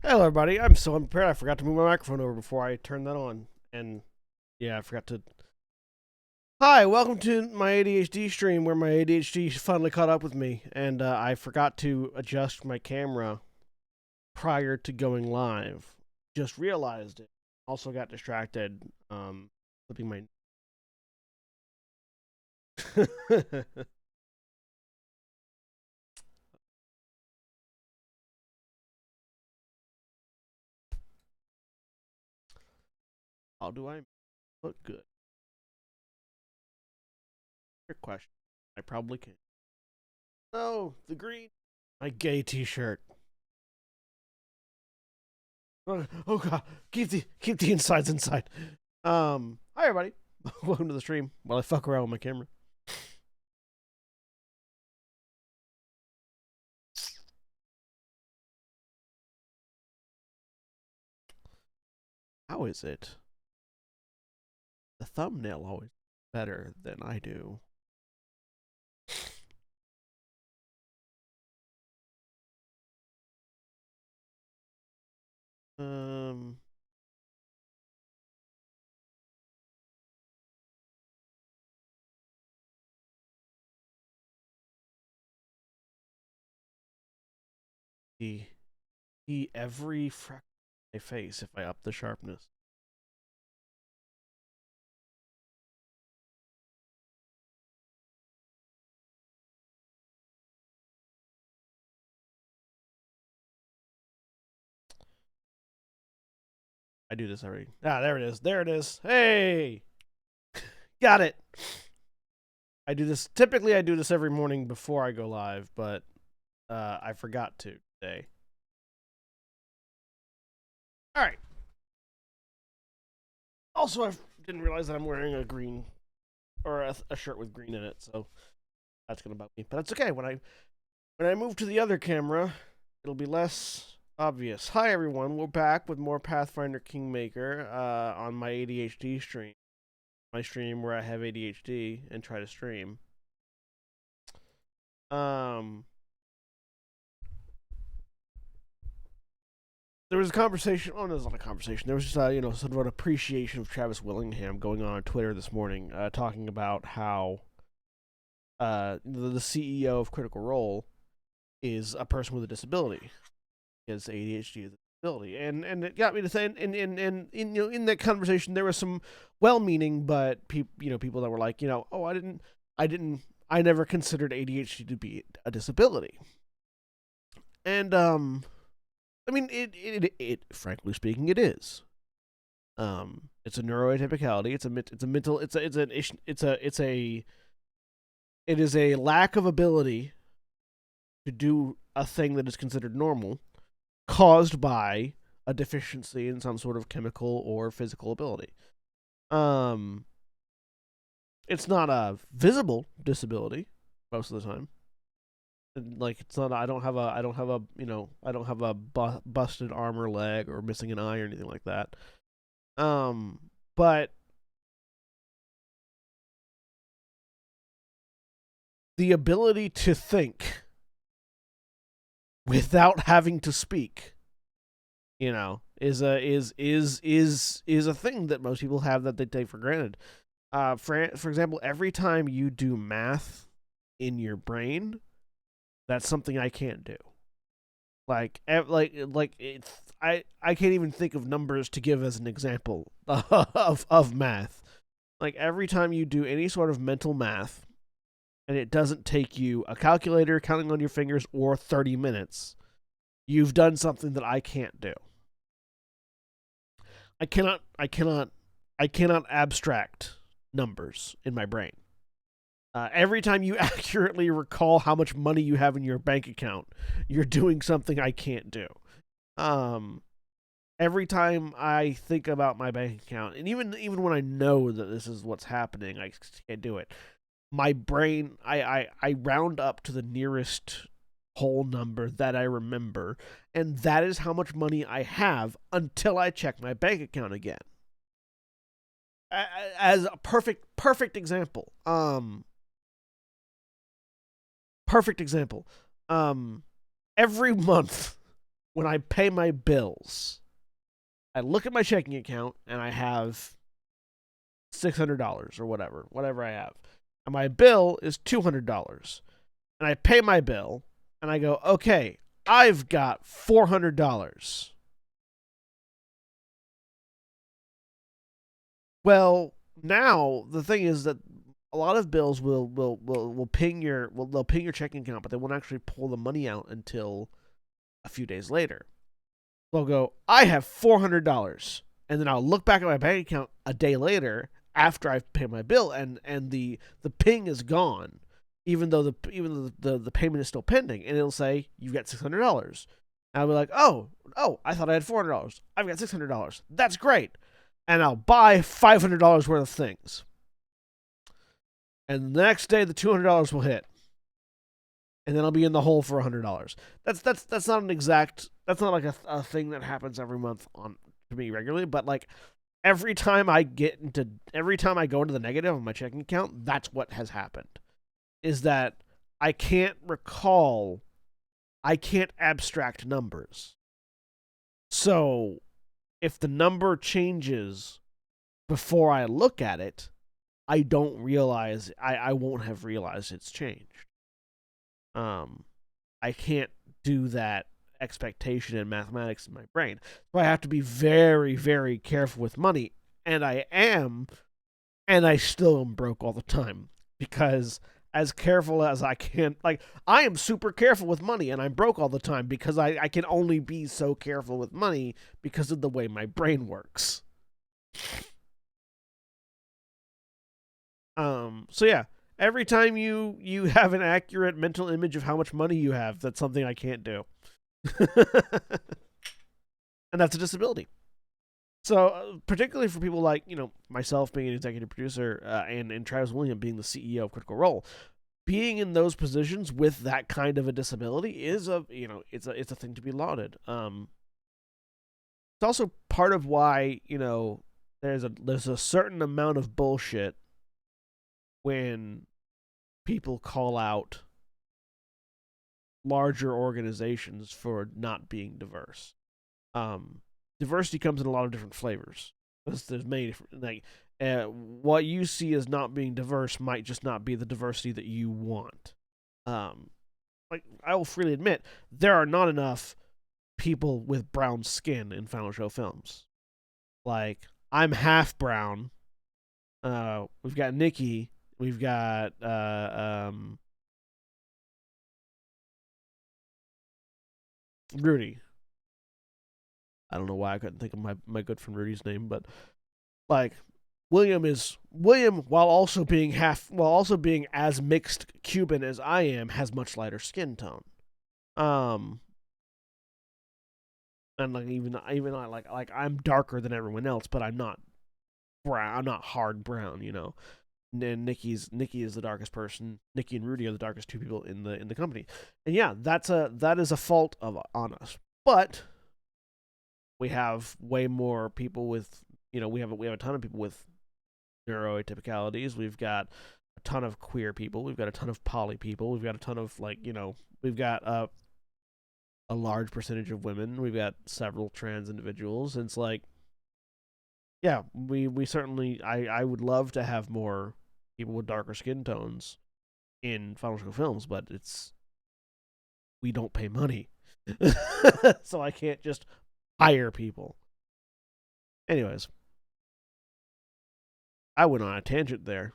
Hello, everybody. I'm so unprepared. I forgot to move my microphone over before I turned that on. And yeah, I forgot to. Hi, welcome to my ADHD stream where my ADHD finally caught up with me. And I forgot to adjust my camera prior to going live. Just realized it. Also got distracted flipping my. How do I look good? Good question. I probably can. Oh, the green. My gay t-shirt. Oh god, keep the insides inside. Hi everybody. Welcome to the stream. While I fuck around with my camera. How is it? The thumbnail always better than I do. Um. See every freckle on my face if I up the sharpness. I do this every. There it is. There it is. Hey, got it. I do this. Typically, I do this every morning before I go live, but I forgot to today. All right. Also, I didn't realize that I'm wearing a green or a shirt with green in it, so that's gonna bug me. But that's okay. When I move to the other camera, it'll be less obvious. Hi everyone, we're back with more Pathfinder Kingmaker on my ADHD stream. My stream where I have ADHD and try to stream. There was a conversation. Oh, no, there's not a conversation. There was just, sort of an appreciation of Travis Willingham going on Twitter this morning, talking about how the CEO of Critical Role is a person with a disability. His ADHD is a disability, and it got me to say, in that conversation, there was some well-meaning, but people that were like, oh, I never considered ADHD to be a disability, and I mean, it frankly speaking, it is. It's a neuroatypicality. It is a lack of ability to do a thing that is considered normal, caused by a deficiency in some sort of chemical or physical ability. It's not a visible disability most of the time. Like it's not. I don't have a busted arm or leg or missing an eye or anything like that. But the ability to think without having to speak, is a thing that most people have that they take for granted. For example, every time you do math in your brain, that's something I can't do. Like it's I can't even think of numbers to give as an example of math. Like every time you do any sort of mental math, and it doesn't take you a calculator, counting on your fingers, or 30 minutes, you've done something that I can't do. I cannot abstract numbers in my brain. Every time you accurately recall how much money you have in your bank account, you're doing something I can't do. Every time I think about my bank account, and even when I know that this is what's happening, I can't do it. My brain, I round up to the nearest whole number that I remember, and that is how much money I have until I check my bank account again. As a perfect example. Perfect example. Every month when I pay my bills, I look at my checking account and I have $600 or whatever I have. And my bill is $200. And I pay my bill and I go, okay, I've got $400. Well, now the thing is that a lot of bills will ping they'll ping your checking account, but they won't actually pull the money out until a few days later. They'll go, I have $400, and then I'll look back at my bank account a day later after I've paid my bill, and the ping is gone, even though the payment is still pending, and it'll say you've got $600. And I'll be like, oh, I thought I had $400. I've got $600. That's great, and I'll buy $500 worth of things. And the next day, the $200 will hit, and then I'll be in the hole for $100. That's not an exact. That's not like a thing that happens every month to me regularly, but like every time I go into the negative on my checking account, that's what has happened. Is that I can't abstract numbers. So if the number changes before I look at it, I don't realize I won't have realized it's changed. I can't do that expectation in mathematics in my brain. So I have to be very, very careful with money. And I am, and I still am broke all the time. Because as careful as I can, like, I am super careful with money and I'm broke all the time because I can only be so careful with money because of the way my brain works. So yeah, every time you have an accurate mental image of how much money you have, that's something I can't do. And that's a disability. So, particularly for people like, myself being an executive producer and Travis William being the CEO of Critical Role, being in those positions with that kind of a disability is it's a thing to be lauded. It's also part of why, there's a certain amount of bullshit when people call out larger organizations for not being diverse. Diversity comes in a lot of different flavors. There's many different, what you see as not being diverse might just not be the diversity that you want. Like I will freely admit, there are not enough people with brown skin in Final Show films. Like I'm half brown. We've got Nikki. We've got Rudy. I don't know why I couldn't think of my good friend Rudy's name, but like William while also being as mixed Cuban as I am, has much lighter skin tone. And like even I like I'm darker than everyone else, but I'm not brown. I'm not hard brown, And Nikki is the darkest person. Nikki and Rudy are the darkest two people in the company. And yeah, that is a fault on us. But we have way more people with we have a ton of people with neuroatypicalities. We've got a ton of queer people. We've got a ton of poly people. We've got a ton of we've got a large percentage of women. We've got several trans individuals. And it's like, yeah, we certainly I would love to have more people with darker skin tones in Final Show films, but we don't pay money. So I can't just hire people. Anyways, I went on a tangent there.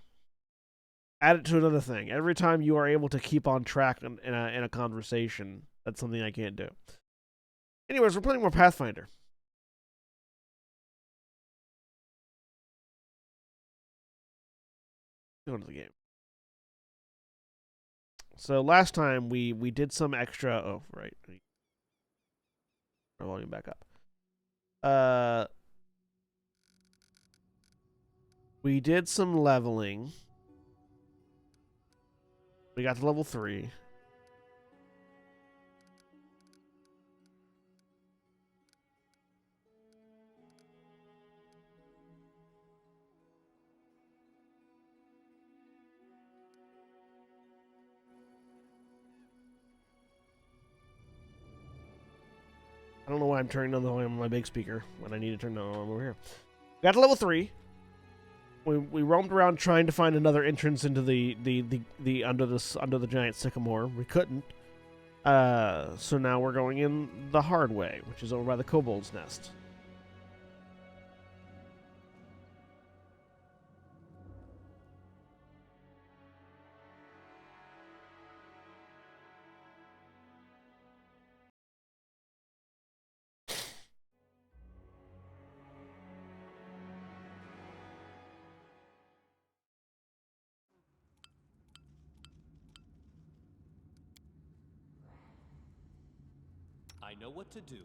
Add it to another thing. Every time you are able to keep on track in a conversation, that's something I can't do. Anyways, we're playing more Pathfinder. Go into the game. So last time we did some extra. Oh, right. My volume back up. We did some leveling. We got to level 3. I don't know why I'm turning on the volume on my big speaker when I need to turn it on over here. Got to level 3. We roamed around trying to find another entrance into the under the giant sycamore. We couldn't. So now we're going in the hard way, which is over by the kobold's nest. I know what to do.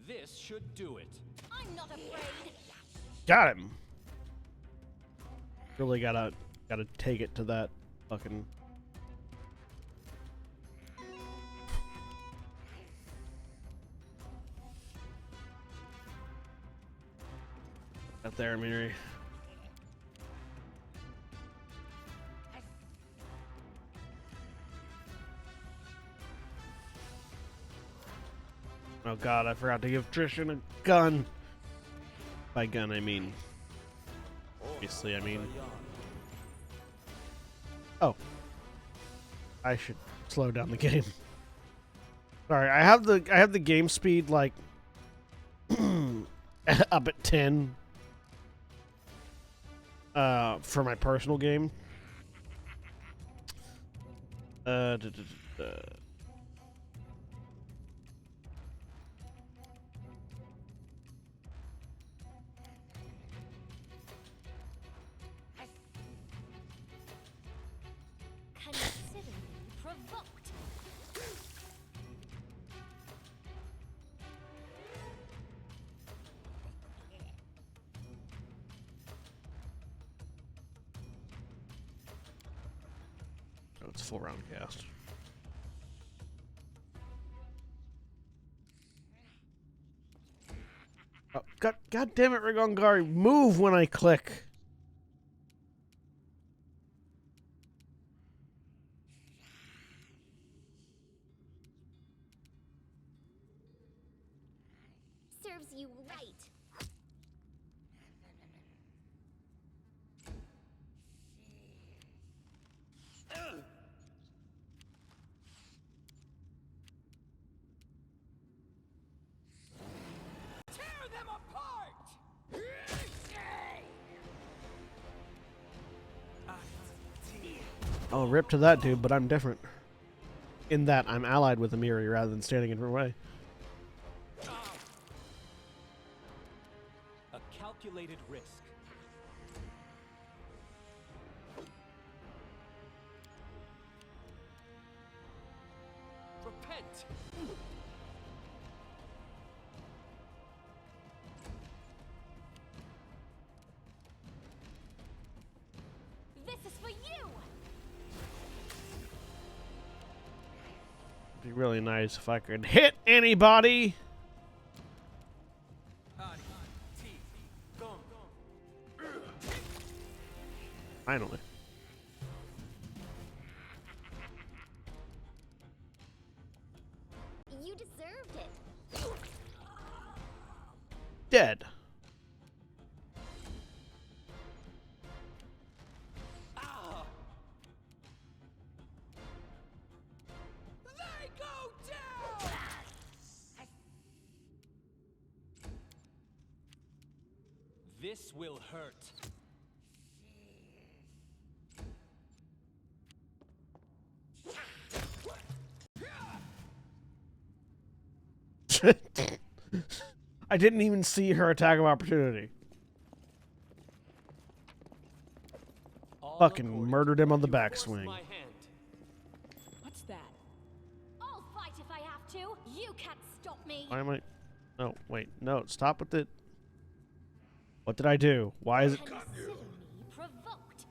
This should do it. I'm not afraid. Got him. Really gotta take it to that fucking. Out there, Miri. Oh god, I forgot to give Trishan a gun. By gun, I mean. Obviously, I mean. Oh. I should slow down the game. Sorry, I have the game speed like up at 10. For my personal game. Consider me provoked. Oh, it's full round cast. Oh, God damn it, Rigongari, move when I click. Serves you right. Tear them apart! Oh, rip to that dude, but I'm different. In that I'm allied with Amiri rather than standing in her way. A calculated risk. Repent! This is for you. It'd be really nice if I could hit anybody. Finally. You deserved it. Dead. They go down! This will hurt. I didn't even see her attack of opportunity. All Fucking according murdered to him on what the you forced backswing. my hand. What's that? I'll fight if I have to. You can't stop me. Why am I? No, wait. No, stop with it. What did I do? Why is it? Consider me provoked.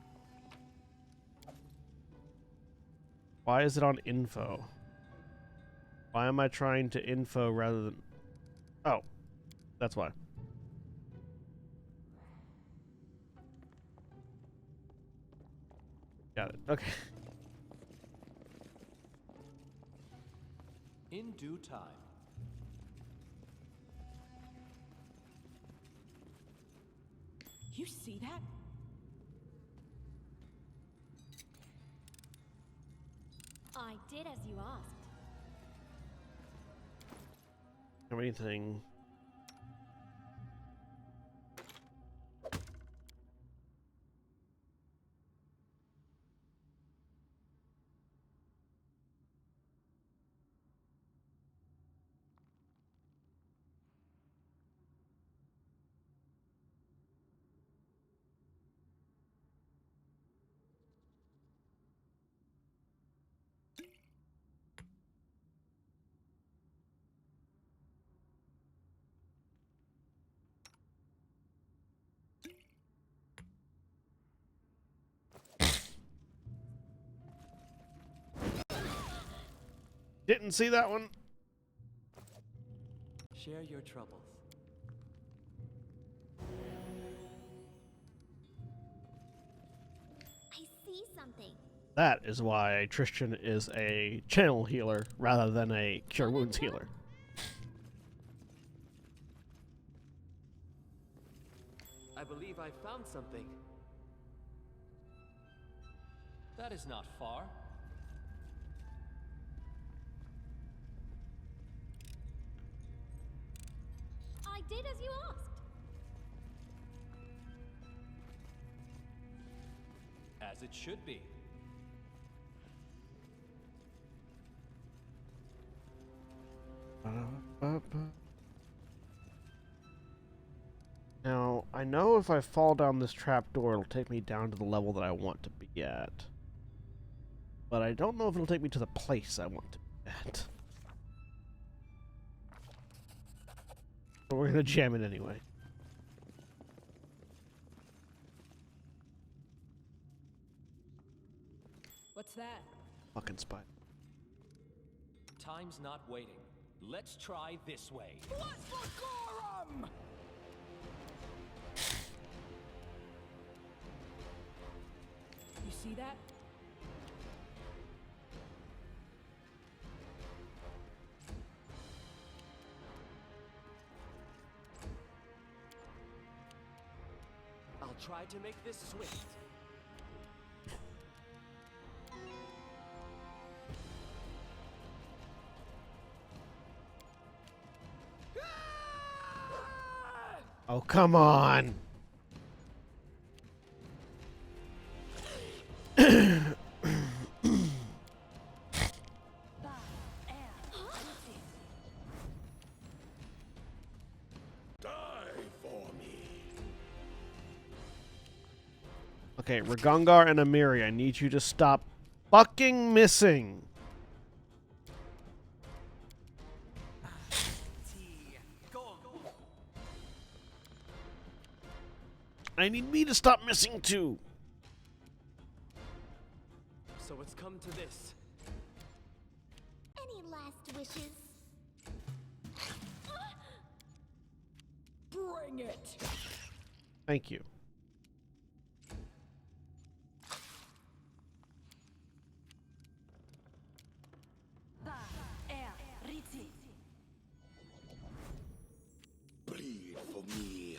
Why is it on info? Why am I trying to info rather than... Oh. That's why. Got it. Okay. In due time. You see that? I did as you asked. Have anything? Didn't see that one. Share your troubles. I see something. That is why Tristan is a channel healer rather than a cure wounds healer. I believe I found something. That is not far. I did as you asked. As it should be. Now, I know if I fall down this trapdoor, it'll take me down to the level that I want to be at. But I don't know if it'll take me to the place I want to be at. But we're gonna jam it anyway. What's that? Fucking spider. Time's not waiting. Let's try this way. You see that? I'll try to make this swift. Oh, come on! Okay, Ragongar and Amiri, I need you to stop fucking missing! I need me to stop missing too! So it's come to this. Any last wishes? Bring it! Thank you. Bleed for me.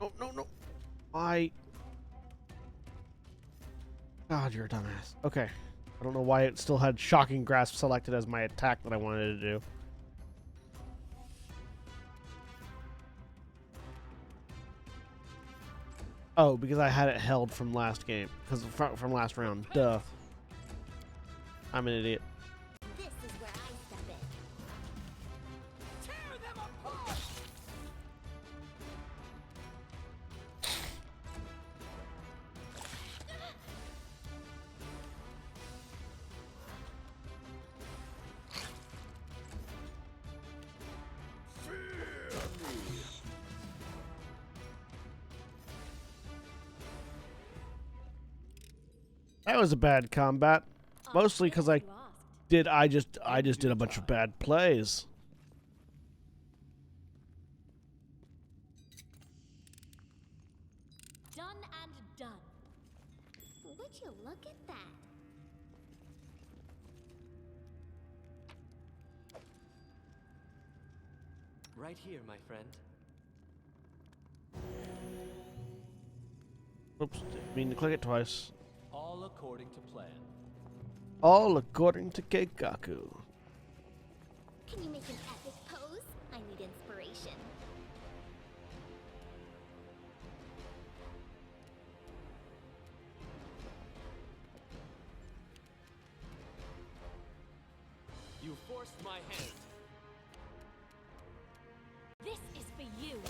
No, no, no. Why? God, you're a dumbass. Okay. I don't know why it still had Shocking Grasp selected as my attack that I wanted to do. Oh, because I had it held from last game. Because from last round. Duh. I'm an idiot. This is where I step in. Tear them apart! That was a bad combat. Mostly because I You asked. I just did a bunch of bad plays. Done and done. Would you look at that? Right here, my friend. Oops, didn't mean to click it twice. All according to plan. All according to Keikaku. Can you make an epic pose? I need inspiration. You forced my hand. This is for you.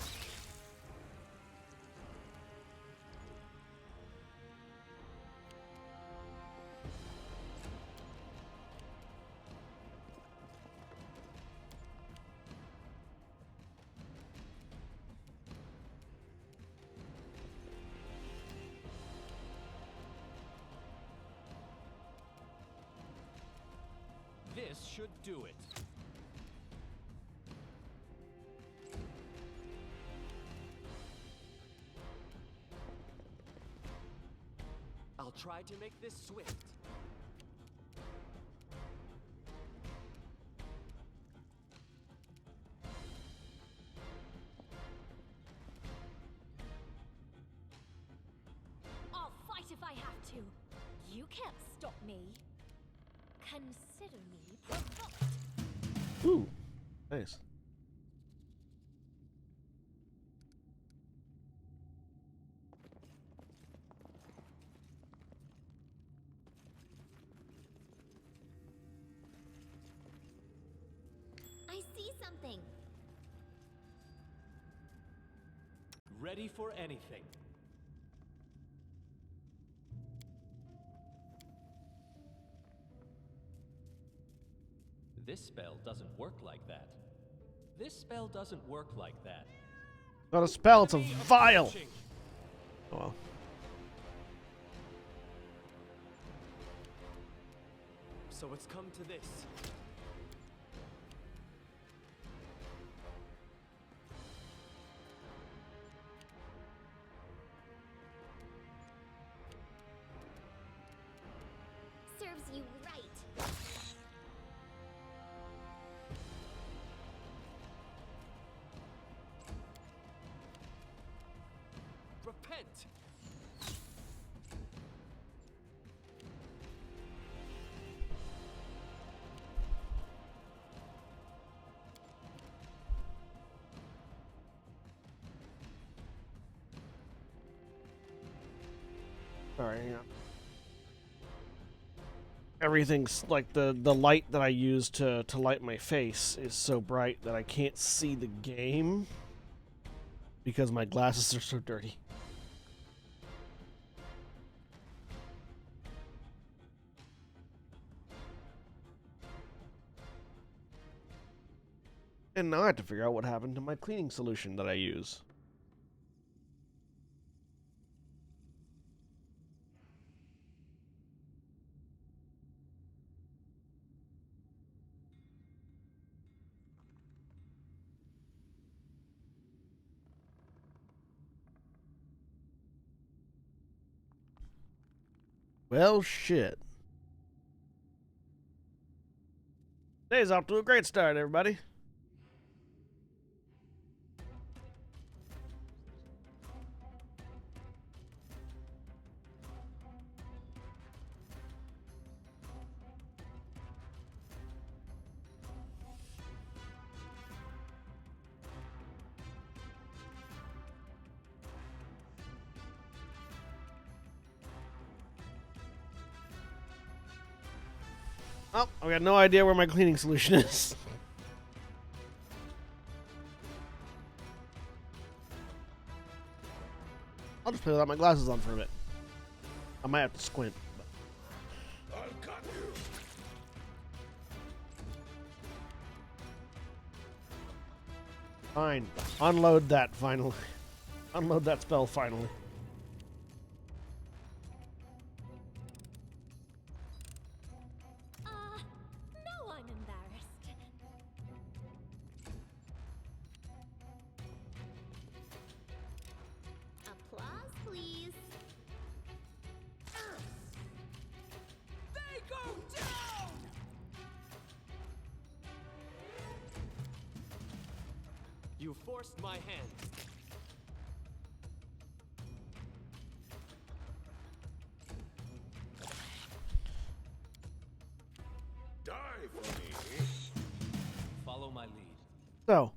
This should do it. I'll try to make this swift. I'll fight if I have to. You can't stop me. Consider me provoked. Ooh, nice. I see something. Ready for anything. This spell doesn't work like that. This spell doesn't work like that. Not a spell, it's a Enemy vial. approaching. Oh well. So it's come to this. Serves you right. Repent! Sorry, hang on. Everything's like the light that I use to light my face is so bright that I can't see the game because my glasses are so dirty. And now I have to figure out what happened to my cleaning solution that I use. Well, shit. Today's off to a great start, everybody. Oh, I got no idea where my cleaning solution is. I'll just play without my glasses on for a bit. I might have to squint. But. I've got you. Fine. Unload that finally. Unload that spell finally. You forced my hand. Die for me. Follow my lead. So,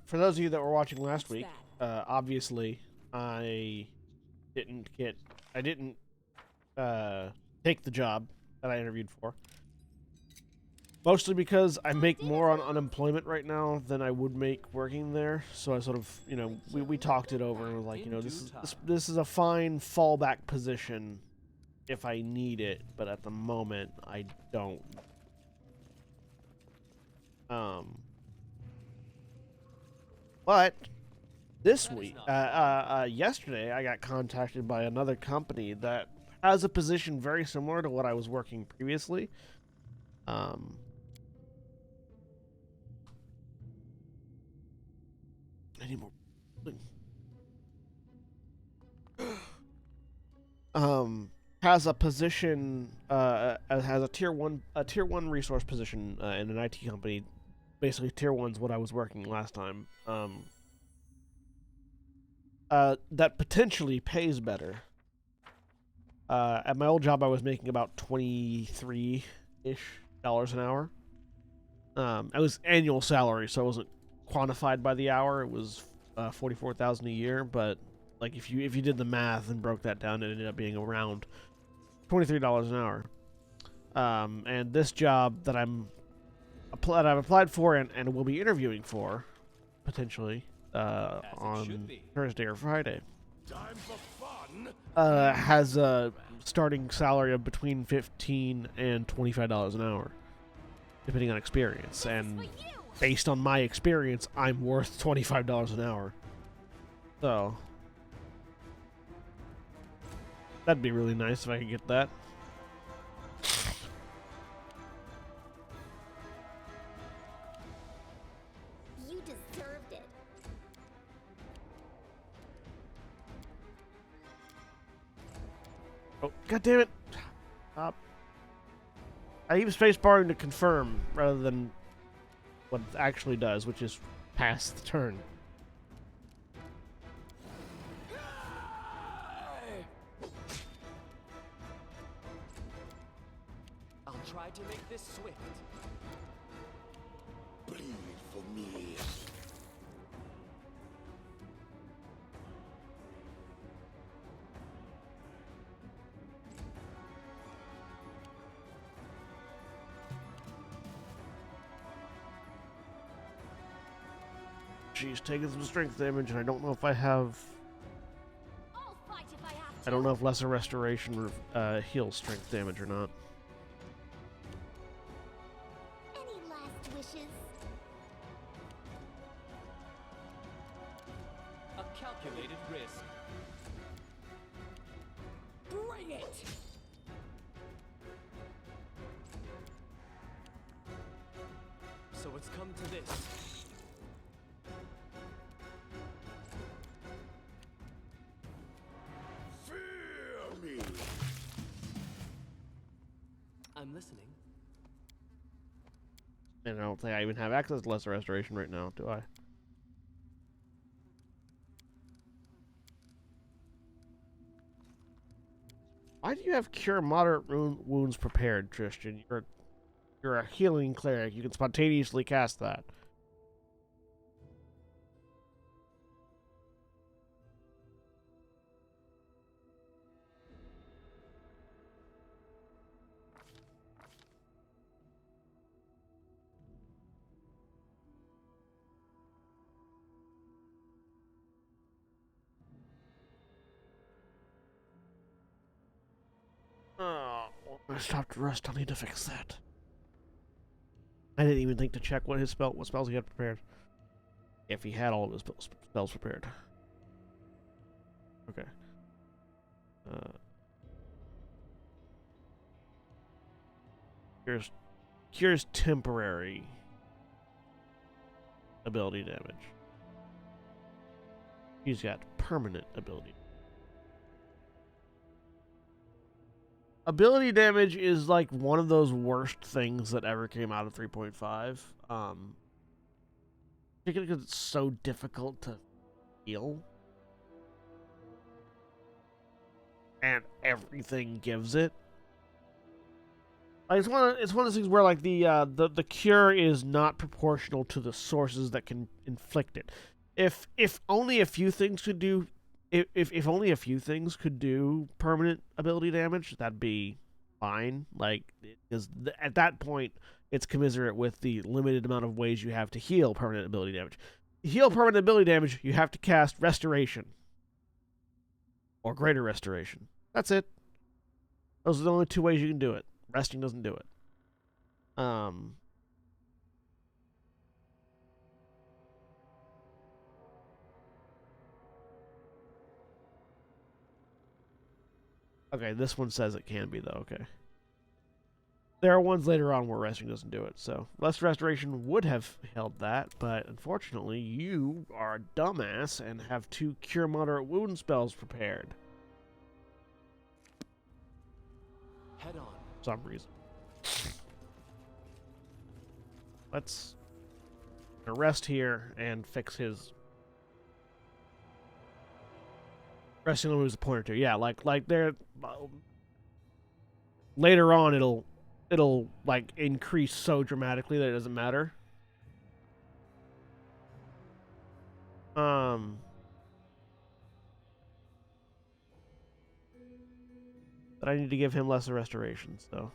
for those of you that were watching last What's week, obviously I didn't take the job that I interviewed for. Mostly because I make more on unemployment right now than I would make working there. So I sort of, we talked it over and was like, this is a fine fallback position if I need it, but at the moment I don't. But this week, yesterday, I got contacted by another company that has a position very similar to what I was working previously. Any more? Has a position, has a tier one resource position in an IT company. Basically, tier one's what I was working last time. That potentially pays better. At my old job, I was making about $23-ish an hour. It was annual salary, so it wasn't quantified by the hour. It was $44,000 a year, but like if you did the math and broke that down, it ended up being around $23 an hour. And this job that I've applied for and will be interviewing for potentially on Thursday or Friday. Time for fun. Has a starting salary of between $15 and $25 an hour, depending on experience. And based on my experience, I'm worth $25 an hour. So that'd be really nice if I could get that. You deserved it. Oh, god damn it! Stop. I use spacebar to confirm rather than what it actually does, which is pass the turn. I'll try to make this swift. Bleed for me. She's taking some strength damage, and I don't know if I have. I'll fight if I have to. I don't know if lesser restoration heals strength damage or not. Any last wishes? A calculated risk. Bring it! So it's come to this. Fear me. I'm listening. And I don't think I even have access to lesser restoration right now, do I? Why do you have cure moderate wounds prepared, Tristan? You're a healing cleric. You can spontaneously cast that. Oh, I stopped rust. I'll need to fix that. I didn't even think to check what spells he had prepared. If he had all of his spells prepared. Okay. Cures temporary ability damage. He's got permanent ability. Ability damage is like one of those worst things that ever came out of 3.5. Particularly because it's so difficult to heal. And everything gives it. Like, it's one of those things where like the cure is not proportional to the sources that can inflict it. If only a few things could do, if only a few things could do permanent ability damage, that'd be fine. Like, because at that point, it's commiserate with the limited amount of ways you have to heal permanent ability damage. To heal permanent ability damage, you have to cast Restoration or Greater Restoration. That's it. Those are the only two ways you can do it. Resting doesn't do it. Okay, this one says it can be, though. Okay. There are ones later on where resting doesn't do it, so less restoration would have held that, but unfortunately, you are a dumbass and have 2 cure moderate wound spells prepared. Head on. For some reason. Let's rest here and fix his. Resting moves a point or two. Yeah, like there. Later on, it'll like increase so dramatically that it doesn't matter. But I need to give him lesser restorations, though.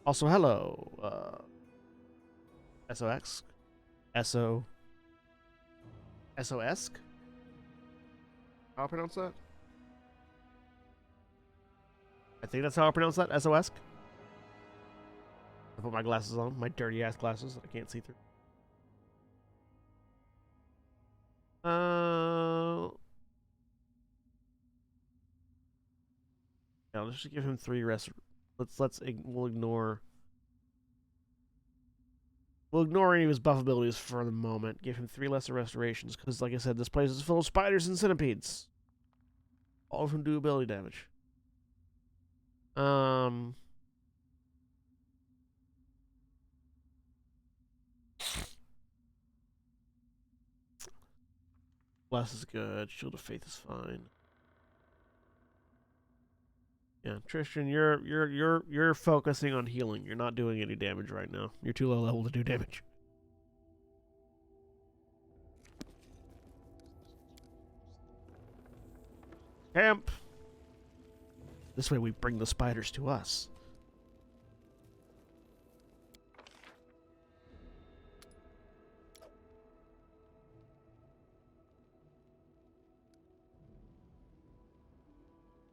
Also, hello, SOX, SOS. How I pronounce that? I think that's how I pronounce that. SOS. I put my glasses on, my dirty ass glasses that I can't see through. Yeah, let's just give him 3 rest. We'll ignore any of his buff abilities for the moment. Give him 3 lesser restorations, because like I said, this place is full of spiders and centipedes. All of them do ability damage. Bless is good. Shield of Faith is fine. Yeah, Tristan, you're focusing on healing. You're not doing any damage right now. You're too low level to do damage. Camp. This way we bring the spiders to us.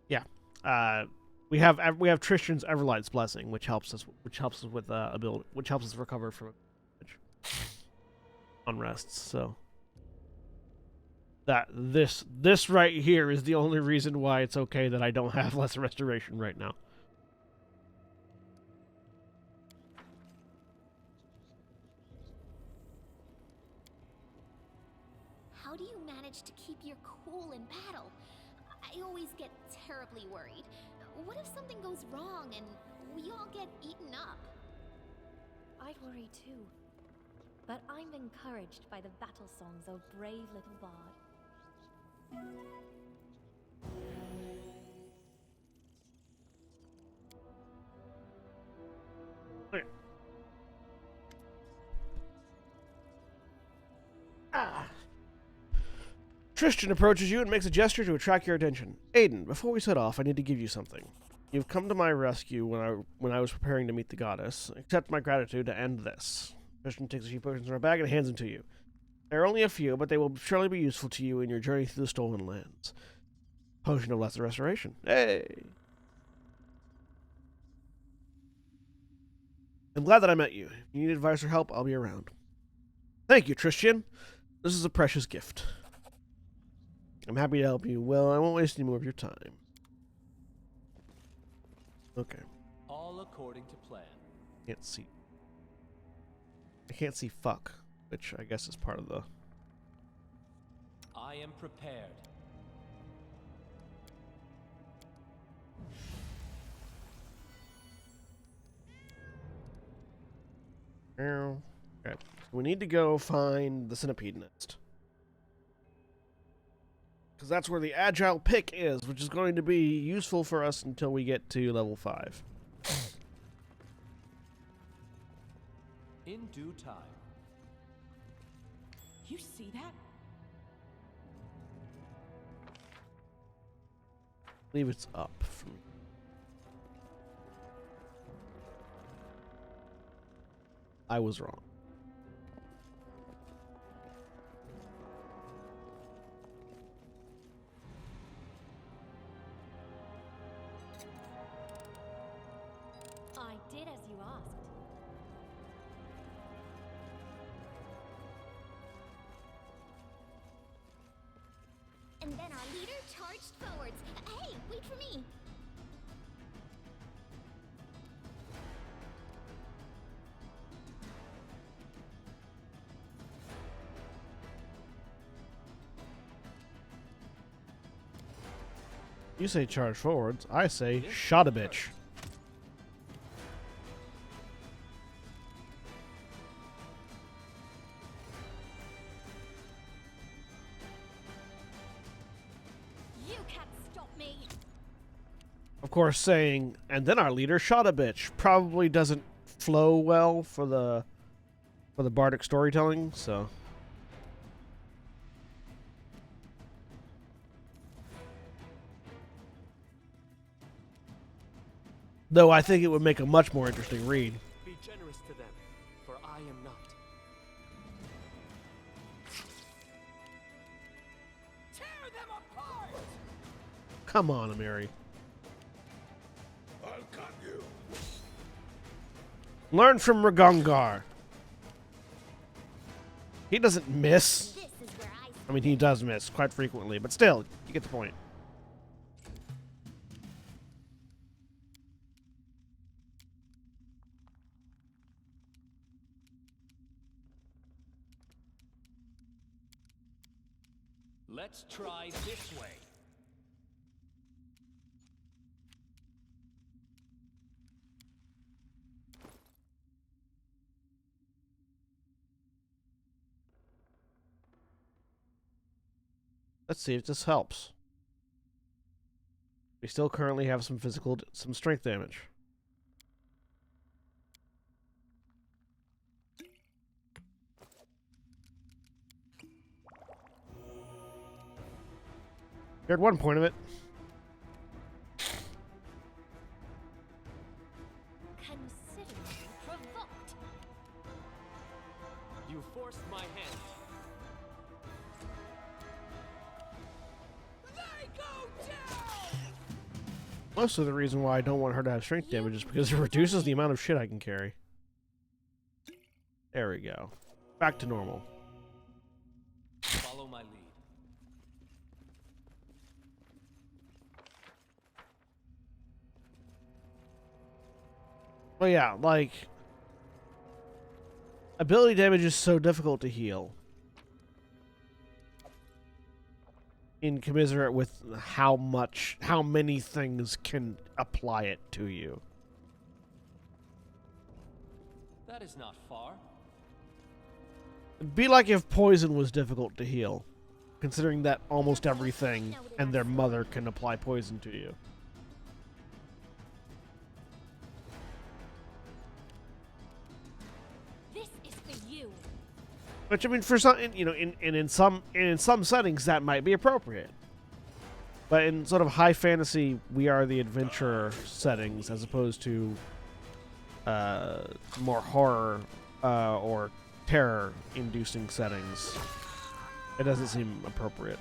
Yeah. We have Tristan's Everlight's Blessing, which helps us with ability, which helps us recover from unrests. So that this right here is the only reason why it's okay that I don't have lesser restoration right now. How do you manage to keep your cool in battle? I always get terribly worried. What if something goes wrong and we all get eaten up? I'd worry too. But I'm encouraged by the battle songs of brave little bard. Okay. Tristan approaches you and makes a gesture to attract your attention. Aiden, before we set off, I need to give you something. You've come to my rescue when I was preparing to meet the goddess. Accept my gratitude to end this. Tristan takes a few potions from her bag and hands them to you. There are only a few, but they will surely be useful to you in your journey through the Stolen Lands. Potion of Lesser Restoration. Hey! I'm glad that I met you. If you need advice or help, I'll be around. Thank you, Tristan. This is a precious gift. I'm happy to help you. Well, I won't waste any more of your time. Okay. All according to plan. Can't see. I can't see fuck, which I guess is part of the... I am prepared. Okay. We need to go find the centipede nest. Because that's where the agile pick is, which is going to be useful for us until we get to level 5. In due time. You see that? I believe it's up from. I was wrong. I did as you asked. And then our leader charged forwards. Hey, wait for me. You say charge forwards. I say shot a bitch. You can't stop me. Of course, saying and then our leader shot a bitch probably doesn't flow well for the bardic storytelling. So. Though I think it would make a much more interesting read. Be generous to them, for I am not. Tear them apart! Come on, Amiri. I'll cut you. Learn from Ragungar. He doesn't miss. This is where I mean, he does miss quite frequently, but still, you get the point. Let's try this way. Let's see if this helps. We still currently have some strength damage. Heard 1 point of it. Consider me provoked. You forced my hand. They go down! Most of the reason why I don't want her to have strength damage is because it reduces the amount of shit I can carry. There we go. Back to normal. Follow my lead. Well, yeah, like, ability damage is so difficult to heal. In commiserate with how many things can apply it to you. That is not far. It'd be like if poison was difficult to heal, considering that almost everything and their mother can apply poison to you. This is for you. Which, I mean, for some, you know, in some settings that might be appropriate, but in sort of high fantasy, we are the adventurer settings as opposed to more horror or terror-inducing settings. It doesn't seem appropriate.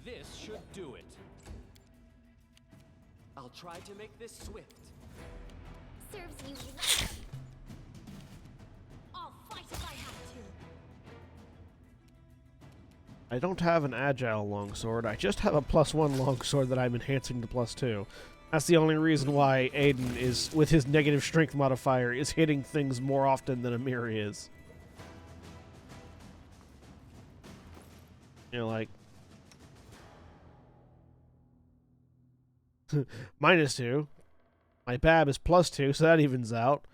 This should do it. I'll try to make this swift. Serves you right. I'll fight if I have to. I don't have an agile longsword. I just have a +1 longsword that I'm enhancing to +2. That's the only reason why Aiden is, with his negative strength modifier, is hitting things more often than Amiri is. You know, like... -2. My BAB is +2, so that evens out.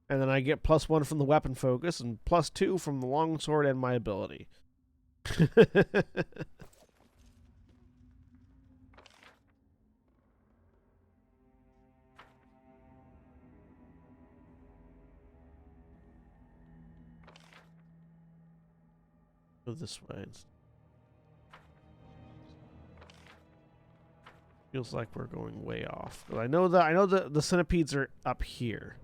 And then I get +1 from the weapon focus and +2 from the longsword and my ability. Go this way. Feels like we're going way off. I know that the centipedes are up here.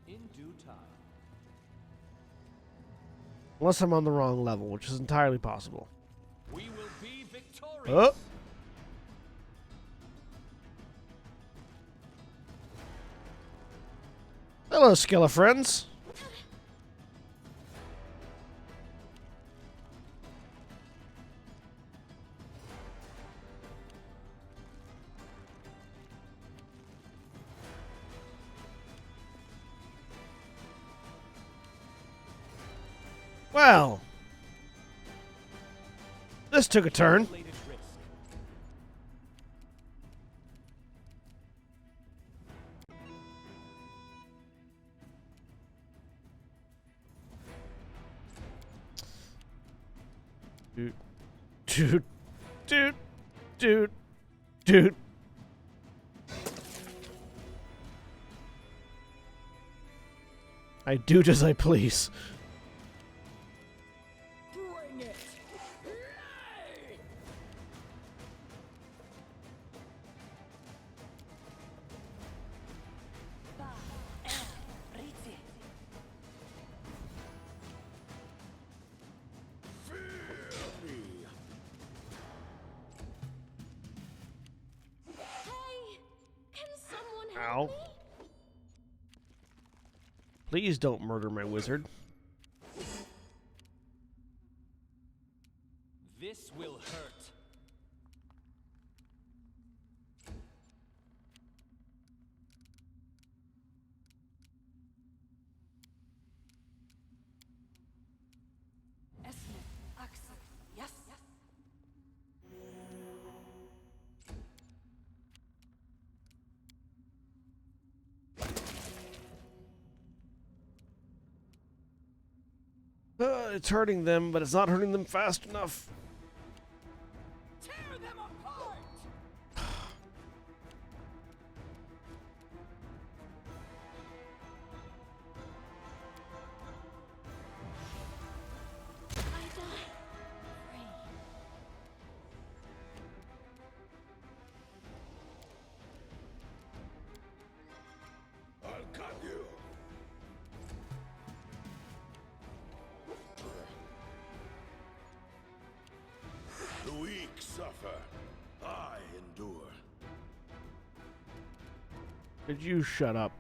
In due time. Unless I'm on the wrong level, which is entirely possible. We will be victorious. Oh. Hello, Skilla friends. Well, this took a turn. Calculated risk. Dude, dude, dude, dude. I do as I please. Bring it! Hey! Can someone Ow. help me? Please don't murder my wizard. This will hurt. Yes. It's hurting them, but it's not hurting them fast enough. Tear them apart. I die. I'll cut you. The weak suffer. I endure. Could you shut up?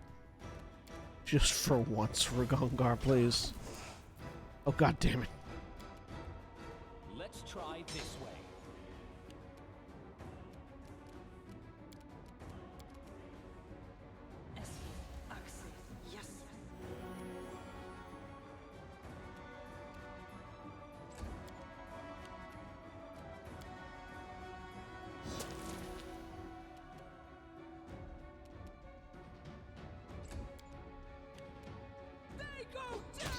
Just for once, Ragongar, please. Oh, god damn it. Let's try this way. They go down.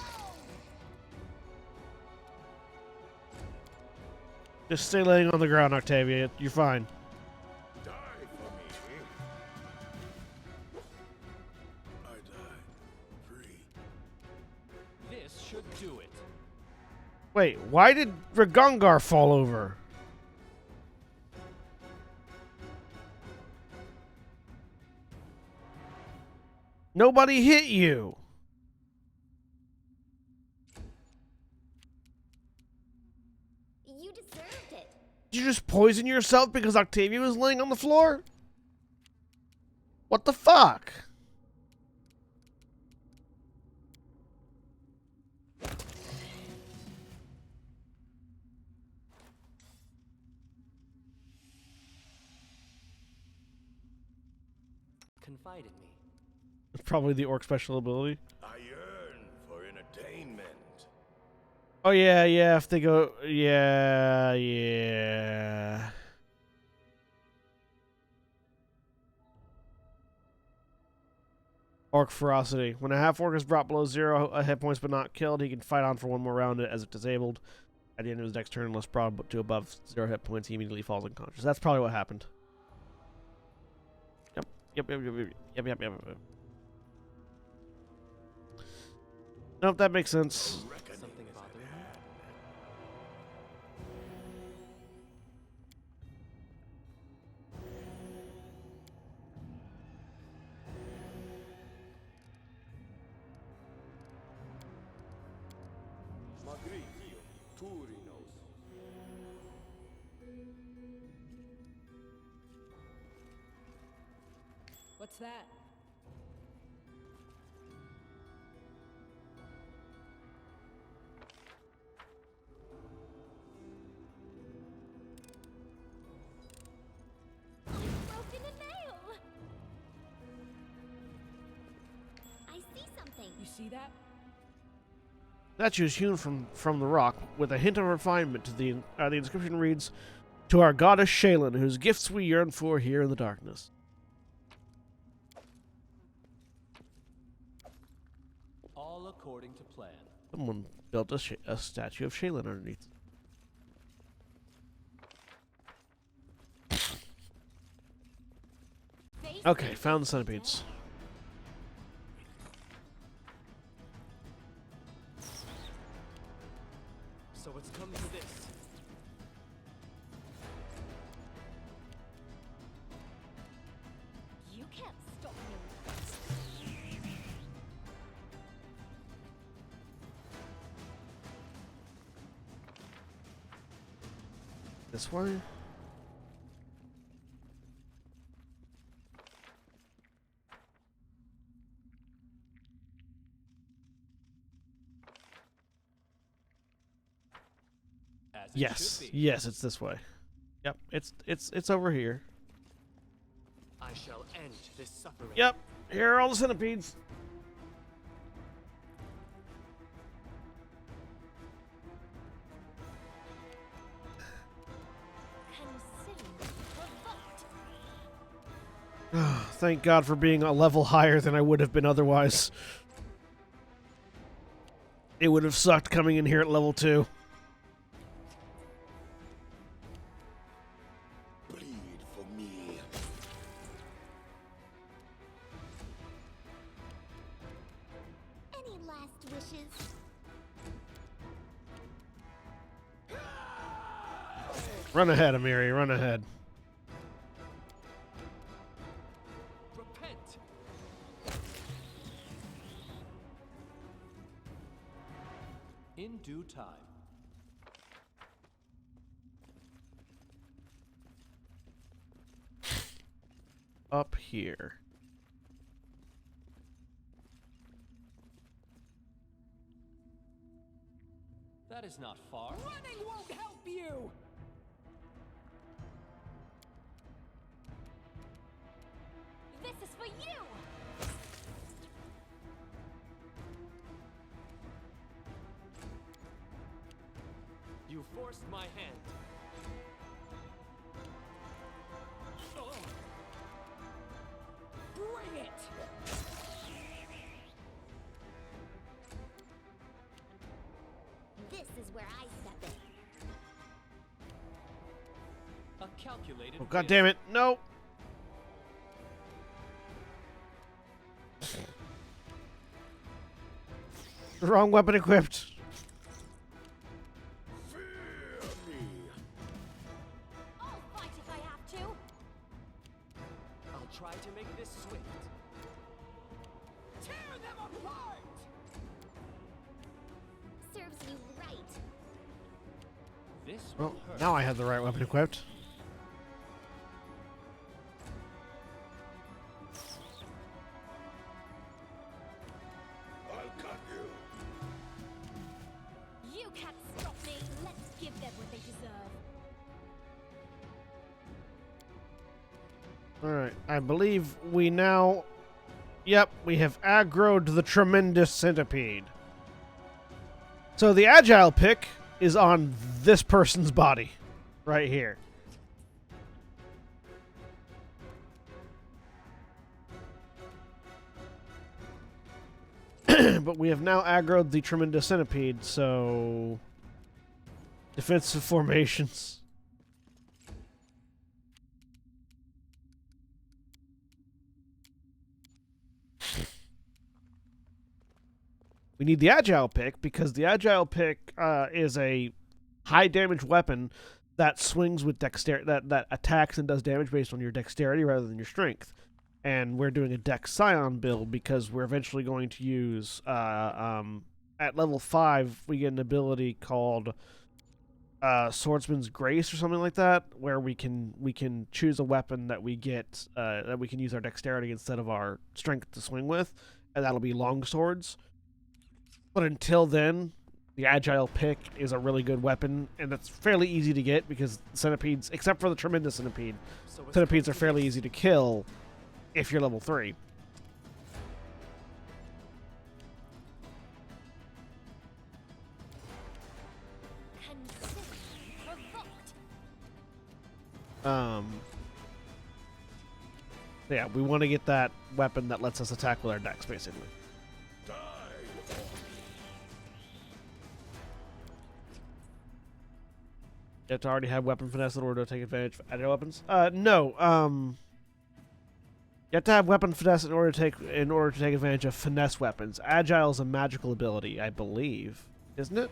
Just stay laying on the ground, Octavia. You're fine. Die for me. I died. Free. This should do it. Wait, why did Ragongar fall over? Nobody hit you. You deserved it. Did you just poison yourself because Octavia was laying on the floor? What the fuck? confide in me. Probably the orc special ability. I yearn for entertainment. Oh yeah, yeah. If they go, yeah, yeah. Orc ferocity. When a half orc is brought below 0 hit points but not killed, he can fight on for one more round as if disabled. At the end of his next turn, unless brought to above 0 hit points, he immediately falls unconscious. That's probably what happened. Yep. Nope, that makes sense. Something bothering me? Magritio, Turinos. What's that? Broken a nail! I see something. You see that? Statue is hewn from the rock with a hint of refinement. To the inscription reads, "To our goddess Shaylin, whose gifts we yearn for here in the darkness." All according to plan. Someone built a statue of Shaylin underneath. Okay, found the centipedes. So it's come to this. You can't stop me. This way? As it Yes. should be. Yes, it's this way. Yep, it's over here. I shall end this suffering. Yep, here are all the centipedes. Consider provoked. Thank God for being a level higher than I would have been otherwise. It would have sucked coming in here at level 2. Bleed for me. Any last wishes? Run ahead, Amiri, run ahead. Repent! In due time. Up here. That is not far. Running won't help you! This is for you! You forced my hand. Oh, Bring it! This is where I step in. A calculated. Oh, God damn it. No. The wrong weapon equipped. Fear me. I'll fight if I have to! I'll try to make this swift. Tear them apart! Serves you right. This will Well, hurt. now I have the right weapon equipped. I'll cut you. You can't stop me! Let's give them what they deserve. Alright, I believe we now... Yep, we have aggroed the tremendous centipede. So the agile pick is on this person's body. Right here. But we have now aggroed the tremendous centipede, so... Defensive formations. We need the agile pick because the agile pick is a high damage weapon that swings with dexterity, that attacks and does damage based on your dexterity rather than your strength. And we're doing a Dex Scion build because we're eventually going to use at level 5 we get an ability called Swordsman's Grace or something like that, where we can choose a weapon that we get that we can use our dexterity instead of our strength to swing with, and that'll be long swords. But until then, the agile pick is a really good weapon, and it's fairly easy to get because centipedes, except for the tremendous centipede, centipedes are fairly easy to kill if you're level 3. Yeah, we want to get that weapon that lets us attack with our dex, basically. You have to already have weapon finesse in order to take advantage of agile weapons? No. You have to have weapon finesse in order to take advantage of finesse weapons. Agile is a magical ability, I believe, isn't it?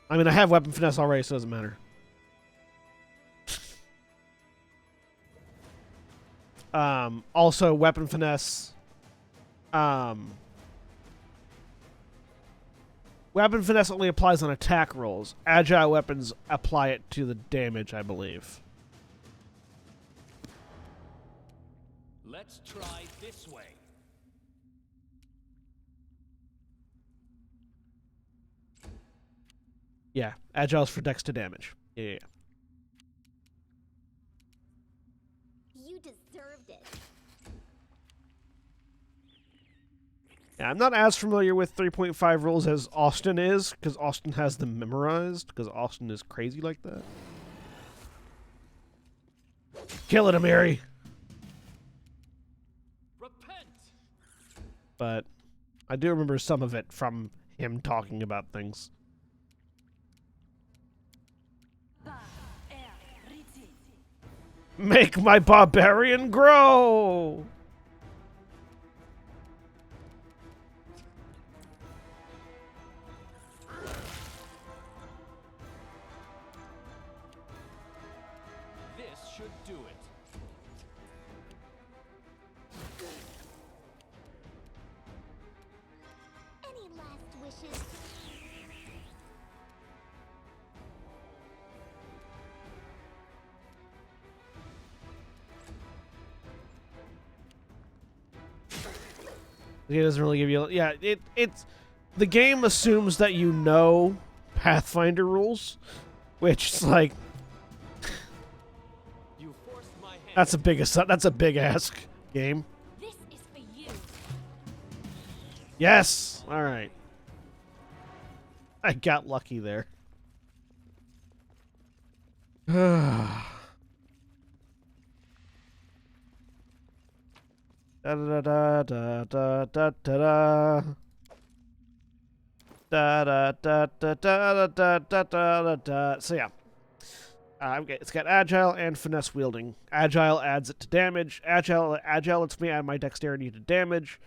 I mean, I have weapon finesse already, so it doesn't matter. Also, weapon finesse. Weapon finesse only applies on attack rolls. Agile weapons apply it to the damage, I believe. Let's try this way. Yeah, agile's for dex to damage. Yeah. You deserved it. Yeah, I'm not as familiar with 3.5 rules as Austin is, because Austin has them memorized, because Austin is crazy like that. Kill it, Amiri! Repent! But I do remember some of it from him talking about things. Make my barbarian grow! This should do it. Any last wishes? It doesn't really give you... Yeah, it's... The game assumes that you know Pathfinder rules, which is like... You forced my hand. That's a big ask game. This is for you. Yes! Alright. I got lucky there. Da da da da da da da da da da da da da da da da. So yeah, it's got agile and finesse wielding. Agile adds it to damage. Agile lets me add my dexterity to damage.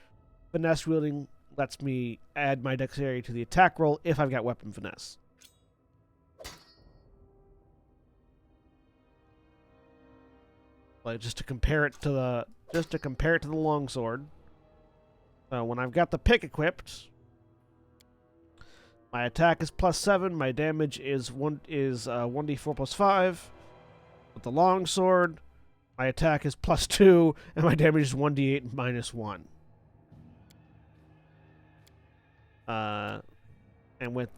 Finesse wielding lets me add my dexterity to the attack roll if I've got weapon finesse. Like just to compare it to the longsword. When I've got the pick equipped, my attack is +7. My damage is 1d4 plus 5. With the longsword, my attack is +2, and my damage is 1d8 - 1. and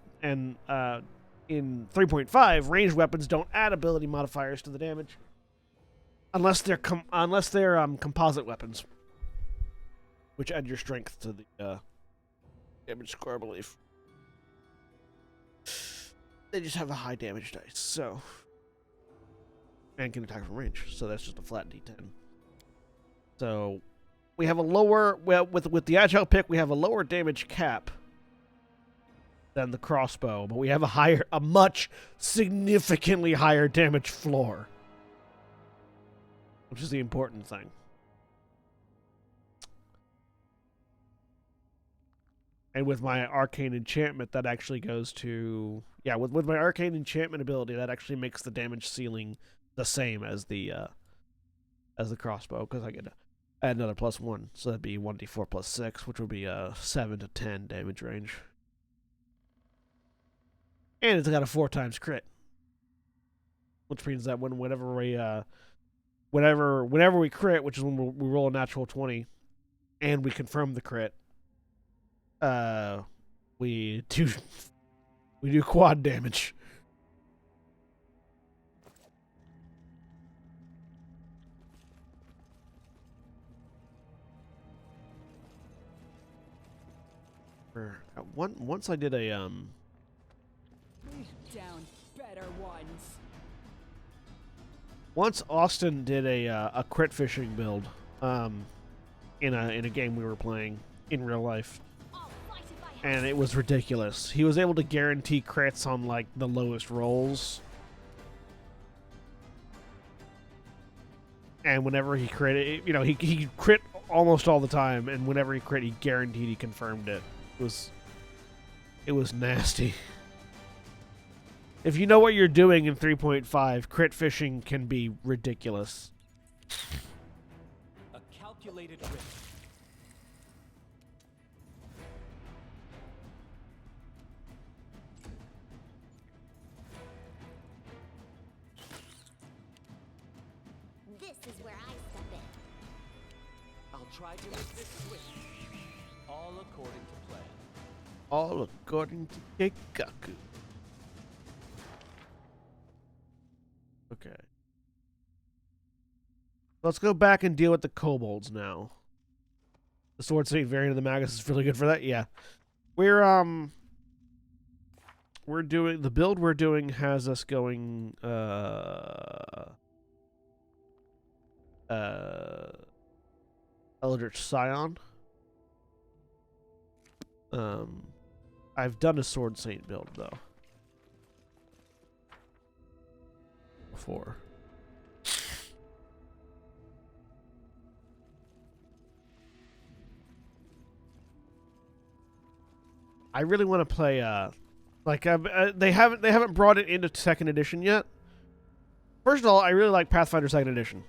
in 3.5, ranged weapons don't add ability modifiers to the damage unless they're composite weapons, which add your strength to the damage score, I believe. They just have a high damage dice, so, and can attack from range, so that's just a flat D10. So we have a lower, well, with the agile pick, we have a lower damage cap than the crossbow, but we have a much significantly higher damage floor, which is the important thing. And with my arcane enchantment, that actually goes to, yeah, with my arcane enchantment ability, that actually makes the damage ceiling the same as the crossbow, because I get add another +1, so that'd be 1d4 + 6, which would be a 7 to 10 damage range. And it's got a 4 times crit, which means that whenever we crit, which is when we roll a natural 20, and we confirm the crit, we do quad damage. Once I did a Down better ones. Once Austin did a crit fishing build, in a game we were playing in real life, and it was ridiculous. He was able to guarantee crits on like the lowest rolls, and whenever he crit, he crit almost all the time, and whenever he crit, he guaranteed he confirmed it. It was nasty. If you know what you're doing in 3.5, crit fishing can be ridiculous. A calculated risk. This is where I step in. I'll try to make this swift. All according to plan. All according to Keikaku. Okay. Let's go back and deal with the kobolds now. The Sword Saint variant of the Magus is really good for that. Yeah. We're doing the build we're doing has us going Eldritch Scion. I've done a Sword Saint build though before. I really want to play they haven't brought it into 2nd edition yet. First of all, I really like Pathfinder 2nd edition.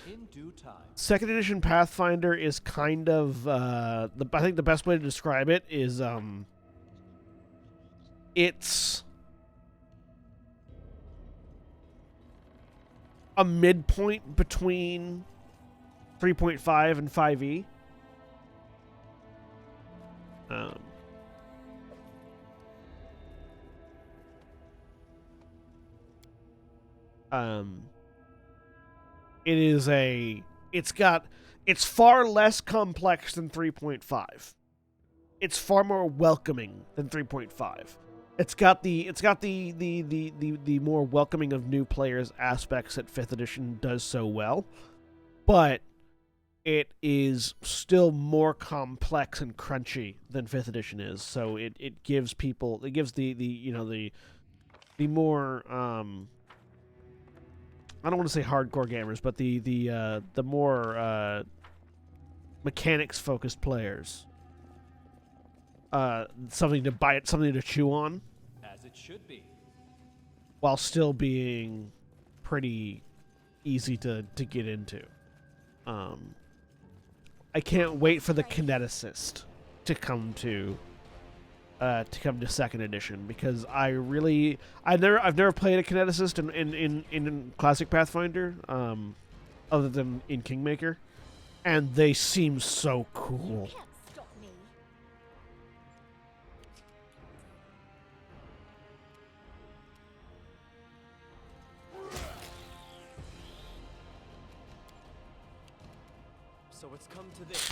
In due time. 2nd edition Pathfinder is kind of I think the best way to describe it is it's a midpoint between 3.5 and 5e. It's far less complex than 3.5. It's far more welcoming than 3.5. It's got the more welcoming of new players aspects that 5th edition does so well, but it is still more complex and crunchy than 5th edition is. So it gives the more I don't want to say hardcore gamers, but the more mechanics focused players something to chew on, As it should be. while still being pretty easy to get into. I can't wait for the kineticist to come to 2nd edition, because I've never played a kineticist in classic Pathfinder, other than in Kingmaker, and they seem so cool. You can't stop me. So it's come to this.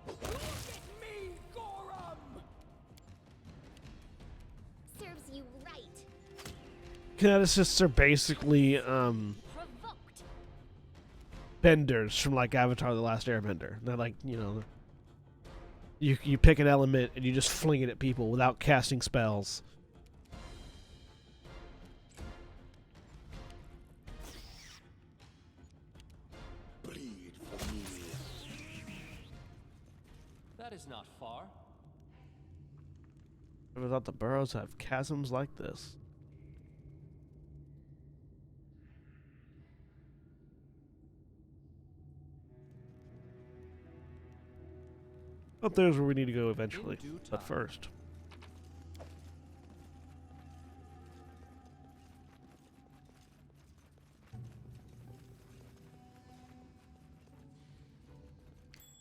Look at me, Gorum! Serves you right. Kineticists are basically Provoked. benders from like Avatar: The Last Airbender. They're like, you know, you pick an element and you just fling it at people without casting spells. Bleed for me. That is not far. Never thought the burrows have chasms like this. Up there's where we need to go eventually. In due But time. first.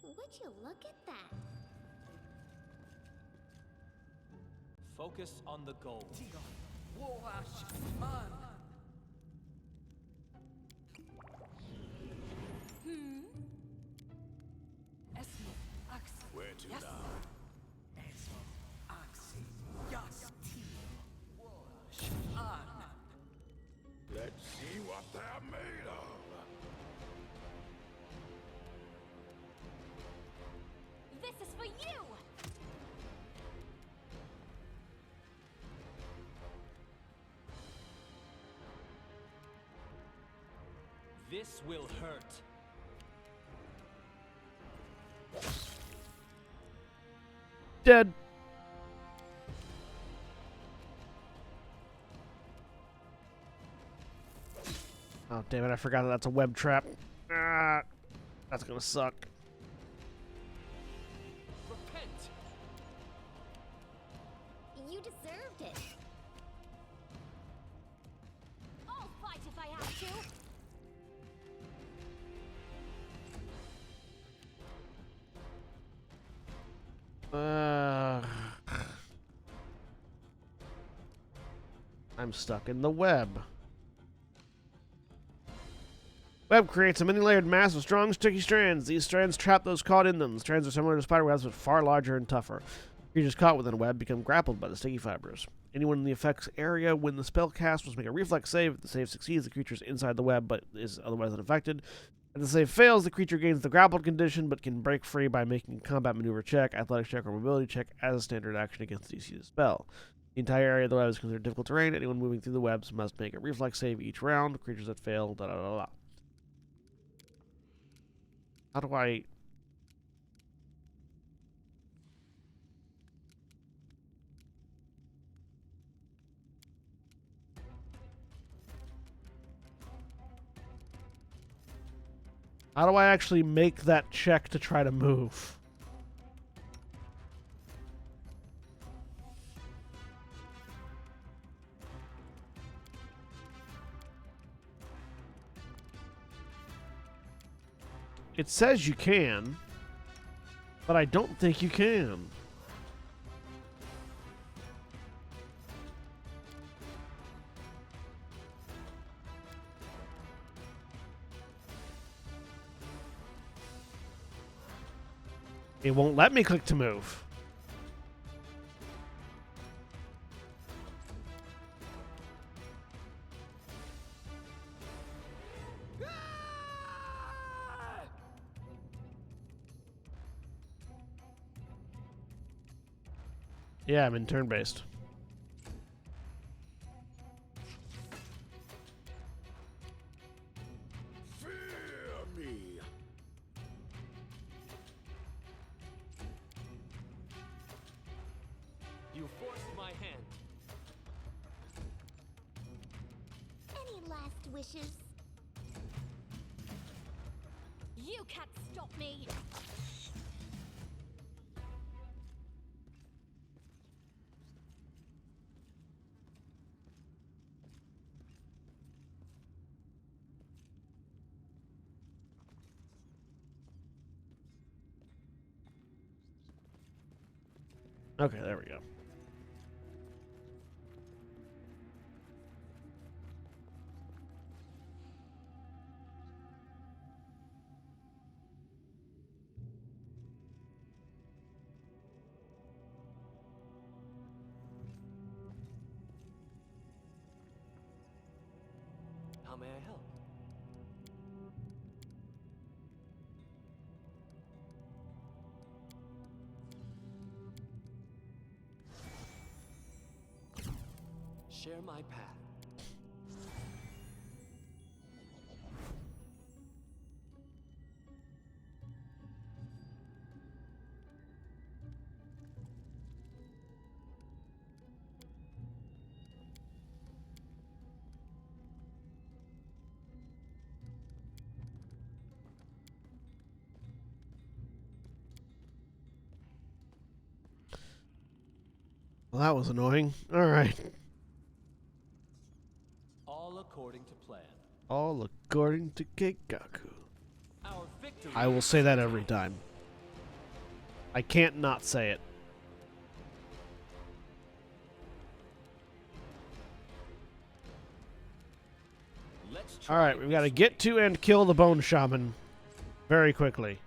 Would you look at that? Focus on the goal. Where to now? Let's see what they're made of. This is for you! This will hurt. Dead. Oh, damn it, I forgot that that's a web trap. Ah, that's gonna suck. Repent. You deserved it. I'll fight if I have to. I'm stuck in the web. Web creates a many-layered mass of strong, sticky strands. These strands trap those caught in them. The strands are similar to spider webs, but far larger and tougher. Creatures caught within a web become grappled by the sticky fibers. Anyone in the effects area when the spell cast must make a reflex save. If the save succeeds, the creature is inside the web, but is otherwise unaffected. If the save fails, the creature gains the grappled condition, but can break free by making a combat maneuver check, athletics check, or mobility check as a standard action against the DC of the spell. The entire area of the web is considered difficult terrain. Anyone moving through the webs must make a reflex save each round. Creatures that fail, da da da da. How do I... How do I actually make that check to try to move? It says you can, but I don't think you can. It won't let me click to move. Yeah, I'm in turn-based. Fear me. You forced my hand. Any last wishes? You can't stop me! Okay, there we go. How may I help? Share my path. Well, that was annoying. All right. All according to plan. All according to Keikaku. Our victory. I will say that every time. I can't not say it. Let's try All right, it we've got to this get way. to and kill the Bone Shaman very quickly.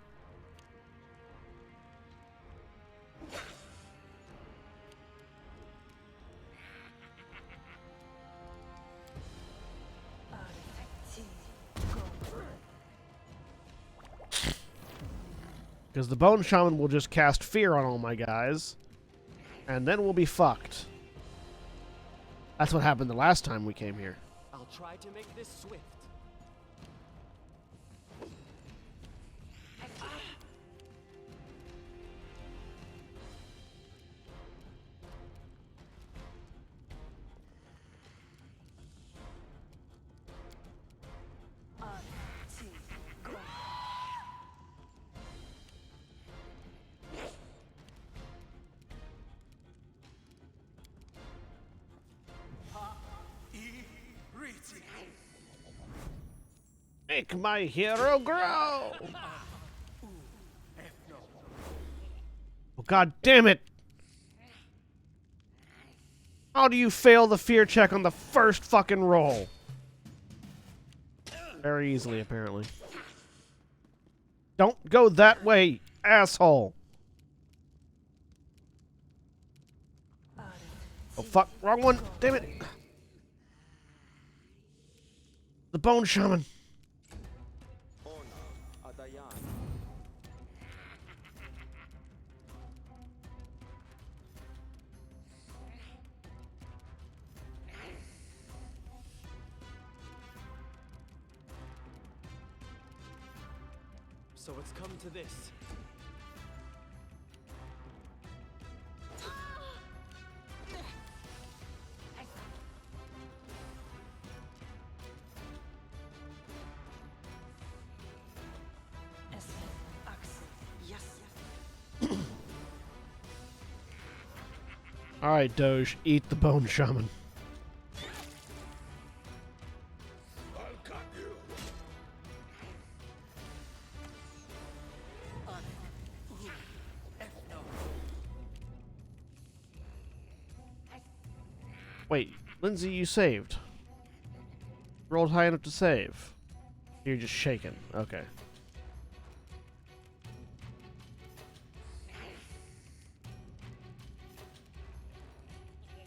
Because the Bone Shaman will just cast fear on all my guys, and then we'll be fucked. That's what happened the last time we came here. I'll try to make this swift. Make my hero grow! Oh, God damn it! How do you fail the fear check on the first fucking roll? Very easily, apparently. Don't go that way, asshole! Oh, fuck. Wrong one. Damn it. The Bone Shaman. So it's come to this. Alright, Doge. Eat the Bone Shaman. I'll cut you. Wait, Lindsay, you saved. Rolled high enough to save. You're just shaking. Okay.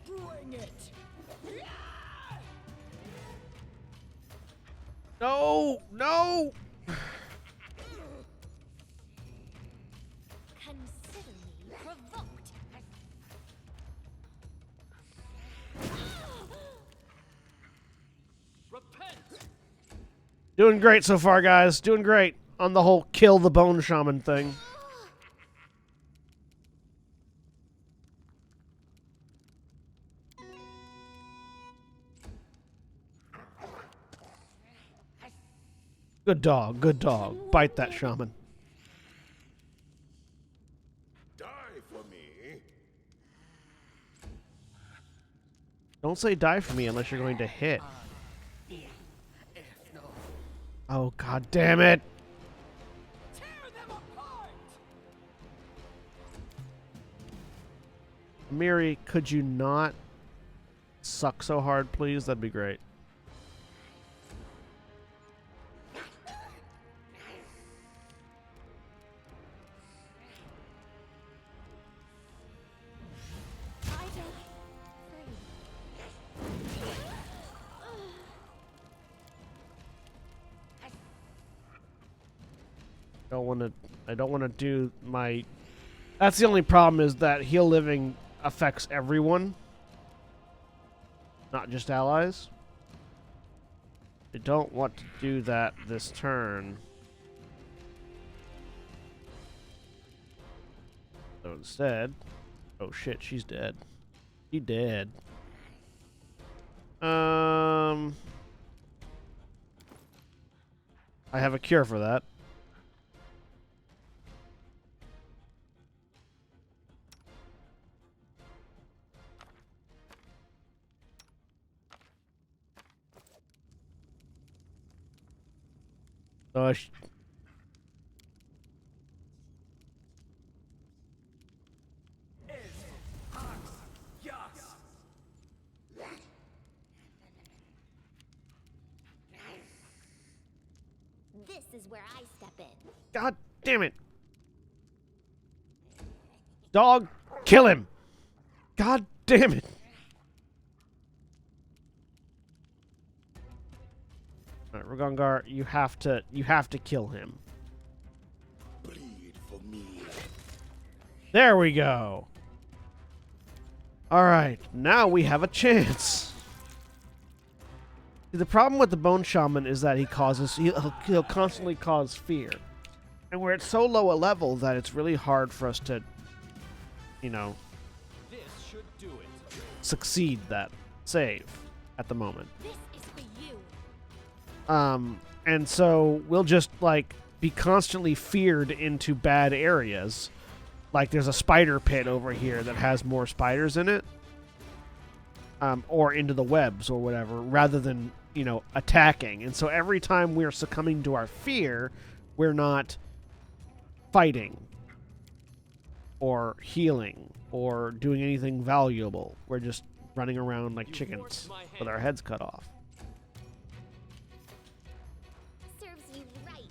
Bring it! No! No! Consider me provoked. Repent. Doing great so far, guys. Doing great on the whole kill the Bone Shaman thing. Good dog, good dog. Bite that shaman. Die for me. Don't say die for me unless you're going to hit. Oh, God damn it. Tear them apart! Miri, could you not suck so hard, please? That'd be great. I don't want to do my... That's the only problem, is that heal living affects everyone, not just allies. I don't want to do that this turn. So instead... Oh shit, she's dead. She dead. I have a cure for that. So This is where I step in. God damn it. Dog, kill him. God damn it. Alright, Ragongar, you have to kill him. Bleed for me. There we go. Alright, now we have a chance. The problem with the Bone Shaman is that he'll constantly cause fear. And we're at so low a level that it's really hard for us to, you know, This should do it. succeed that save at the moment. This is for you. And so we'll just, like, be constantly feared into bad areas. Like, there's a spider pit over here that has more spiders in it. Or into the webs or whatever, rather than, you know, attacking. And so every time we're succumbing to our fear, we're not fighting or healing or doing anything valuable. We're just running around like chickens with our heads cut off. Serves you right.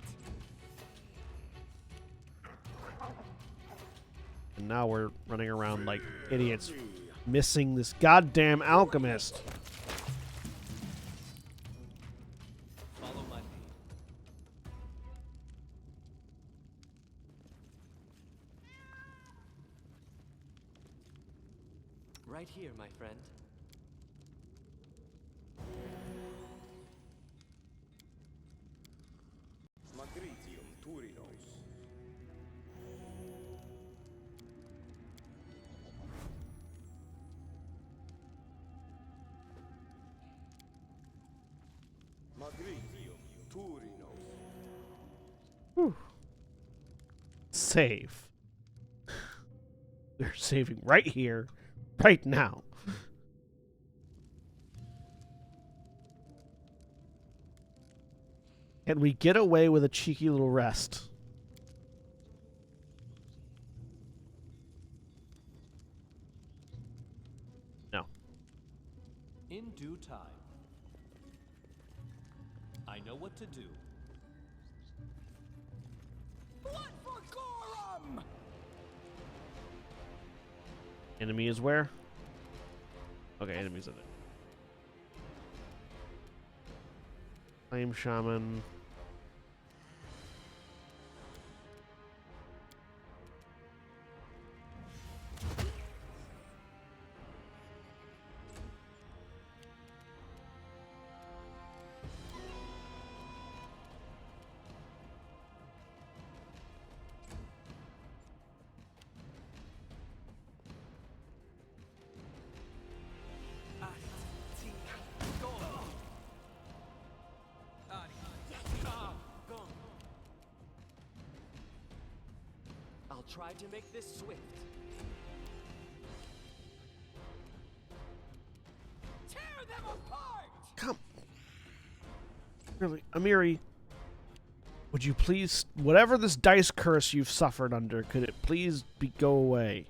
And now we're running around like idiots, missing this goddamn alchemist. Follow my lead. Right here, my friend. Magritium Turinos. Magritium Turinos. Whew. Save. We're saving right here, right now. Can we get away with a cheeky little rest? No. In due time. I know what to do. Blood for Gorum! Enemy is where? Okay, enemy's in it. Flame Shaman. I'll try to make this swift. Tear them apart! Come. Really, Amiri, would you please, whatever this dice curse you've suffered under, could it please go away?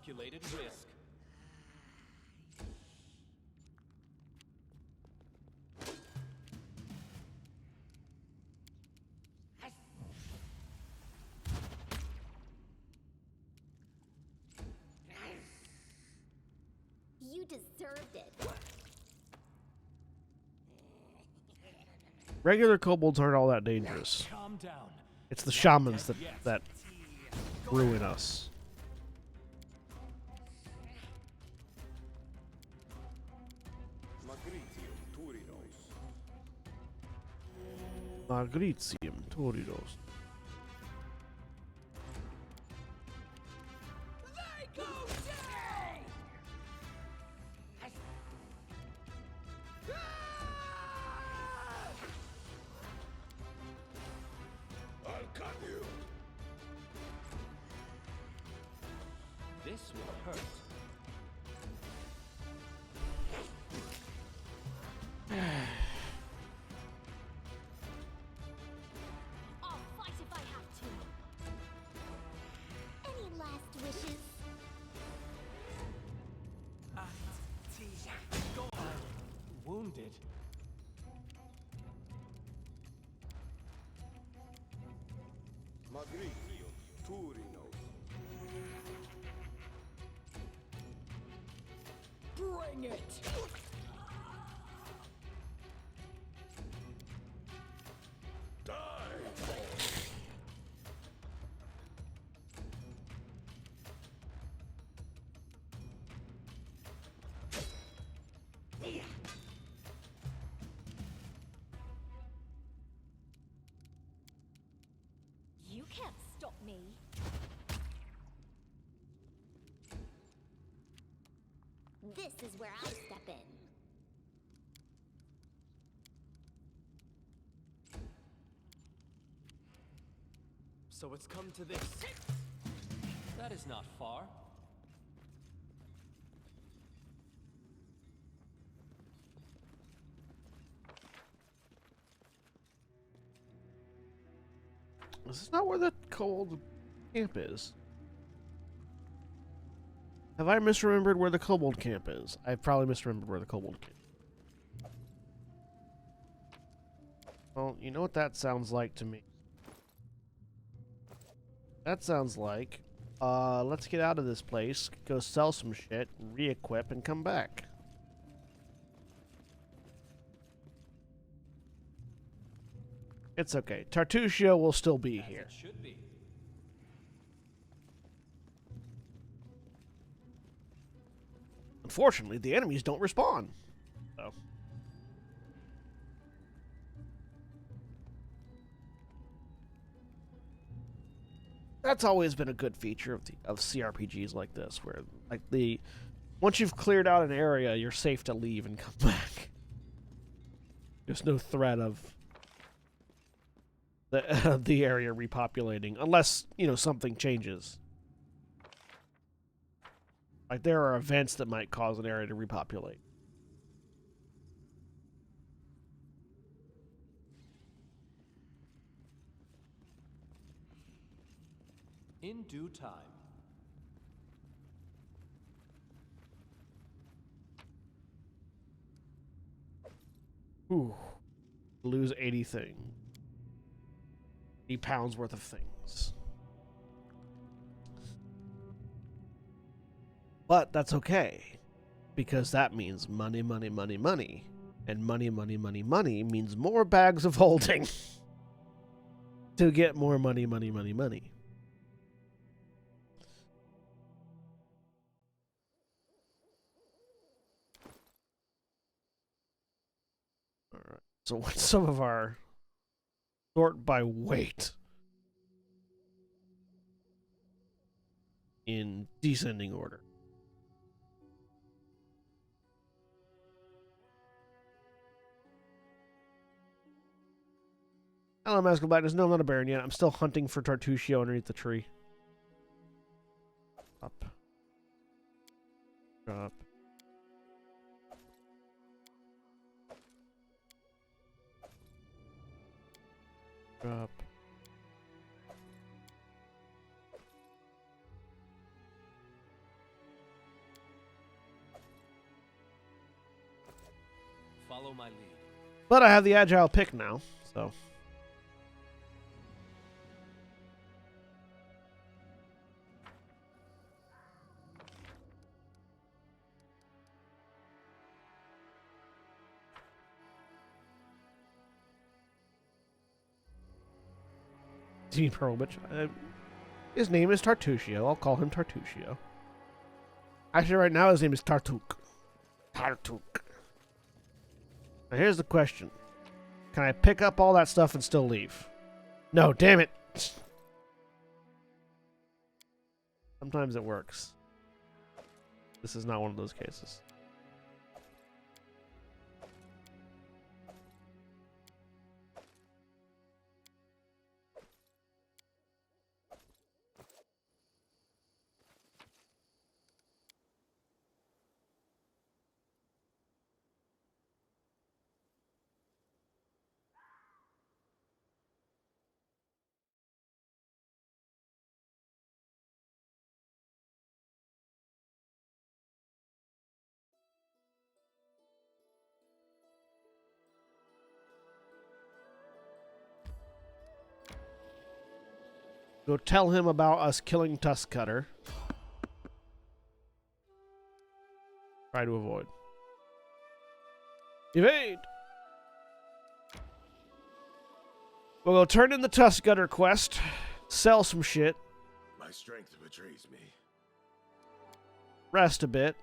calculated risk. You deserved it. Regular kobolds aren't all that dangerous. Calm down. It's the shamans that ruin us. Magritium Toridos. They go down! I'll cut you. This will hurt. I'll fight if I have to. Any last wishes? Wounded. Magritium Turinos. Bring it! You can't stop me. This is where I step in. So it's come to this. That is not far. Is this not where the kobold camp is? Have I misremembered where the kobold camp is? I've probably misremembered where the kobold camp is. Well, you know what that sounds like to me? That sounds like, let's get out of this place, go sell some shit, re-equip, and come back. It's okay. Tartusio will still be here. It should be. Unfortunately, the enemies don't respawn. So. That's always been a good feature of CRPGs like this, where once you've cleared out an area, you're safe to leave and come back. There's no threat of the area repopulating, unless something changes. Like there are events that might cause an area to repopulate. In due time. Ooh. Lose 80 things. 80 pounds worth of things. But that's okay. Because that means money, money, money, money. And money, money, money, money means more bags of holding. To get more money, money, money, money. Alright. So what's some of our sort by weight in descending order? Hello, Mask of Blackness. No, I'm not a Baron yet. I'm still hunting for Tartusio underneath the tree. Up. Drop. Drop. Follow my lead. But I have the agile pick now, so. Team Pearl, which his name is Tartuccio. I'll call him Tartuccio. Actually, right now his name is Tartuk. Tartuk. Now here's the question: can I pick up all that stuff and still leave? No, damn it. Sometimes it works. This is not one of those cases. Go tell him about us killing Tusk Cutter. Try to avoid. Evade! We'll go turn in the Tusk Cutter quest, sell some shit, My strength betrays me. rest a bit.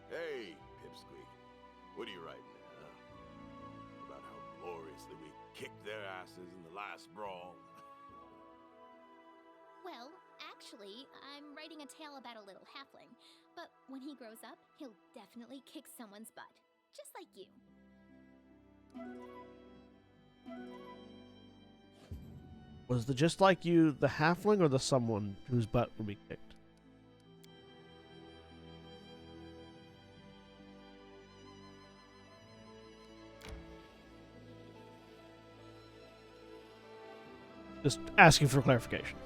Hey, Pipsqueak. What are you writing there, huh? About how gloriously we kicked their asses in the last brawl. Well, actually, I'm writing a tale about a little halfling. But when he grows up, he'll definitely kick someone's butt. Just like you. Was the just like you the halfling or the someone whose butt would be kicked? Just asking for clarification.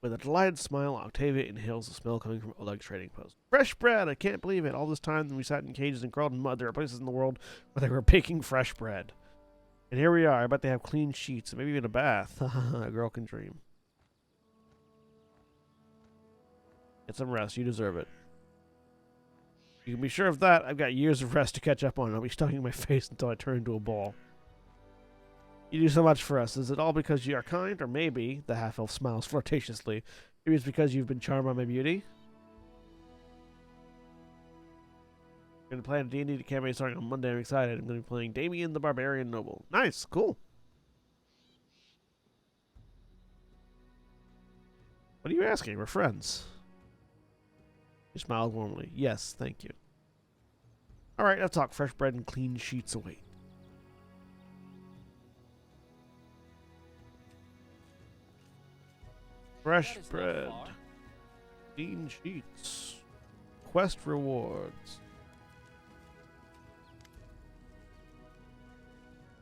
With a delighted smile, Octavia inhales the smell coming from Oleg's trading post. Fresh bread! I can't believe it. All this time we sat in cages and crawled in mud. There are places in the world where they were baking fresh bread. And here we are. I bet they have clean sheets and maybe even a bath. A girl can dream. Get some rest. You deserve it. You can be sure of that. I've got years of rest to catch up on. I'll be stuck in my face until I turn into a ball. You do so much for us. Is it all because you are kind? Or maybe, the half-elf smiles flirtatiously, maybe it's because you've been charmed by my beauty? I'm going to play a D&D campaign starting on Monday. I'm excited. I'm going to be playing Damien the Barbarian Noble. Nice. Cool. What are you asking? We're friends. He smiled warmly. Yes, thank you. Alright, let's talk. Fresh bread and clean sheets await. Fresh bread. Clean sheets. Quest rewards.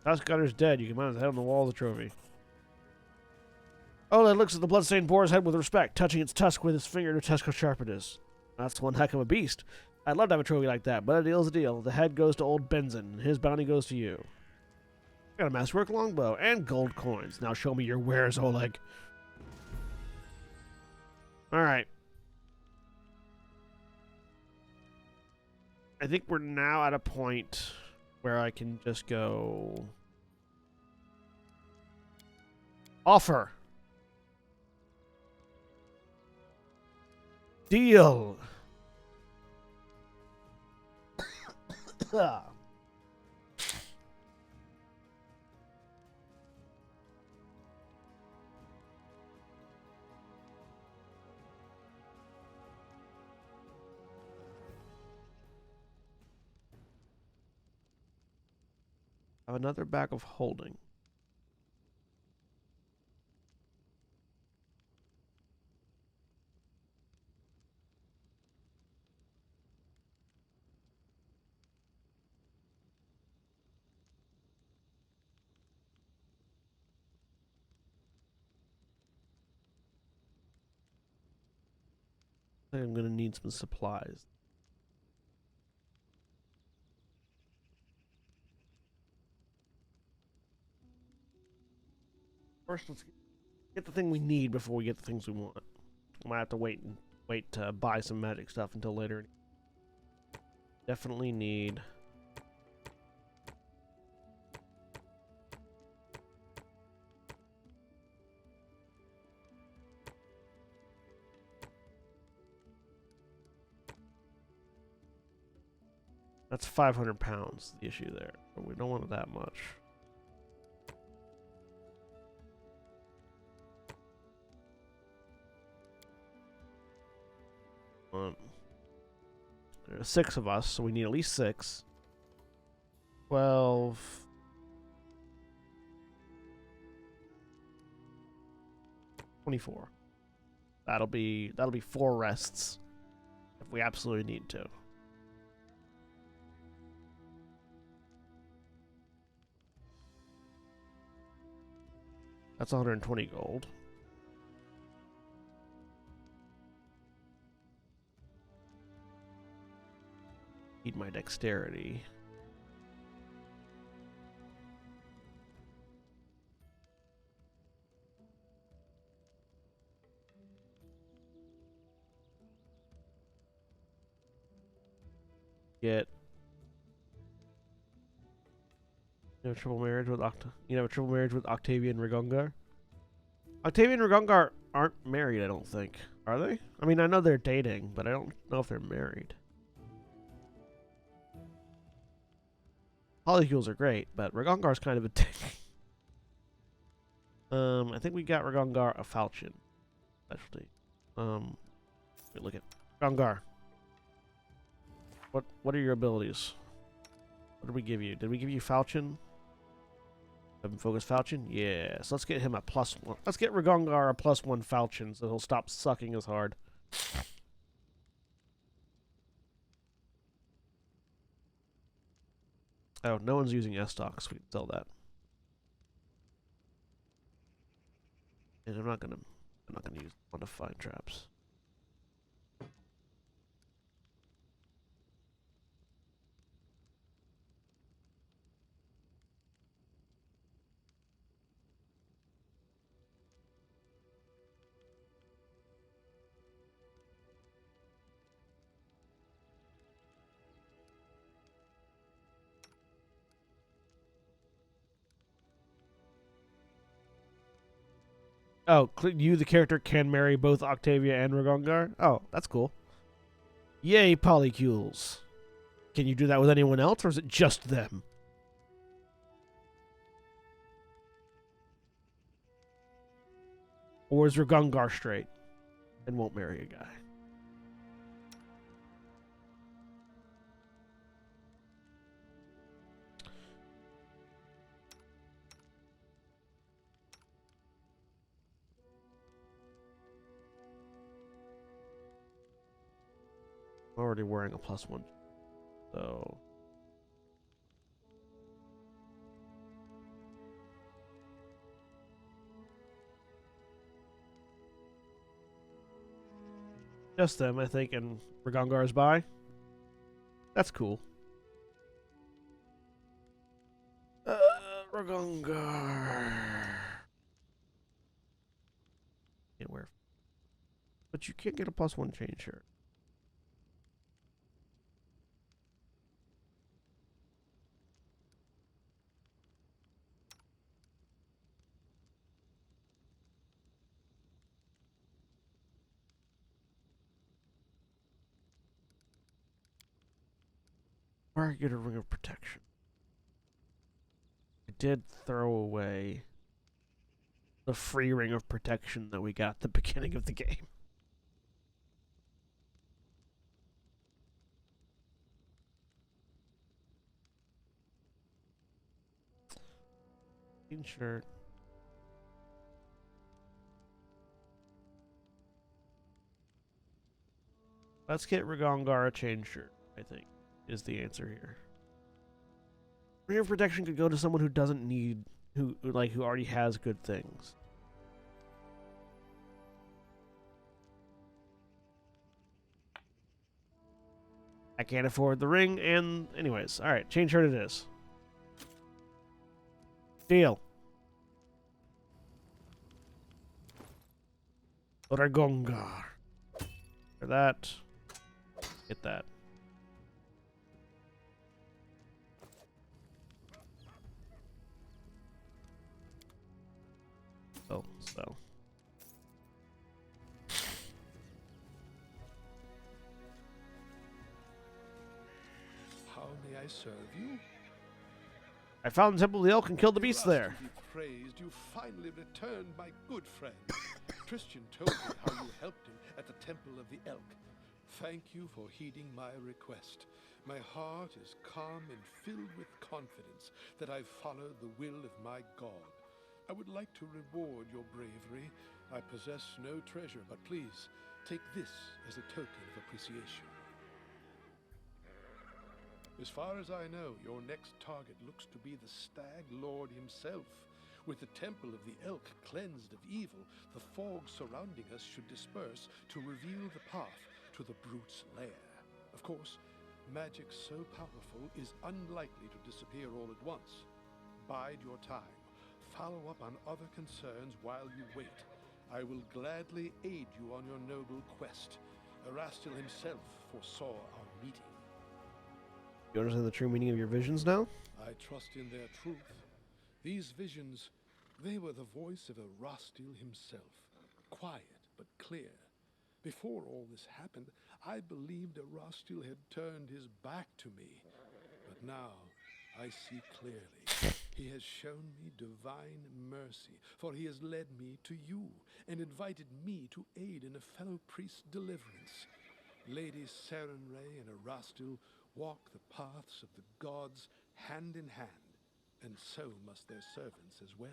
Tusk Cutter's dead. You can mount his head on the wall of the trophy. Oleg looks at the bloodstained boar's head with respect, touching its tusk with his finger to test how sharp it is. That's one heck of a beast. I'd love to have a trophy like that, but a deal's a deal. The head goes to old Benson, and his bounty goes to you. Got a masterwork longbow and gold coins. Now show me your wares, Oleg. Alright. I think we're now at a point where I can just go... Offer. Deal. Have another bag of holding. I think I'm gonna need some supplies. First, let's get the thing we need before we get the things we want. I might have to wait to buy some magic stuff until later. Definitely need. That's 500 pounds, the issue there. But we don't want it that much. There are 6 of us, so we need at least 6. 12. 24. That'll be 4 rests if we absolutely need to. That's 120 gold. Need my dexterity. Get. You have a triple marriage with Octavia and Rigongar? Octavia and Rigongar aren't married, I don't think. Are they? I mean, I know they're dating, but I don't know if they're married. Polycules are great, but Rigongar's kind of a dick. I think we got Rigongar a falchion specialty. Look at Rigongar. What are your abilities? What did we give you? Did we give you falchion? Focus falchion? Yeah. So let's get him a +1. Let's get Rigongar a +1 falchion so he'll stop sucking as hard. Oh, no one's using S-Stocks. We can sell that. And I'm not gonna use modifying traps. Oh, you, the character, can marry both Octavia and Rigongar? Oh, that's cool. Yay, polycules. Can you do that with anyone else, or is it just them? Or is Rigongar straight and won't marry a guy? I'm already wearing a +1, so just them, I think, and Rigongar's by. That's cool. Rigongar. Can't wear, but you can't get a +1 chain shirt. Or get a ring of protection. I did throw away the free ring of protection that we got at the beginning of the game. Green shirt. Let's get Ragongar a chain shirt, I think, is the answer here. Ring of protection could go to someone who doesn't need, who already has good things. I can't afford the ring, and anyways, all right, chain shirt it is. Deal. Ragongar. For that. Get that. So. How may I serve you? I found the Temple of the Elk and killed the beast there. Be praised, you finally returned, my good friend. Christian told me how you helped him at the Temple of the Elk. Thank you for heeding my request. My heart is calm and filled with confidence that I've followed the will of my God. I would like to reward your bravery. I possess no treasure, but please take this as a token of appreciation. As far as I know, your next target looks to be the Stag Lord himself. With the Temple of the Elk cleansed of evil, the fog surrounding us should disperse to reveal the path to the brute's lair. Of course, magic so powerful is unlikely to disappear all at once. Bide your time. Follow up on other concerns while you wait. I will gladly aid you on your noble quest. Erastil himself foresaw our meeting. You understand the true meaning of your visions now? I trust in their truth. These visions, they were the voice of Erastil himself, quiet but clear. Before all this happened, I believed Erastil had turned his back to me. But now, I see clearly. He has shown me divine mercy, for he has led me to you and invited me to aid in a fellow priest's deliverance. Lady Sarenrae and Erastil walk the paths of the gods hand in hand, and so must their servants as well.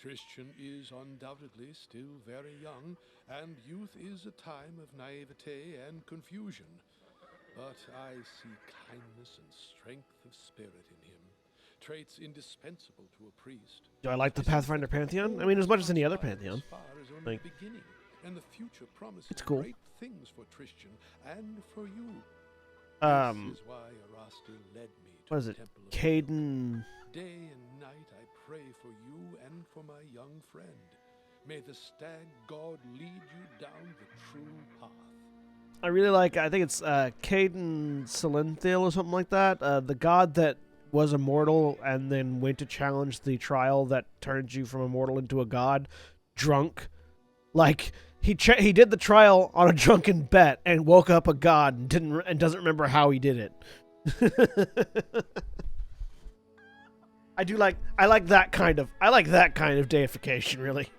Christian is undoubtedly still very young, and youth is a time of naivete and confusion. But I see kindness and strength of spirit in him, traits indispensable to a priest. Do I like the Pathfinder Pantheon? I mean, as much as any other Pantheon. Like, beginning, and the future promises it's cool. great things for Christian and for you. This is why Erastil led me to what is the it? Temple of Caden. Day and night I pray for you and for my young friend. May the Stag God lead you down the true path. I really like, I think it's Caden Silenthiel or something like that. The god that was immortal and then went to challenge the trial that turns you from immortal into a god, drunk. Like, he did the trial on a drunken bet and woke up a god and doesn't remember how he did it. I like that kind of deification, really.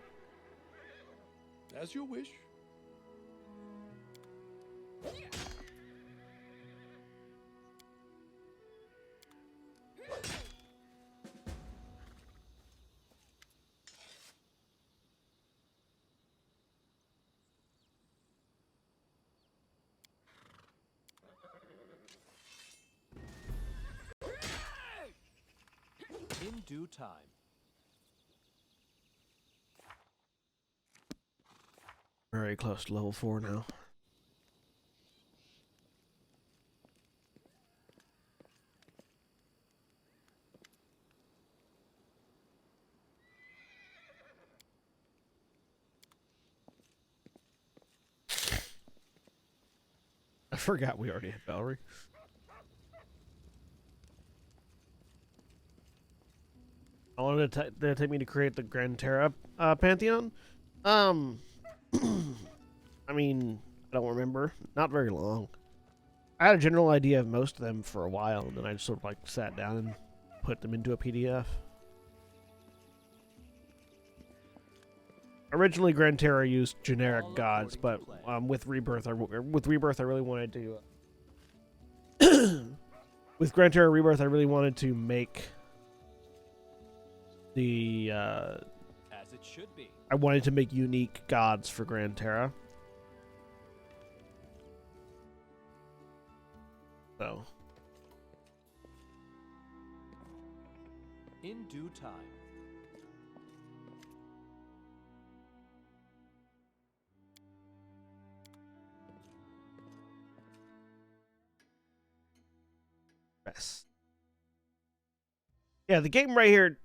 As you wish. In due time. Very close to level 4 now. I forgot we already had Valerie. I wanted to take me to create the Grand Terra Pantheon. I mean, I don't remember. Not very long. I had a general idea of most of them for a while, and then I just sort of like sat down and put them into a PDF. Originally, Grand Terra used generic gods, but with Rebirth, I really wanted to. With Grand Terra Rebirth, I really wanted to make the As it should be. I wanted to make unique gods for Grand Terra. So In due time. yes. Yeah, the game right here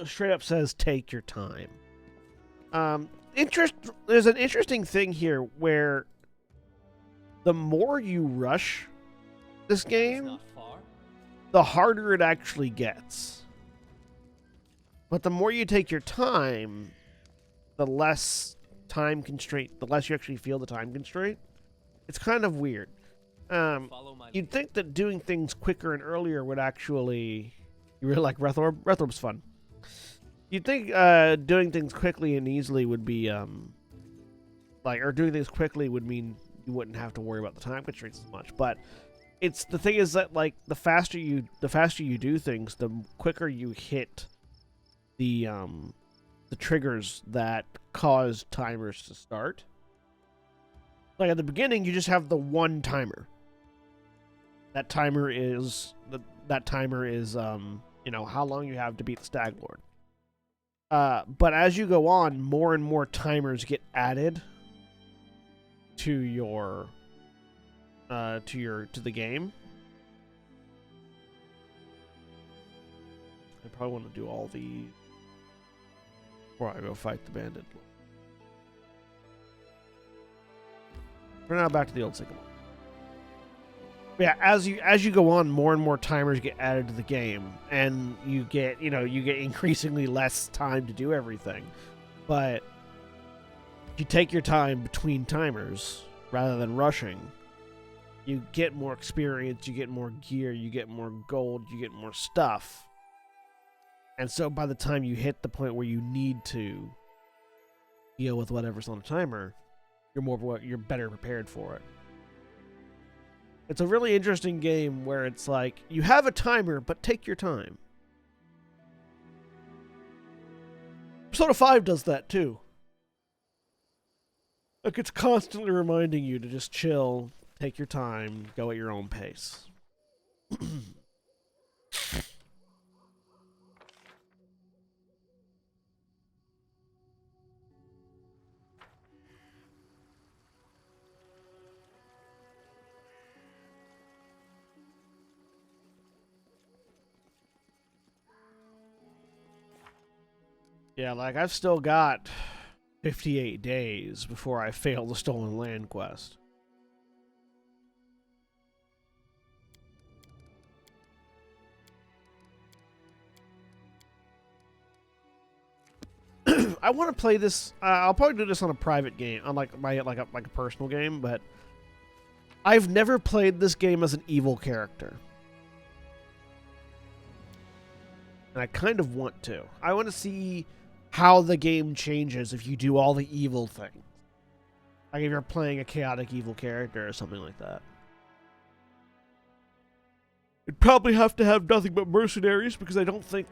straight up says take your time. There's an interesting thing here where the more you rush this It's game, not far. the harder it actually gets. But the more you take your time, the less time constraint, the less you actually feel the time constraint. It's kind of weird. Follow my You'd lead. think that doing things quicker and earlier would actually... You really like Rethorb? Rethorb's fun. You'd think doing things quickly and easily would be... or doing things quickly would mean you wouldn't have to worry about the time constraints as much. But the thing is that, like, the faster you do things, the quicker you hit the triggers that cause timers to start. Like at the beginning, you just have the one timer. That timer is how long you have to beat the Stag Lord. But as you go on, more and more timers get added to your to the game. I probably want to do all the before I go fight the bandit. For now, back to the old Sycamore. Yeah, as you go on, more and more timers get added to the game, and you get increasingly less time to do everything. But if you take your time between timers rather than rushing, you get more experience, you get more gear, you get more gold, you get more stuff. And so by the time you hit the point where you need to deal with whatever's on the timer, you're better prepared for it. It's a really interesting game where it's like, you have a timer, but take your time. Persona 5 does that too. Like, it's constantly reminding you to just chill, take your time, go at your own pace. Yeah, like, I've still got 58 days before I fail the Stolen Land quest. I want to play this. I'll probably do this on a private game, on like a personal game. But I've never played this game as an evil character, and I kind of want to. I want to see how the game changes if you do all the evil things. Like if you're playing a chaotic evil character or something like that. You'd probably have to have nothing but mercenaries, because I don't think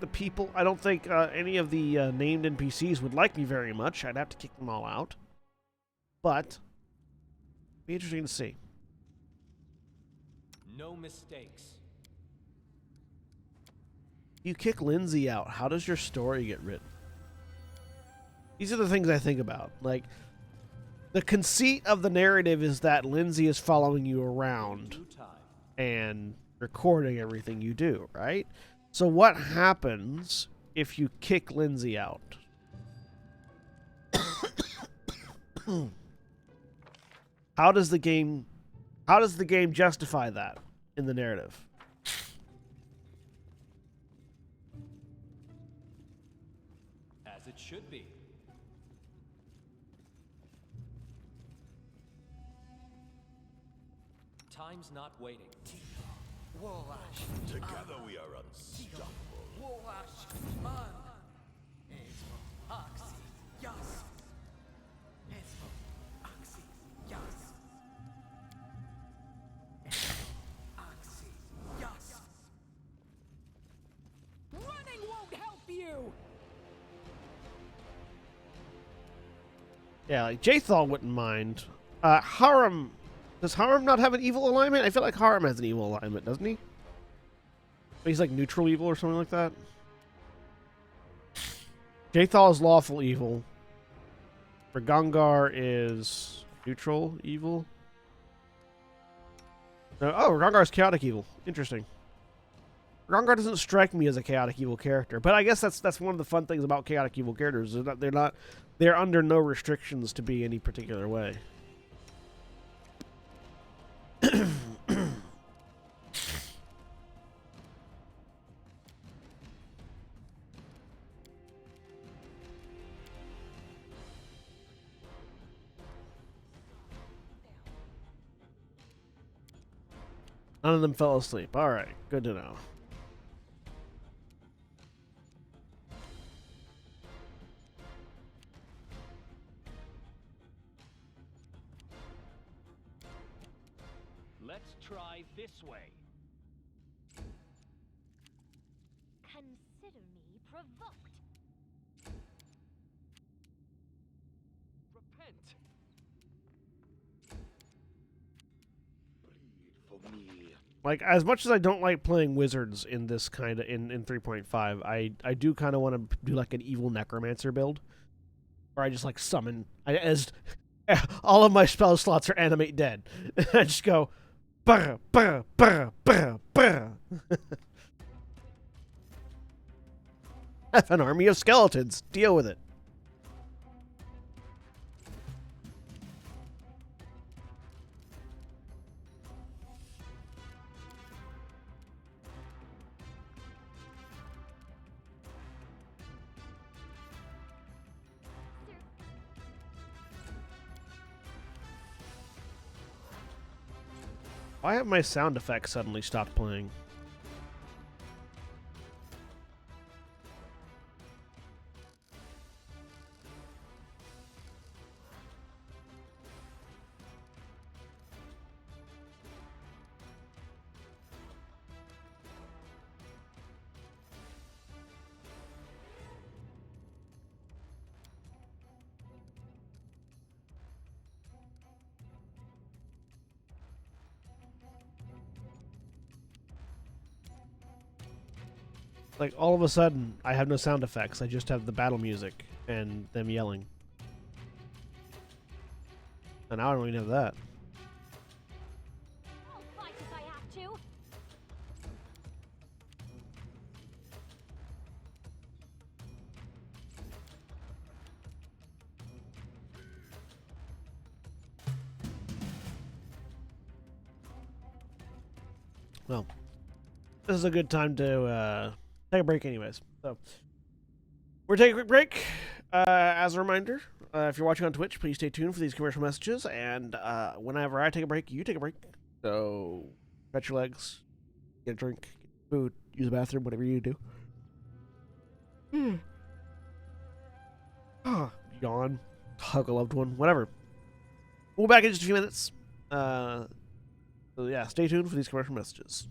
any of the named NPCs would like me very much. I'd have to kick them all out. But it'd be interesting to see. No mistakes. You kick Lindsay out, how does your story get written? These are the things I think about. Like, the conceit of the narrative is that Lindsay is following you around Due time. and recording everything you do, right? So what happens if you kick Lindsay out? How does the game justify that in the narrative? As it should be. Time's not waiting. Together we are unstoppable. Running won't help you! Yeah, like Jathal wouldn't mind. Harum, does Harum not have an evil alignment? I feel like Harum has an evil alignment, doesn't he? He's like neutral evil or something like that. Jathal is lawful evil. Ragangar is neutral evil. Oh, Ragangar is chaotic evil. Interesting. Ragangar doesn't strike me as a chaotic evil character, but I guess that's one of the fun things about chaotic evil characters. They're under no restrictions to be any particular way. None of them fell asleep. All right, good to know. Let's try this way. Consider me provoked. Repent. Bleed for me. Like, as much as I don't like playing wizards in this kind of in 3.5, I do kind of want to do like an evil necromancer build, where I just like summon as all of my spell slots are animate dead. I just go, brr, brr, brr, brr, brr. I have an army of skeletons. Deal with it. Why have my sound effects suddenly stopped playing? Like, all of a sudden, I have no sound effects. I just have the battle music and them yelling. And now I don't even have that. I'll fight if I have to. Well, this is a good time to take a break anyways. So, we're taking a quick break. As a reminder, if you're watching on Twitch, please stay tuned for these commercial messages. And whenever I take a break, you take a break. So, stretch your legs, get a drink, get food, use the bathroom, whatever you do. Yawn, hug a loved one, whatever. We'll be back in just a few minutes. So yeah, stay tuned for these commercial messages.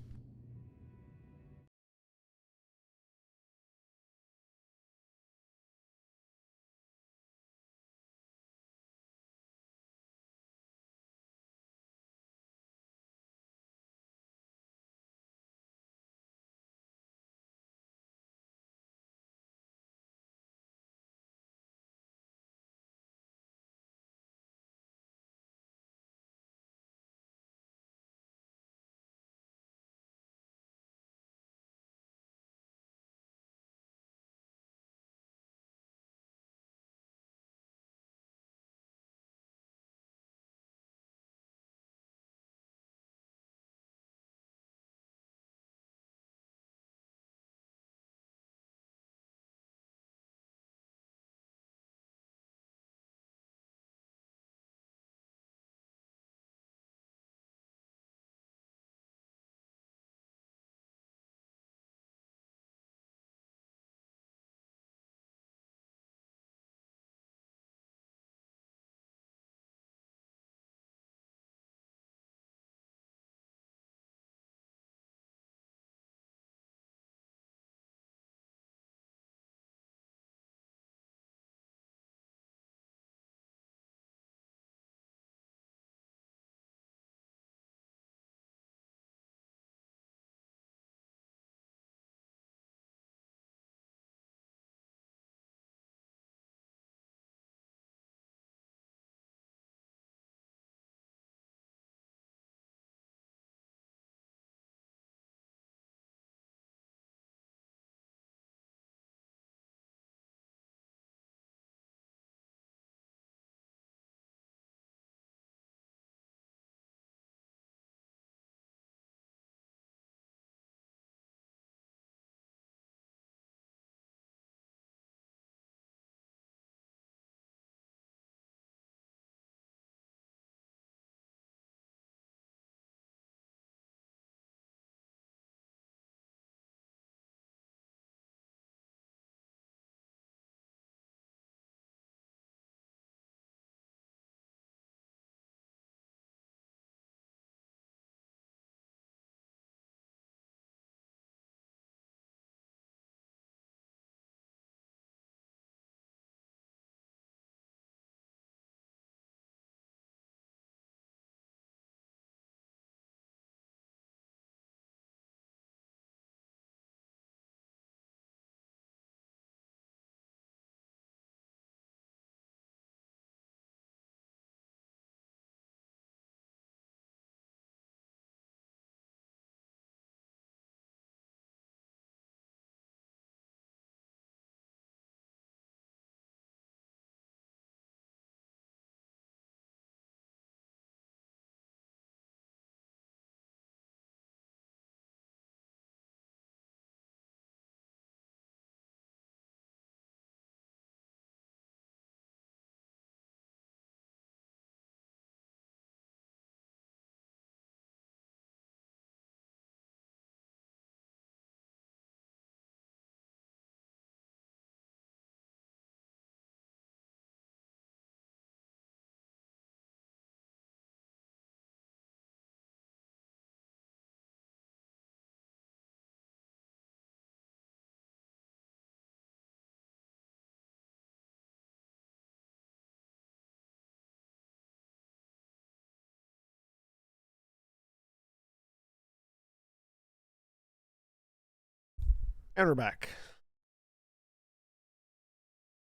And we're back.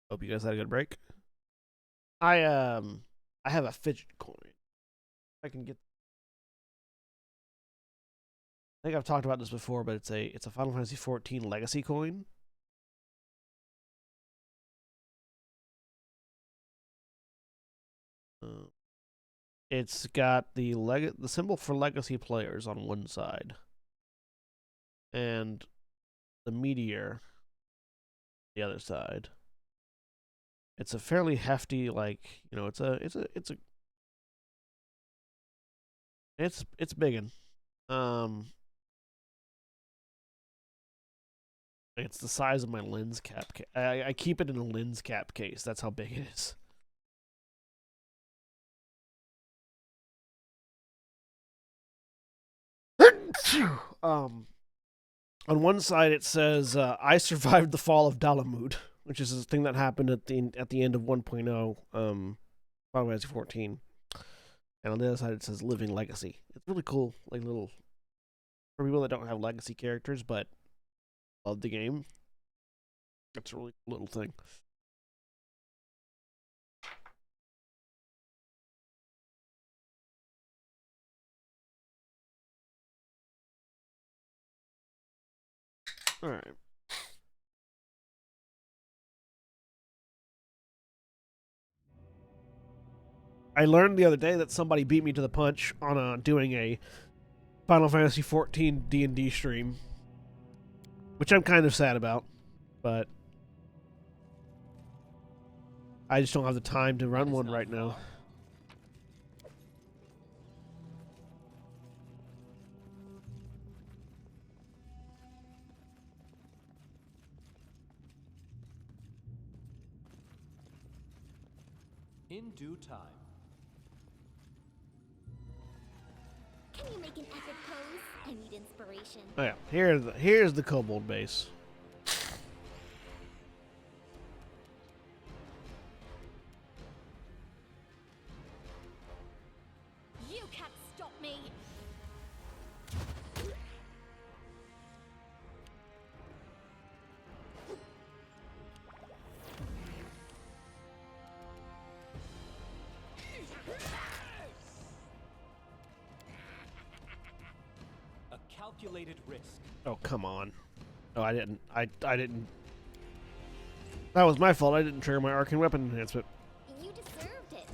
Hope you guys had a good break. I have a fidget coin. I can get. I think I've talked about this before, but it's a Final Fantasy XIV Legacy coin. It's got the symbol for Legacy players on one side, and the meteor the other side. It's a fairly hefty, like, you know, it's biggin'. It's the size of my lens cap. I keep it in a lens cap case. That's how big it is. On one side it says, "I survived the fall of Dalamud," which is a thing that happened at the end of 1.0, Final Fantasy 14. And on the other side it says "Living Legacy." It's really cool, like little for people that don't have legacy characters but love the game. It's a really cool little thing. All right. I learned the other day that somebody beat me to the punch on doing a Final Fantasy 14 D&D stream, which I'm kind of sad about, but I just don't have the time to run one right now. In due time. Can you make an epic pose? I need inspiration. Oh yeah, here's the kobold base. You can't stop me. A calculated risk. Oh, come on. Oh, I didn't. I didn't. That was my fault. I didn't trigger my arcane weapon enhancement. You deserved it.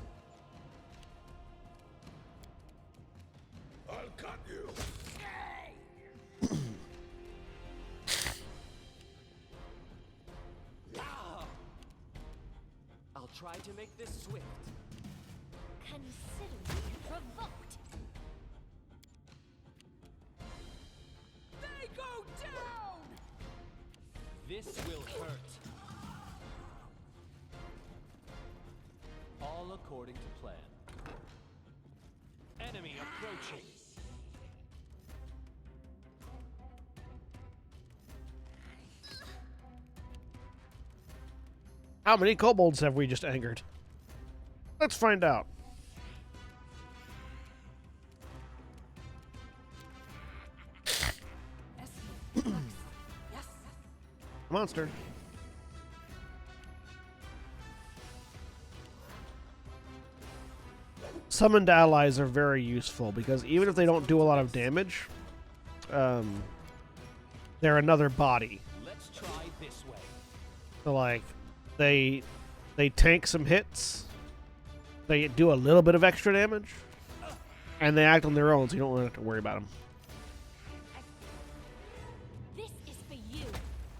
I'll cut you. I'll try to make this swift. Consider me provoked. They go down! This will hurt. All according to plan. Enemy approaching. How many kobolds have we just angered? Let's find out. Monster. Summoned allies are very useful because even if they don't do a lot of damage, they're another body. Let's try this way. So like, they tank some hits, they do a little bit of extra damage, and they act on their own, so you don't really have to worry about them. This is for you.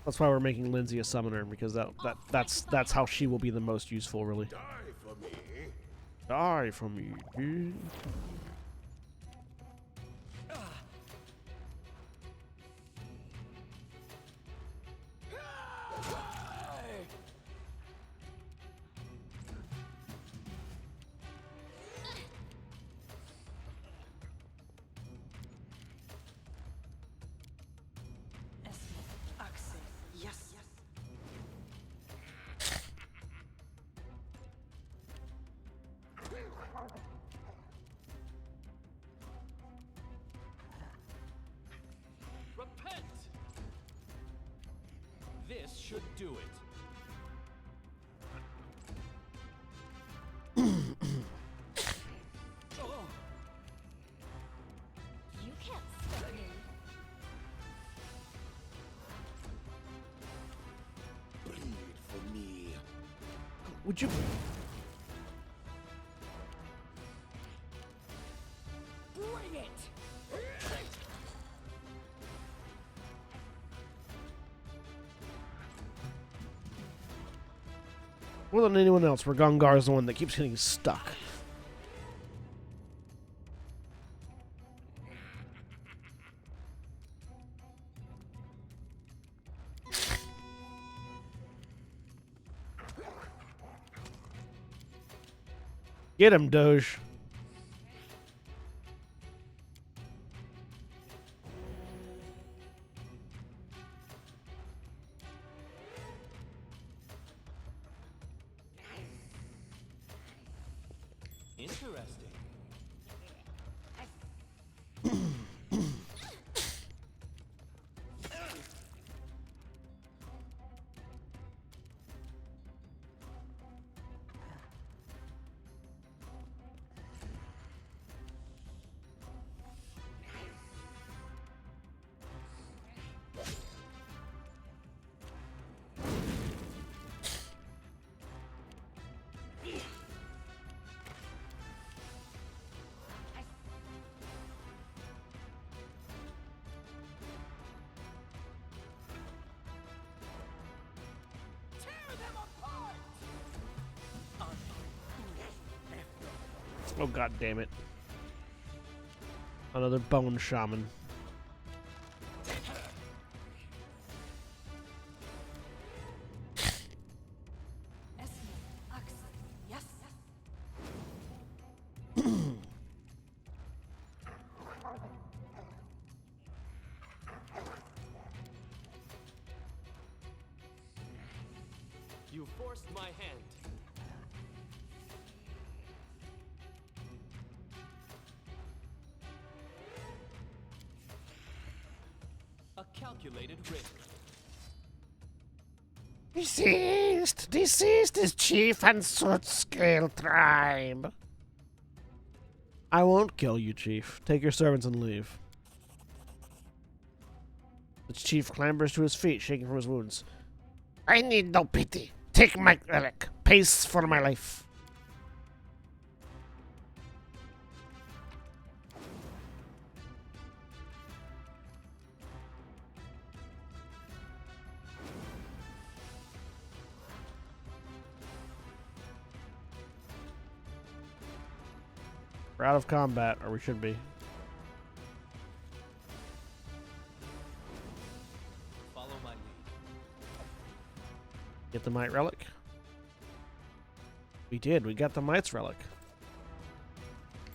That's why we're making Lindsay a summoner, because that's how she will be the most useful, really. Die for me. Die from me, dude. should do it. You can't stop me. Bleed for me. Would you? Bring it! More than anyone else, Ragungar is the one that keeps getting stuck. Get him, Doge. Interesting. Oh, god damn it. Another bone shaman. Yes. You forced my hand. A calculated risk. Deceased is chief and Sootscale tribe. I won't kill you, chief. Take your servants and leave. The chief clambers to his feet, shaking from his wounds. I need no pity. Take my relic. Pace for my life. We're out of combat, or we should be. Follow my lead. Get the Might Relic. We did. We got the Might's Relic.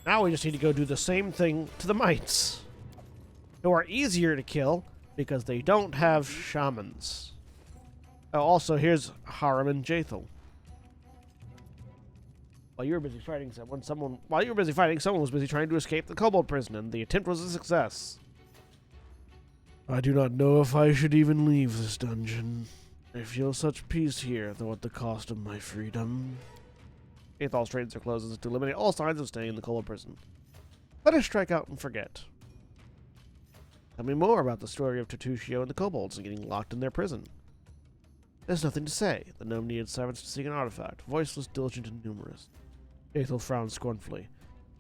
Now we just need to go do the same thing to the Mights, who are easier to kill because they don't have shamans. Oh, also, here's Haram and Jathal. While you were busy fighting someone was busy trying to escape the kobold prison, and the attempt was a success. I do not know if I should even leave this dungeon. I feel such peace here, though at the cost of my freedom. Jathal straightens her clothes as if to eliminate all signs of staying in the kobold prison. Let us strike out and forget. Tell me more about the story of Tertuccio and the kobolds and getting locked in their prison. There's nothing to say. The gnome needed servants to seek an artifact, voiceless, diligent, and numerous. Jathal frowned scornfully.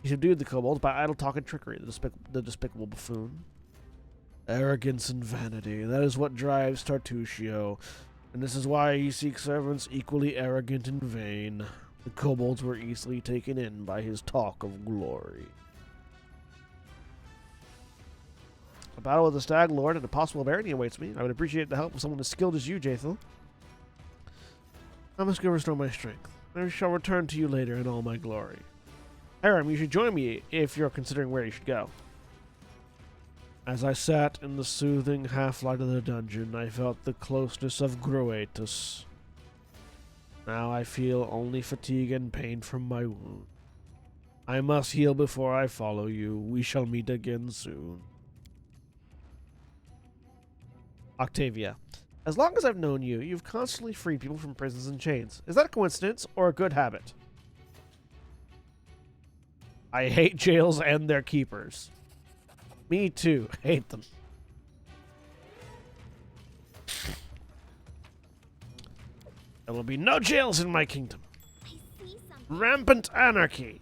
He subdued the kobolds by idle talk and trickery, the despicable buffoon. Arrogance and vanity, that is what drives Tertuccio, and this is why he seeks servants equally arrogant and vain. The kobolds were easily taken in by his talk of glory. A battle with the Stag Lord and a possible barony awaits me. I would appreciate the help of someone as skilled as you, Jathal. I must go restore my strength. I shall return to you later in all my glory. Haram, you should join me if you're considering where you should go. As I sat in the soothing half-light of the dungeon, I felt the closeness of Groatus. Now I feel only fatigue and pain from my wound. I must heal before I follow you. We shall meet again soon. Octavia. As long as I've known you, you've constantly freed people from prisons and chains. Is that a coincidence or a good habit? I hate jails and their keepers. Me too. Hate them. There will be no jails in my kingdom. I see something. Rampant anarchy.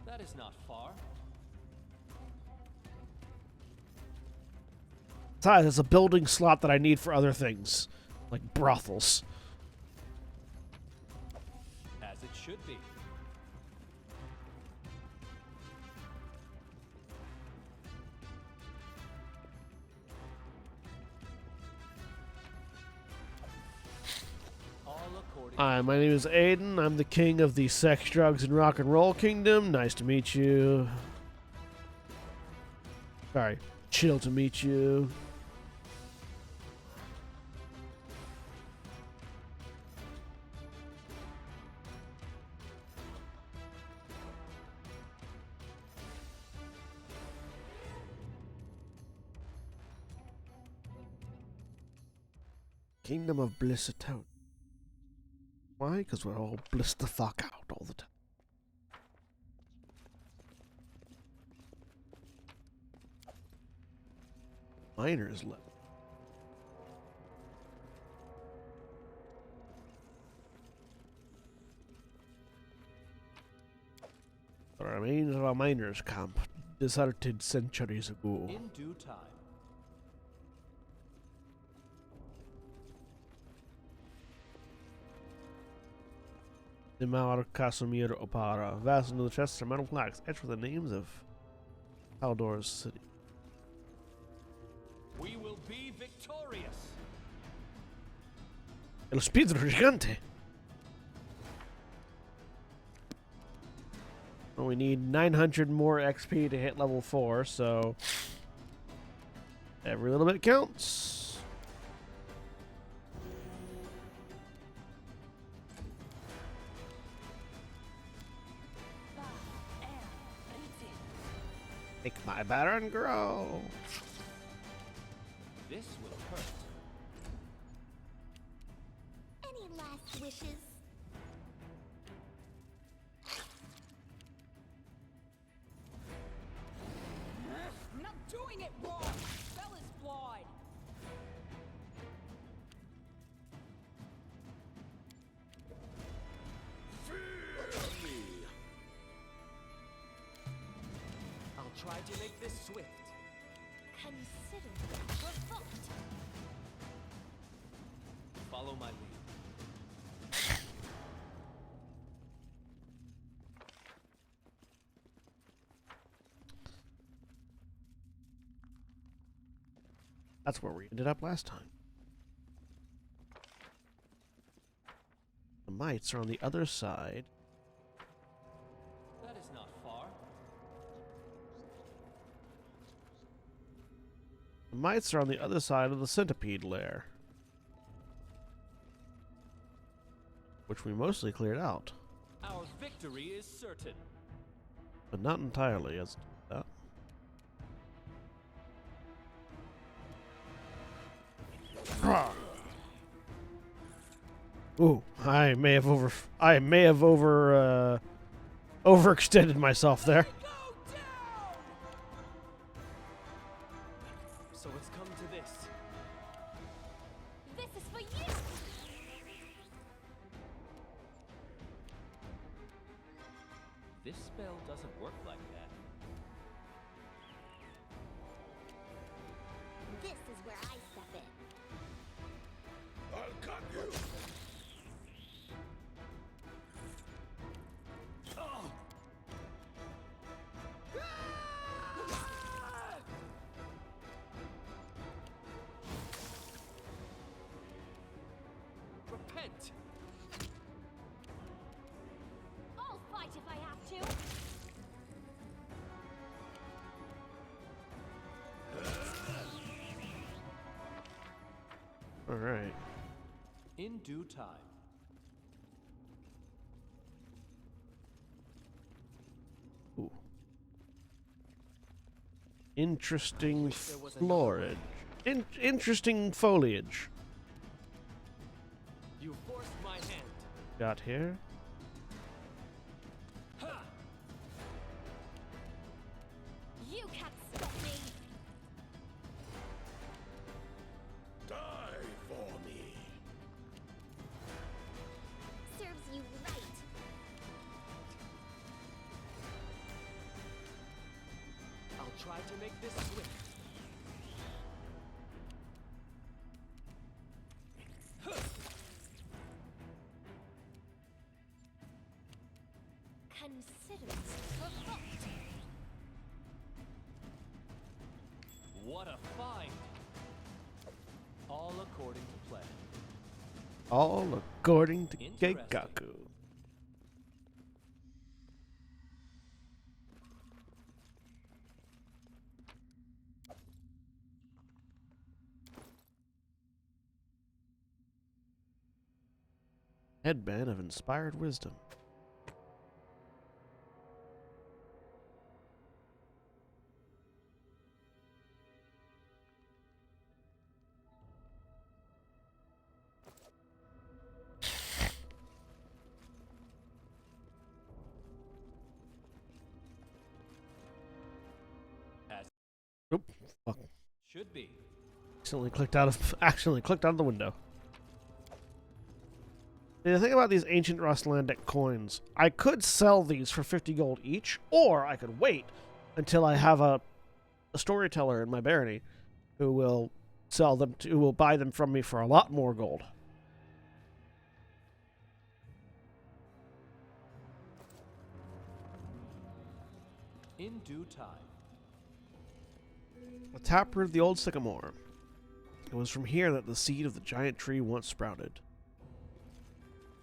That is not far. Besides, it's a building slot that I need for other things, like brothels. As it should be. All according Hi, my name is Aiden. I'm the king of the sex, drugs, and rock and roll kingdom. Nice to meet you. Sorry, chill to meet you. Kingdom of Bliss Town. Why? Because we're all blissed the fuck out all the time. Miners left. The remains of a miners' camp, deserted centuries ago. in due time. The Mauer Casimir Opara. Vast into the chests are metal plaques etched with the names of Haldor's city. We will be victorious. El Spidro Gigante. Well, we need 900 more XP to hit level 4, so every little bit counts. Make my baron grow. This will hurt. Any last wishes? I'm not doing it wrong. Spell is flawed. I'll try to make this swift. Consider me provoked. Follow my lead. That's where we ended up last time. The mites are on the other side. That is not far. The mites are on the other side of the centipede lair, which we mostly cleared out, Our victory is certain. but not entirely as that. Ooh, I may have overextended myself there. So it's come to this. This is for you! This spell doesn't work like that. This is where I step in. I'll cut you! Repent! I'll fight if I have to. All right. In due time. Ooh. Interesting Wish there was another florage. Interesting foliage. You forced my hand. Got here. You can't stop me! Die for me. Serves you right. I'll try to make this swift. Consider it performed. What a find! All according to plan. All according to Interesting. Keikaku. Headband of inspired wisdom. As Oop, fuck. should be. Accidentally clicked out of the window. The thing about these ancient Rustlandic coins, I could sell these for 50 gold each, or I could wait until I have a storyteller in my barony who will who will buy them from me for a lot more gold. In due time. The taproot of the old sycamore. It was from here that the seed of the giant tree once sprouted.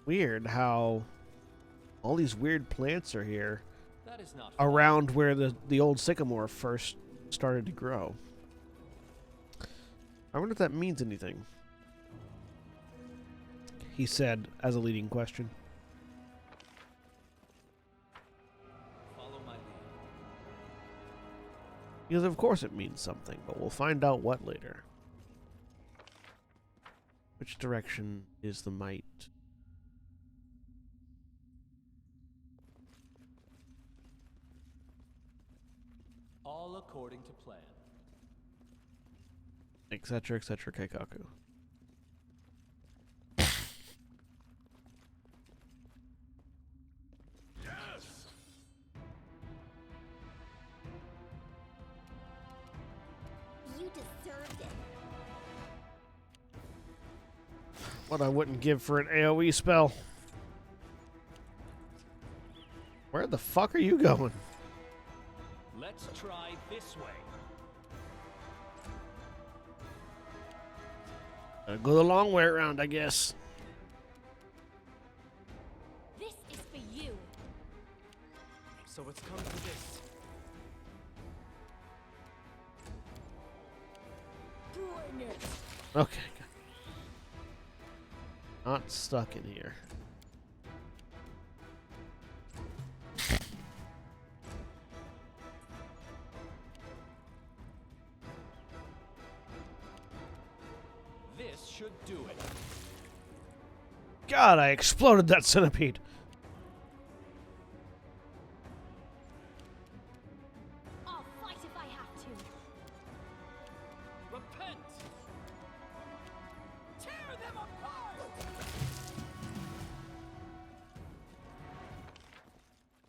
Weird how all these weird plants are here That is not around where the old sycamore first started to grow. I wonder if that means anything. He said as a leading question. follow my lead. Because of course it means something, but we'll find out what later. Which direction is the might? All according to plan. Etc. etc. Keikaku. You deserved it. What I wouldn't give for an AoE spell. Where the fuck are you going? Let's try this way. Go the long way around, I guess. This is for you. So it's come to this. Bring it! Okay. Not stuck in here. This should do it. God, I exploded that centipede. I'll fight if I have to. Repent! Tear them apart!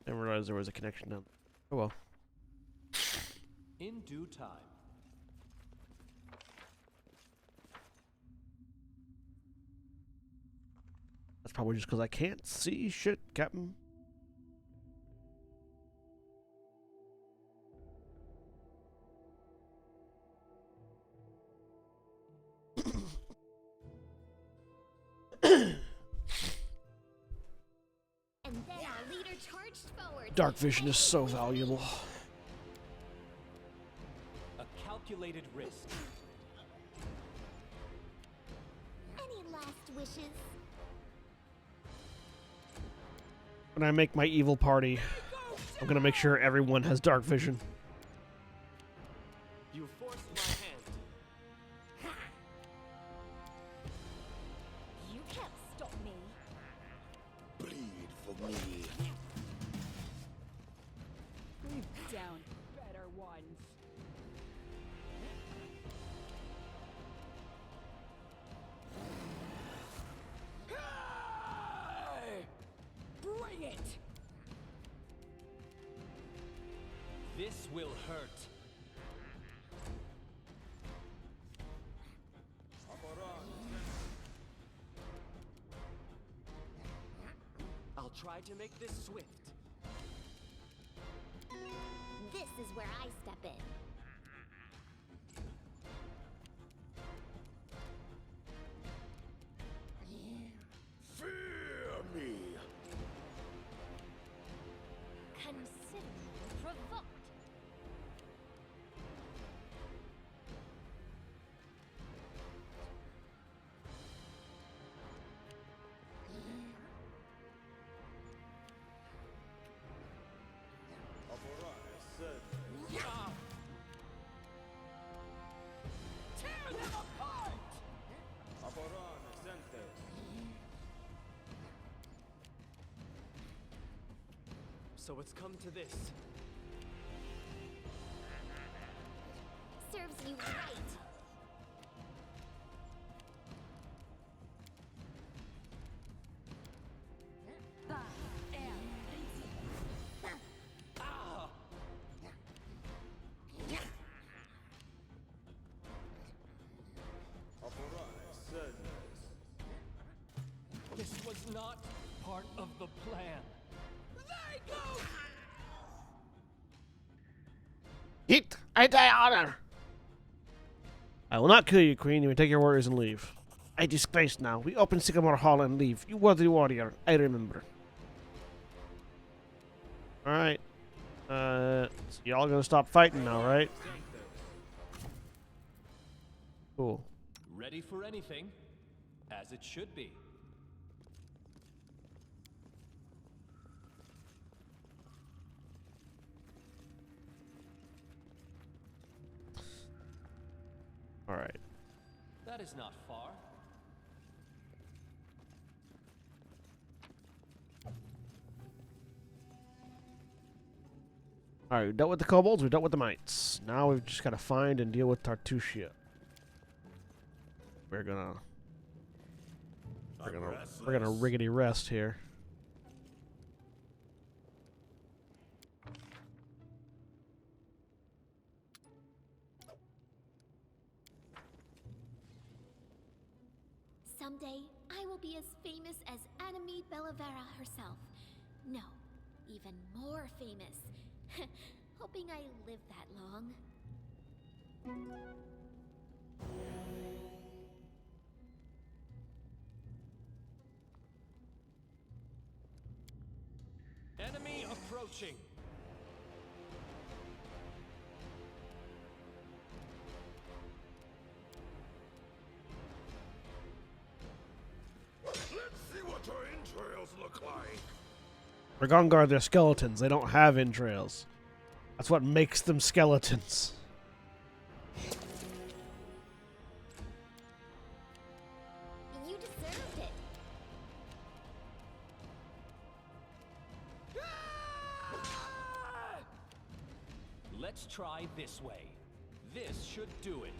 Didn't realize there was a connection down. Oh well. In due time. That's probably just because I can't see shit, Captain. And then our leader charged forward. Dark vision is so valuable. A calculated risk. Any last wishes? When I make my evil party, I'm gonna make sure everyone has dark vision. This will hurt. I'll try to make this swift. This is where I step in. Fear me! Consider me provoked. Tear them apart! So it's come to this. Serves you right. This was not part of the plan. They go! Hit! I die honor! I will not kill you, Queen. You may take your warriors and leave. I disgrace now. We open Sycamore Hall and leave. You worthy warrior. I remember. Alright. So y'all gonna stop fighting now, right? Cool. Ready for anything, as it should be. Alright. That is not far. Alright, we dealt with the kobolds, we dealt with the mites. Now we've just gotta find and deal with Tartushia. We're gonna riggedy rest here. Someday, I will be as famous as Anime Bellavera herself. No, even more famous. Hoping I live that long. Enemy approaching. Let's see what your entrails look like. Ragongar, they're skeletons. They don't have entrails. That's what makes them skeletons. You deserved it. Let's try this way. This should do it.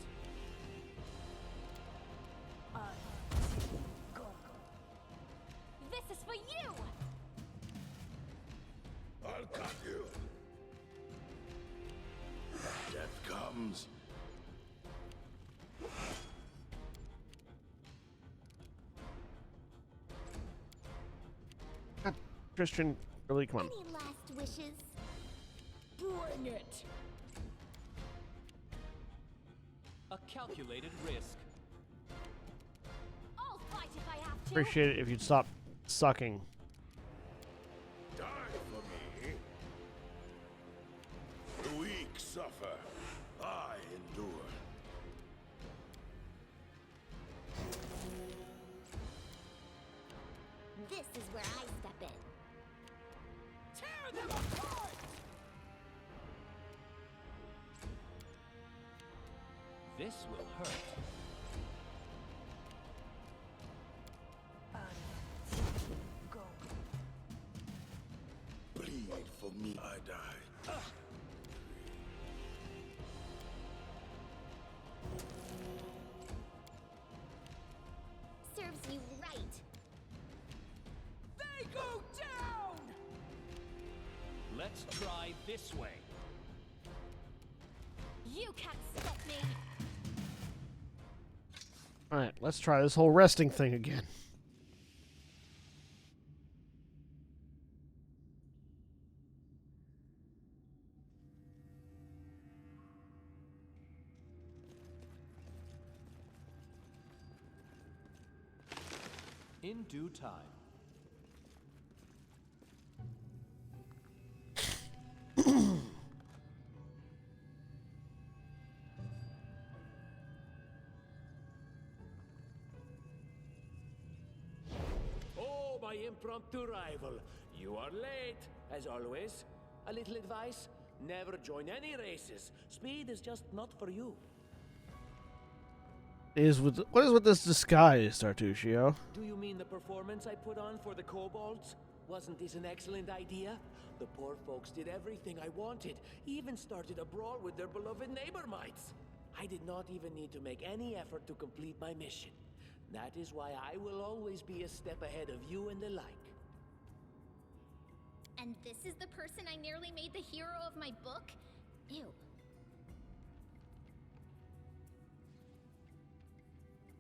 This is for you! I'll cut you. Death comes. Christian, really, come on. Any last wishes? Bring it! A calculated risk. I'll fight if I have to! Appreciate it if you'd stop sucking. Die for me. The weak suffer. I endure. This is where I step in. Tear them apart! This will hurt. Bleed for me. I die. Serves you right. They go down! Let's try this way. You can't stop me. Alright, let's try this whole resting thing again. In due time. Oh, my impromptu rival. You are late, as always. A little advice: never join any races. Speed is just not for you. What is with this disguise, Tartuccio? Do you mean the performance I put on for the kobolds? Wasn't this an excellent idea? The poor folks did everything I wanted, even started a brawl with their beloved neighbor mites. I did not even need to make any effort to complete my mission. That is why I will always be a step ahead of you and the like. And this is the person I nearly made the hero of my book? Ew.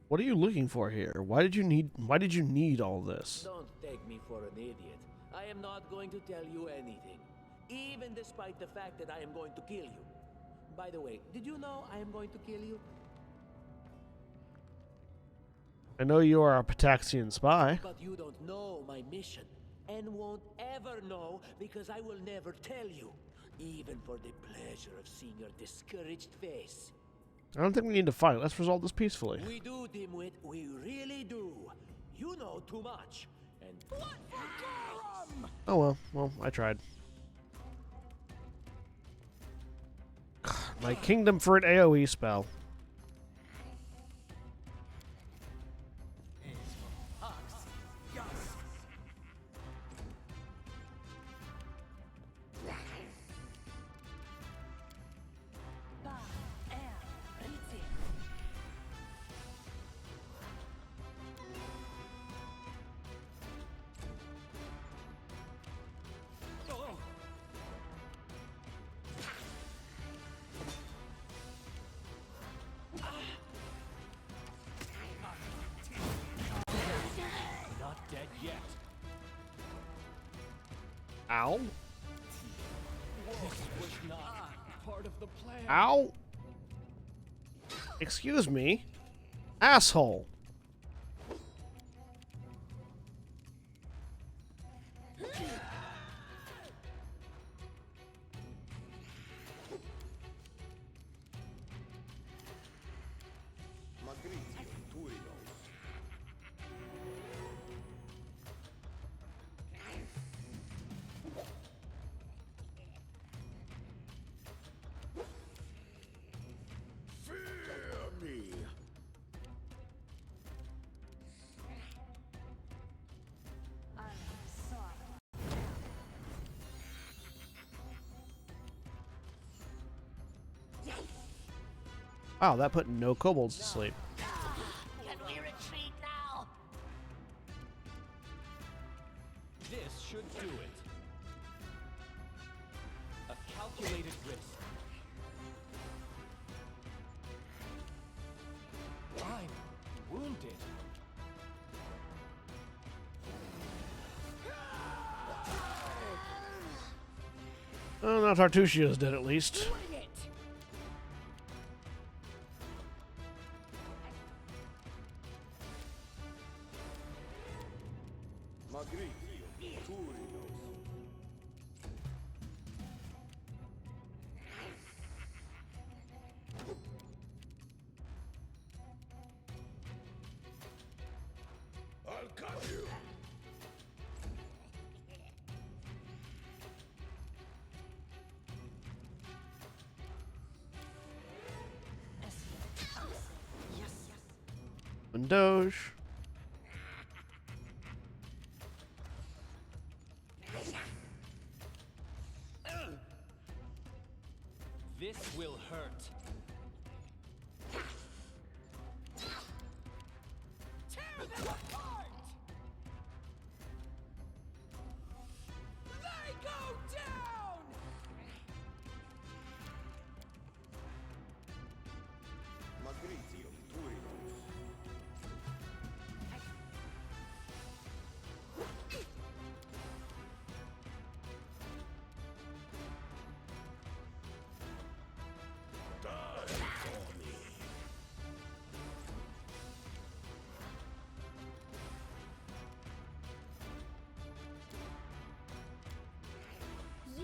What are you looking for here? Why did you need all this? Don't take me for an idiot. I am not going to tell you anything, even despite the fact that I am going to kill you. By the way, did you know I am going to kill you? I know you are a Pataxian spy. But you don't know my mission, and won't ever know because I will never tell you, even for the pleasure of seeing your discouraged face. I don't think we need to fight. Let's resolve this peacefully. We do, Dimwit. We really do. You know too much. And Blood for Gorham! Oh well. Well, I tried. My kingdom for an AoE spell. Not dead yet. Ow. This was not part of the plan. Ow. Excuse me. Asshole. Wow, that put no kobolds to sleep. Can we retreat now? This should do it. A calculated risk. I'm wounded. Oh, now Tartuccio's dead at least. I'll cut you. Doge. This will hurt. Tear them apart! They go down!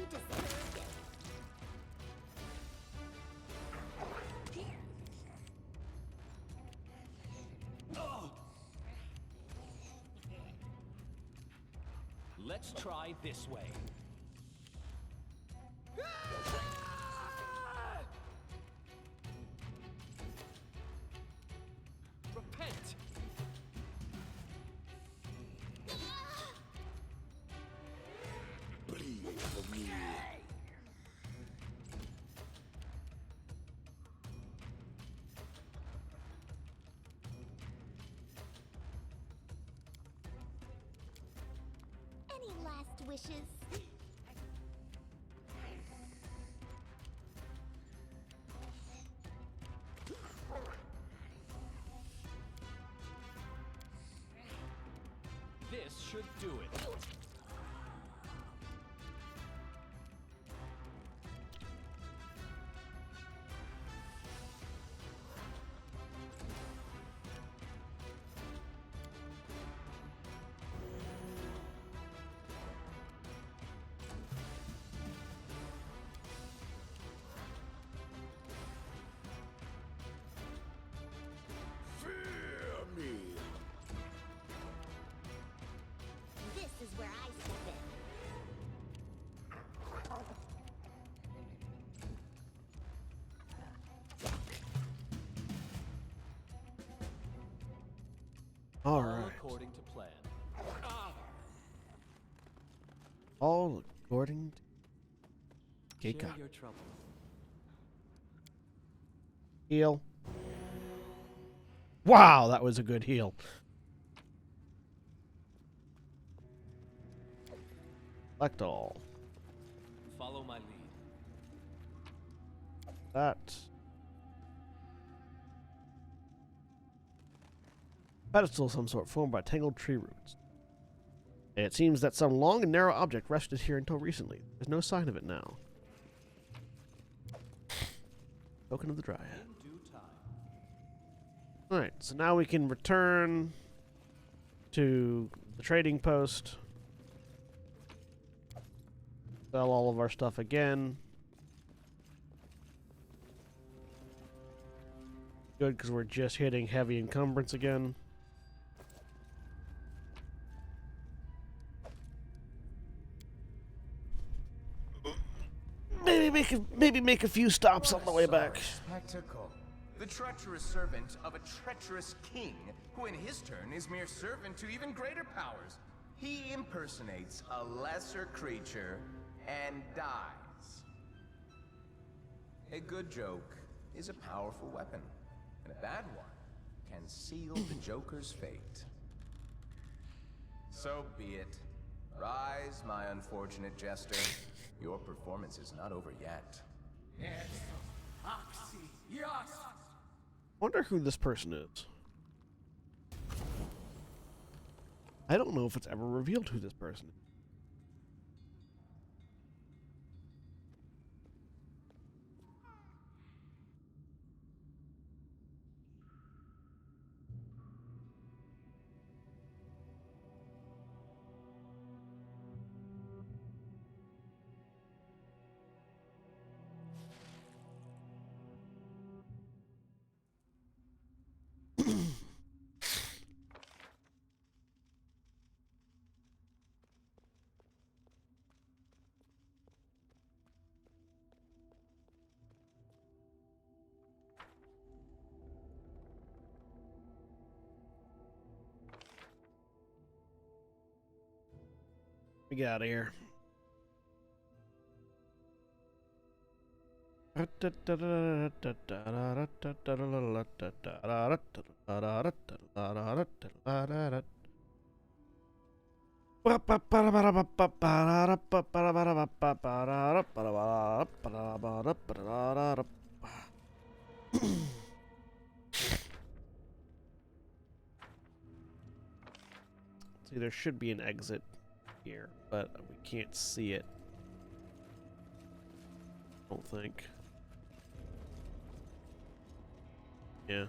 deserved it. Let's try this way. Repent! Bleed for me. Any last wishes? This should do it. Fear me. This is where I step in. All All right. according to plan. All according to Share Keika. your troubles. Heal. Wow, that was a good heal. Select all. Follow my lead. That. Pedestal of some sort formed by tangled tree roots. It seems that some long and narrow object rested here until recently. There's no sign of it now. Token of the Dryad. In due time. Alright, so now we can return to the trading post. Sell all of our stuff again. Good, because we're just hitting heavy encumbrance again. Maybe make a few stops on the way back. Spectacle. The treacherous servant of a treacherous king, who in his turn is mere servant to even greater powers. He impersonates a lesser creature and dies. A good joke is a powerful weapon, and a bad one can seal the Joker's fate. So be it. Rise, my unfortunate jester. Your performance is not over yet. Wonder who this person is. I don't know if it's ever revealed who this person is. We get out of here. See, there should be an exit here, but we can't see it. I don't think. Yeah.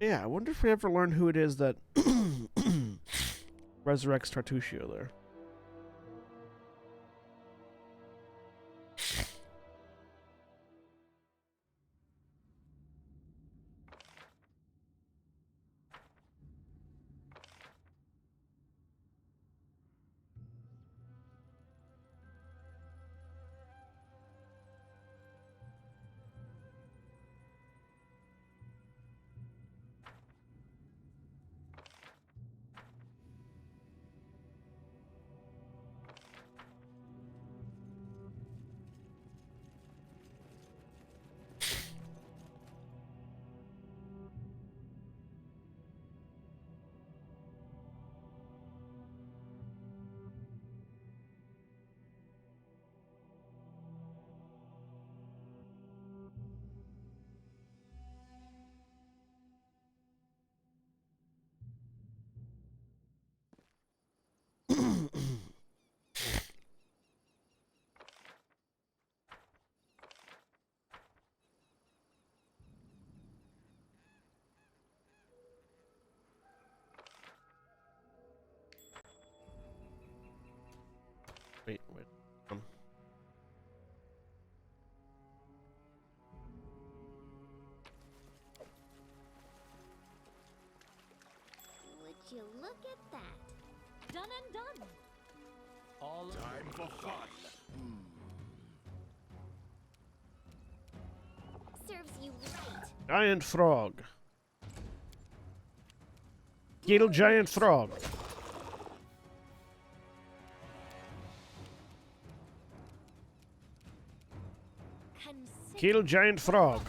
Yeah, I wonder if we ever learn who it is that resurrects Tartuccio there. Wait. Would you look at that? Done and done. All of Time for fun. Serves you right. Giant frog. Kill giant frog. Consider Kill giant frog.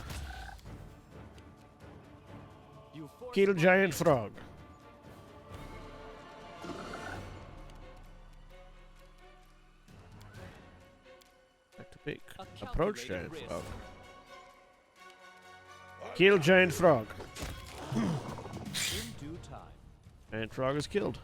you forced Kill my giant hand. frog. Back to pick. A Approach calculated giant risk. frog. Kill giant frog. In due time. Giant frog is killed.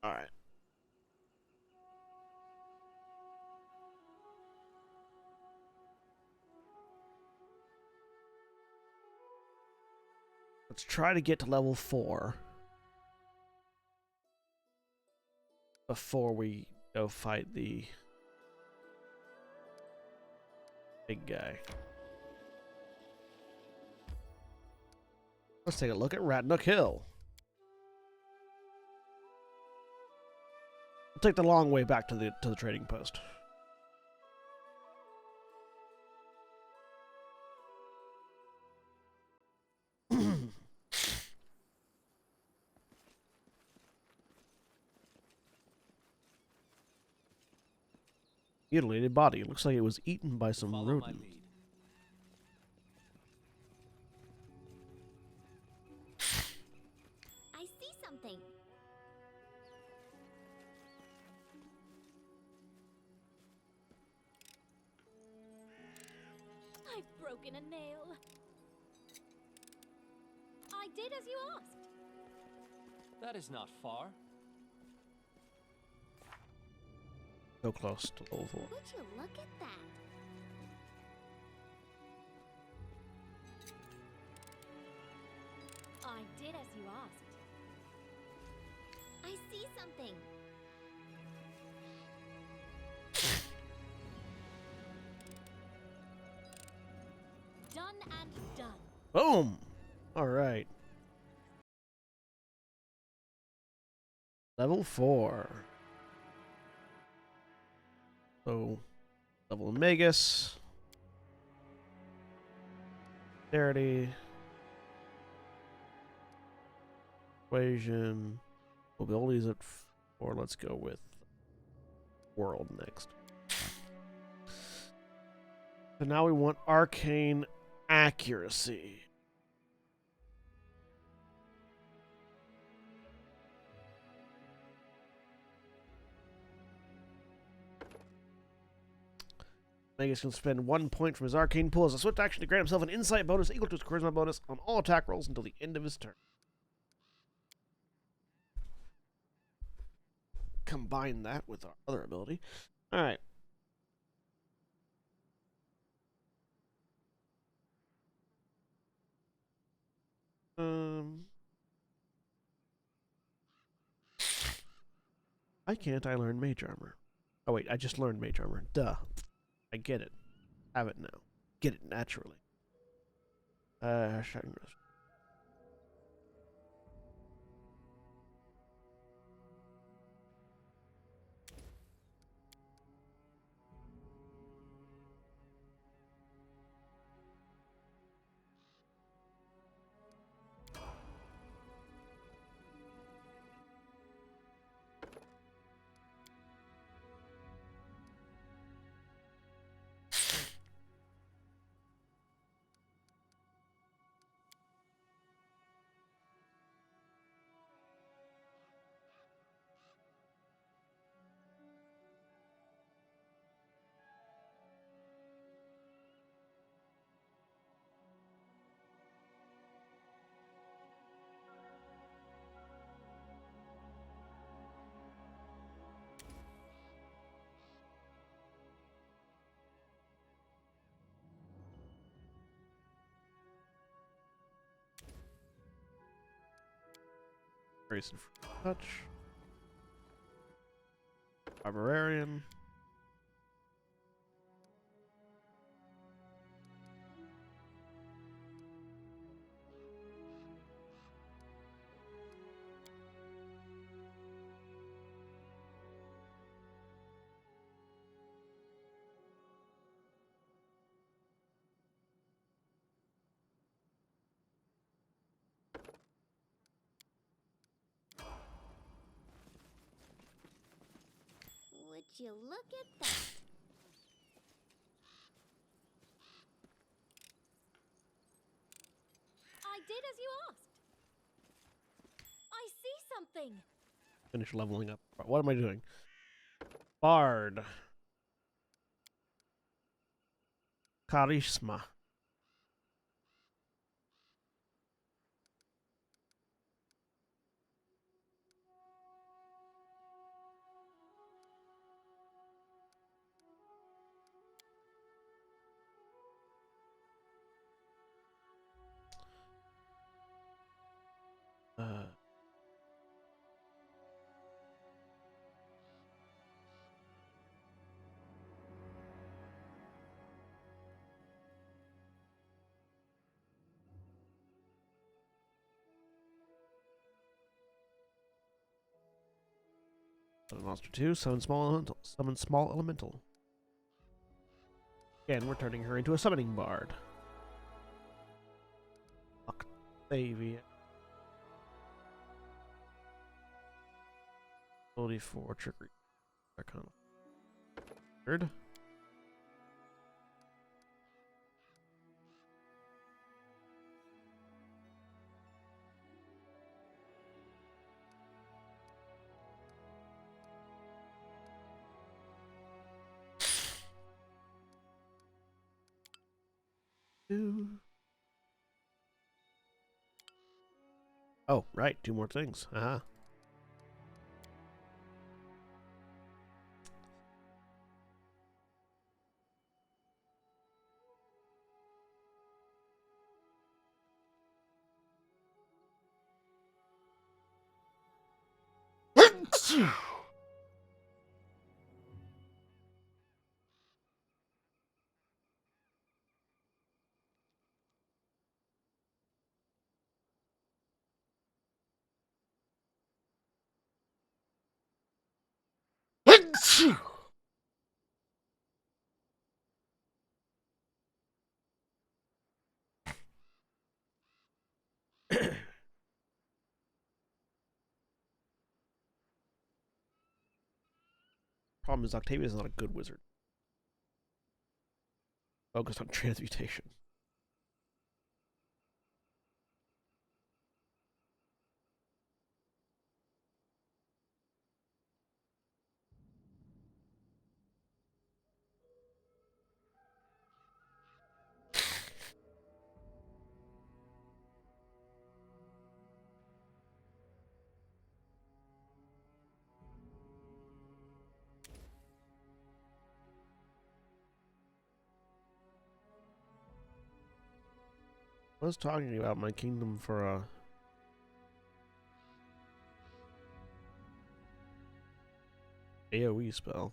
All right. Let's try to get to level 4 before we go fight the big guy. Let's take a look at Ratnook Hill. We'll take the long way back to the trading post. Mutilated body. Looks like it was eaten by some Follow my rodent. lead. I see something. I've broken a nail. I did as you asked. That is not far. So close to level 4. Would you look at that? I did as you asked. I see something. Done and done. Boom! Alright. Level 4. So, level in Magus. Dexterity. Equation. Mobility's at 4. Let's go with World next. So now we want Arcane Accuracy. Magus can spend 1 point from his arcane pool as a swift action to grant himself an insight bonus equal to his charisma bonus on all attack rolls until the end of his turn. combine that with our other ability. All right. Why can't I learn Mage Armor? Oh wait, I just learned Mage Armor. Duh. I get it. Have it now. Get it naturally. Shouting Rose. Grace and Touch. Barbarian. Would you look at that? I did as you asked. I see something. Finish leveling up. What am I doing? Bard. Charisma. Monster 2, summon small elemental. Summon small elemental. Again, we're turning her into a summoning bard. Octavia. Ability for trickery. Arcana. Third. Oh, right. 2 more things. Uh-huh. Problem is, Octavia is not a good wizard. Focused on transmutation. I was talking about my kingdom for a AoE spell.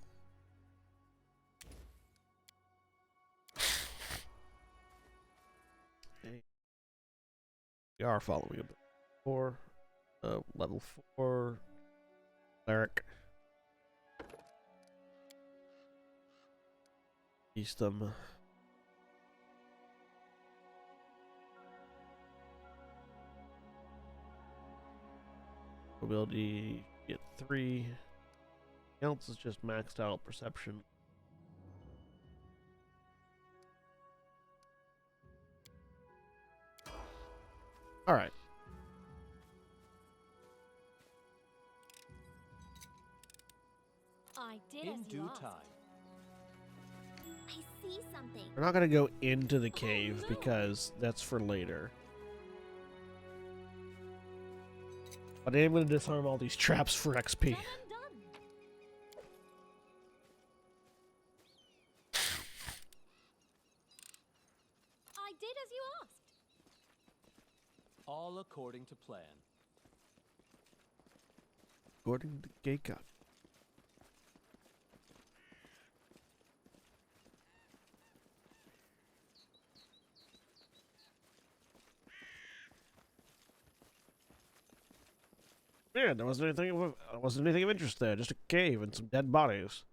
We are following a bit. Level 4 cleric. Eastham. Ability get 3. Else is just maxed out perception. All right. I did In as you due asked. time. I see something. We're not gonna go into the cave because that's for later. But I am gonna disarm all these traps for XP. Done and done. I did as you asked. All according to plan. According to Geika. Yeah, there wasn't anything of interest there. Just a cave and some dead bodies.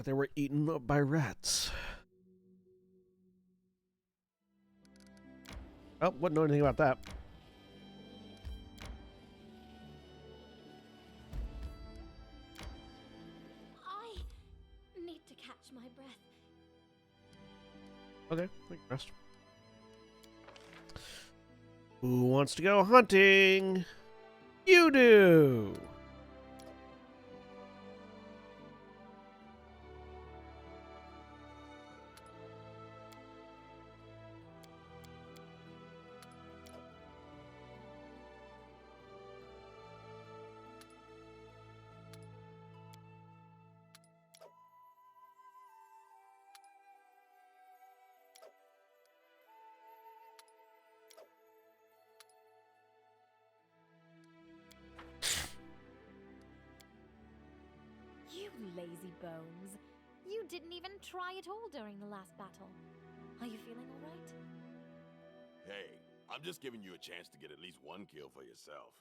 They were eaten up by rats. Oh, wouldn't know anything about that. I need to catch my breath. Okay, we can rest. Who wants to go hunting? You do! You lazy bones. You didn't even try at all during the last battle. Are you feeling all right? Hey, I'm just giving you a chance to get at least one kill for yourself.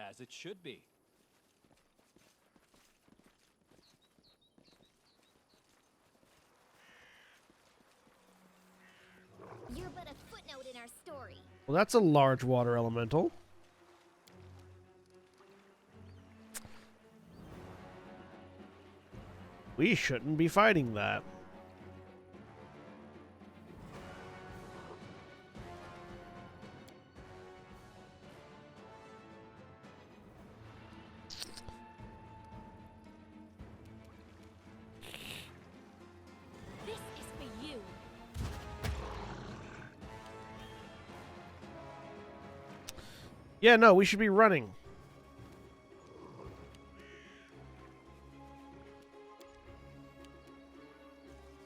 As it should be. You're but a footnote in our story. Well, that's a large water elemental. We shouldn't be fighting that. This is for you. Yeah, no, we should be running.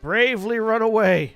Bravely run away.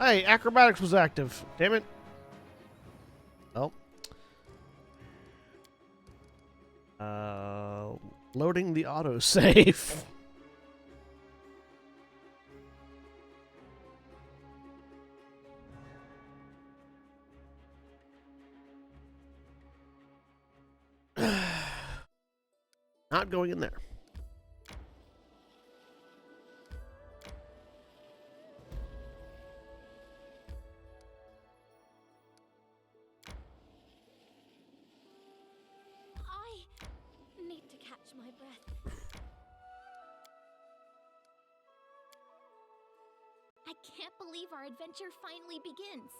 Hey, acrobatics was active. Damn it. Oh. Loading the autosave. Not going in there. I need to catch my breath. I can't believe our adventure finally begins.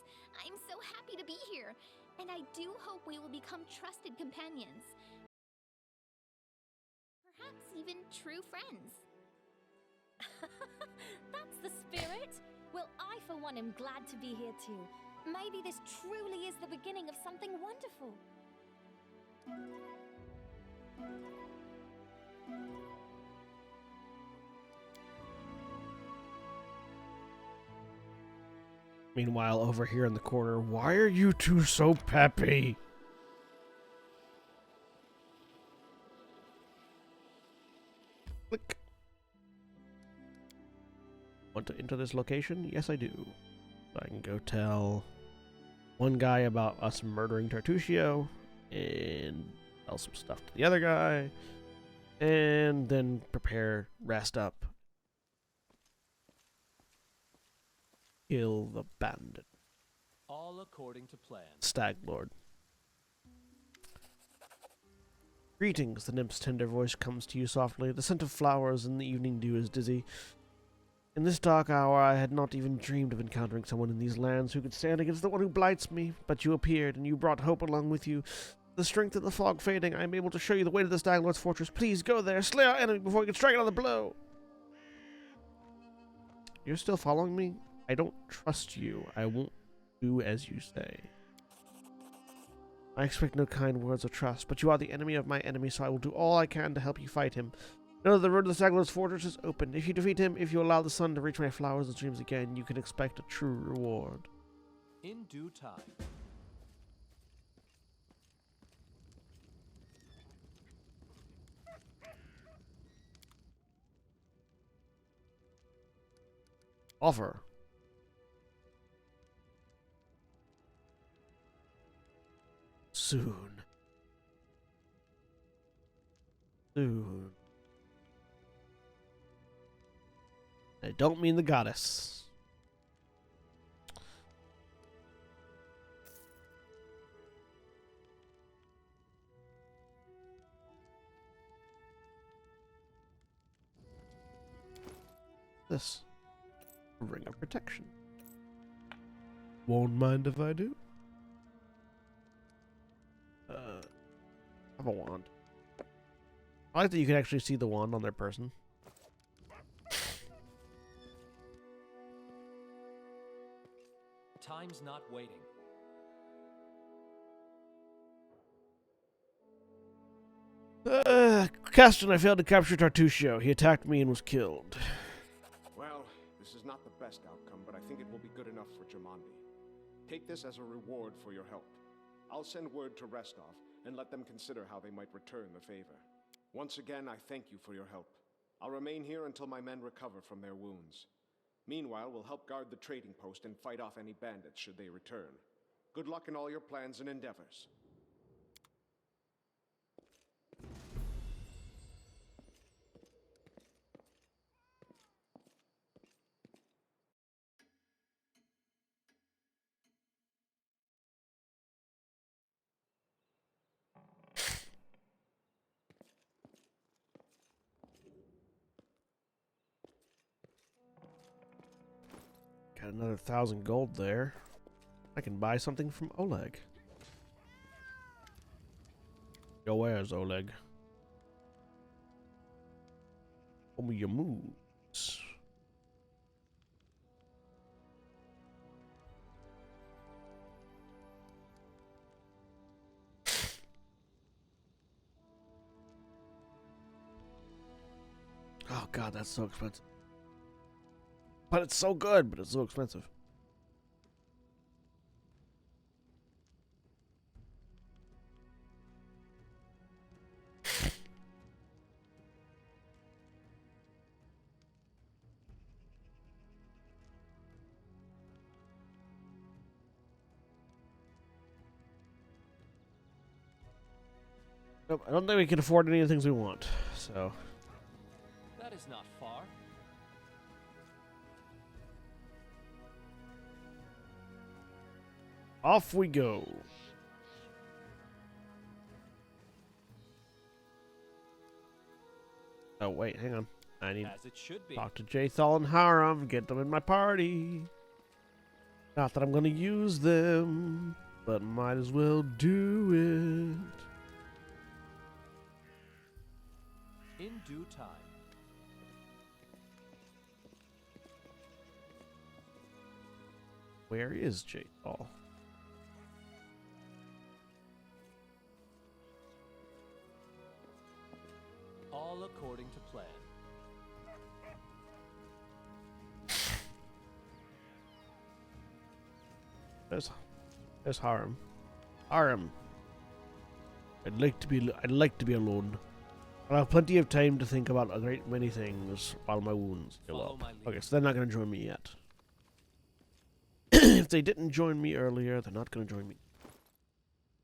I'm so happy to be here, and I do hope we will become trusted companions. Perhaps even true friends. That's the spirit. Well, I for one am glad to be here too. Maybe this truly is the beginning of something wonderful. Meanwhile, over here in the corner, why are you two so peppy? Click. Want to enter this location? Yes, I do. So I can go tell one guy about us murdering Tartusio, and tell some stuff to the other guy, and then prepare, rest up, kill the bandit. All according to plan. Stag Lord. Greetings, the nymph's tender voice comes to you softly. The scent of flowers in the evening dew is dizzy. In this dark hour, I had not even dreamed of encountering someone in these lands who could stand against the one who blights me, but you appeared, and you brought hope along with you. The strength of the fog fading, I am able to show you the way to the Stag Lord's fortress. Please go there, slay our enemy before we can strike another blow. You're still following me? I don't trust you. I won't do as you say. I expect no kind words of trust, but you are the enemy of my enemy, so I will do all I can to help you fight him. Know that the road to the Stag Lord's fortress is open. If you defeat him, if you allow the sun to reach my flowers and streams again, you can expect a true reward. In due time. Offer. Soon. Soon. I don't mean the goddess. This. Ring of protection. Won't mind if I do. Have a wand. I like that you can actually see the wand on their person. Time's not waiting. Caston, I failed to capture Tartusio. He attacked me and was killed. Well, this is not the best outcome, but I think it will be good enough for Jamandi. Take this as a reward for your help. I'll send word to Restov and let them consider how they might return the favor. Once again, I thank you for your help. I'll remain here until my men recover from their wounds. Meanwhile, we'll help guard the trading post and fight off any bandits should they return. Good luck in all your plans and endeavors. Got another 1,000 gold there. I can buy something from Oleg. Yo, where's Oleg? Show me your moves. Oh god, that's so expensive. But it's so good, but it's so expensive. Nope, I don't think we can afford any of the things we want, so... That is not far. Off we go. Oh, wait, hang on. I need As it should be. to talk to Jathal and Haram, get them in my party. Not that I'm going to use them, but might as well do it. In due time. Where is Jathal? All according to plan. There's Haram. Haram. I'd like to be alone. I'll have plenty of time to think about a great many things while my wounds heal up. Okay, so they're not going to join me yet. If they didn't join me earlier, they're not going to join me.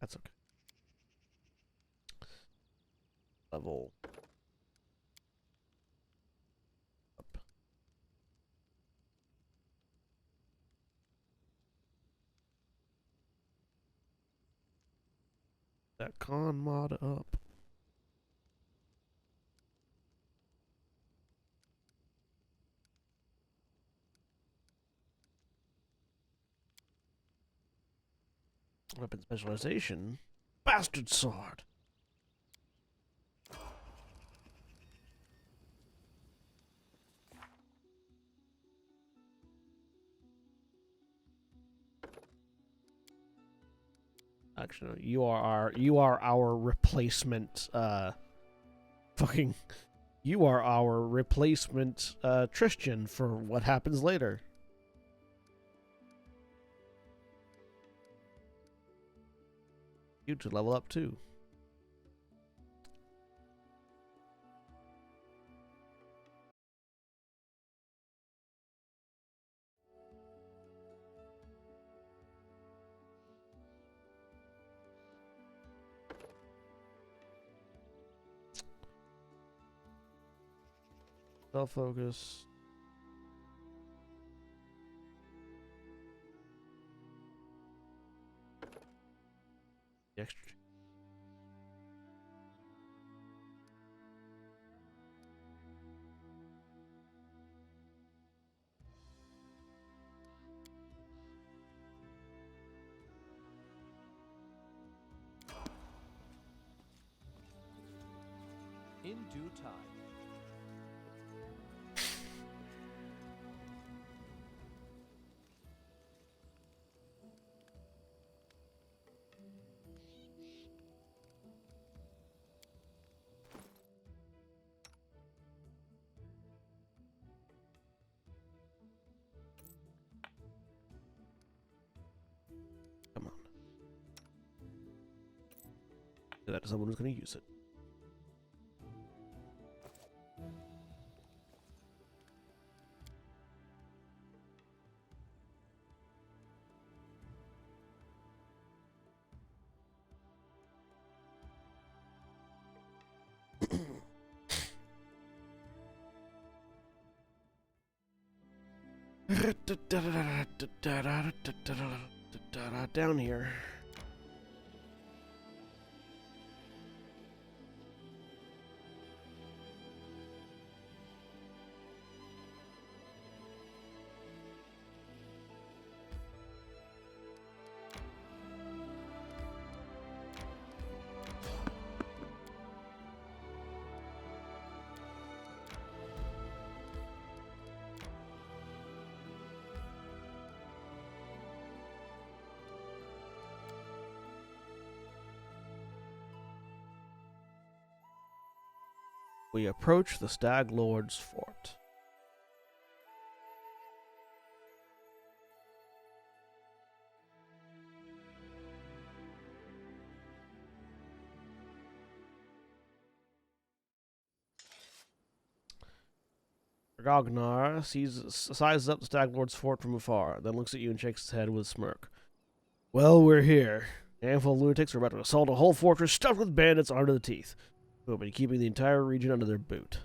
That's okay. Level up. That con mod up. Weapon specialization. Bastard sword. Actually, you are our replacement. You are our replacement. Tristan for what happens later. You to level up too. Self-focus. The extra. In due time. Come on. Do that to someone who's going to use it. Down here. We approach the Stag Lord's fort. Ragnar sizes up the Stag Lord's fort from afar, then looks at you and shakes his head with a smirk. Well, we're here. A handful of lunatics are about to assault a whole fortress stuffed with bandits armed to the teeth, who will be keeping the entire region under their boot.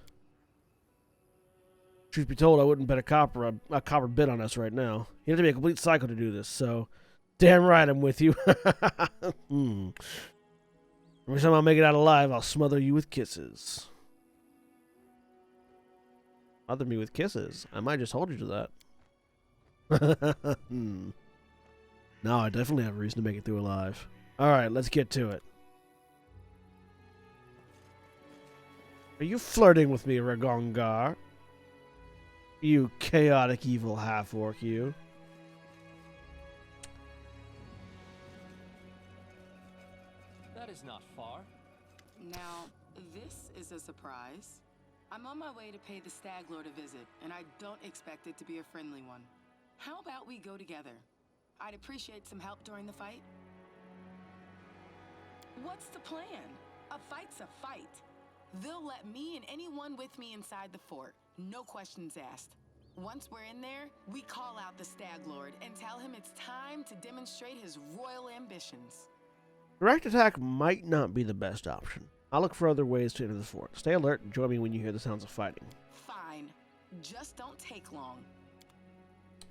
Truth be told, I wouldn't bet a copper bit on us right now. You have to be a complete psycho to do this, so damn right I'm with you. Every time I make it out alive, I'll smother you with kisses. Smother me with kisses? I might just hold you to that. No, I definitely have a reason to make it through alive. Alright, let's get to it. Are you flirting with me, Ragongar? You chaotic evil half-orc, you. That is not far. Now, this is a surprise. I'm on my way to pay the Stag Lord a visit, and I don't expect it to be a friendly one. How about we go together? I'd appreciate some help during the fight. What's the plan? A fight's a fight. They'll let me and anyone with me inside the fort. No questions asked. Once we're in there, we call out the Stag Lord and tell him it's time to demonstrate his royal ambitions. Direct attack might not be the best option. I'll look for other ways to enter the fort. Stay alert and join me when you hear the sounds of fighting. Fine. Just don't take long.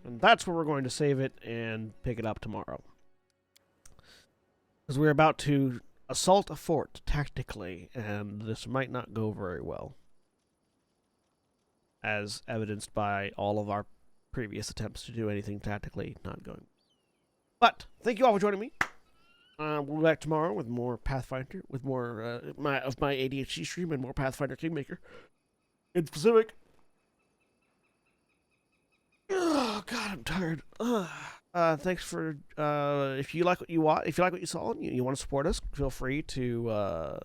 And that's where we're going to save it and pick it up tomorrow. Because we're about to assault a fort tactically, and this might not go very well. As evidenced by all of our previous attempts to do anything tactically not going. But, thank you all for joining me. We'll be back tomorrow with more Pathfinder, with more of my ADHD stream and more Pathfinder Kingmaker. In specific. Oh God, I'm tired. Thanks for if you like what you want, if you like what you saw, and you want to support us, feel free to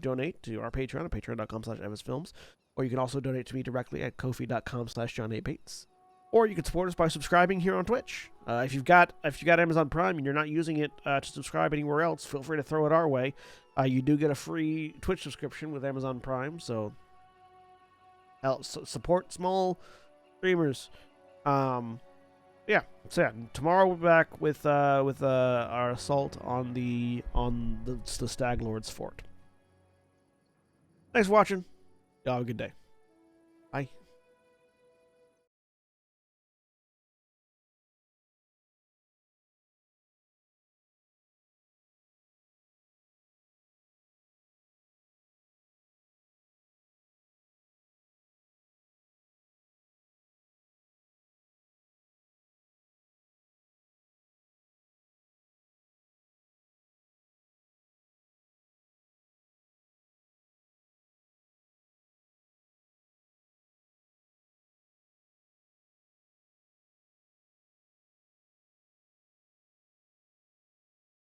donate to our Patreon at patreon.com/evansfilms, or you can also donate to me directly at ko-fi.com/johnabates. Or you can support us by subscribing here on Twitch. If you've got Amazon Prime and you're not using it to subscribe anywhere else, feel free to throw it our way. You do get a free Twitch subscription with Amazon Prime, so help support small streamers. Yeah. So yeah, tomorrow we'll be back with our assault on the Stag Lord's fort. Thanks for watching. Y'all have a good day. Bye.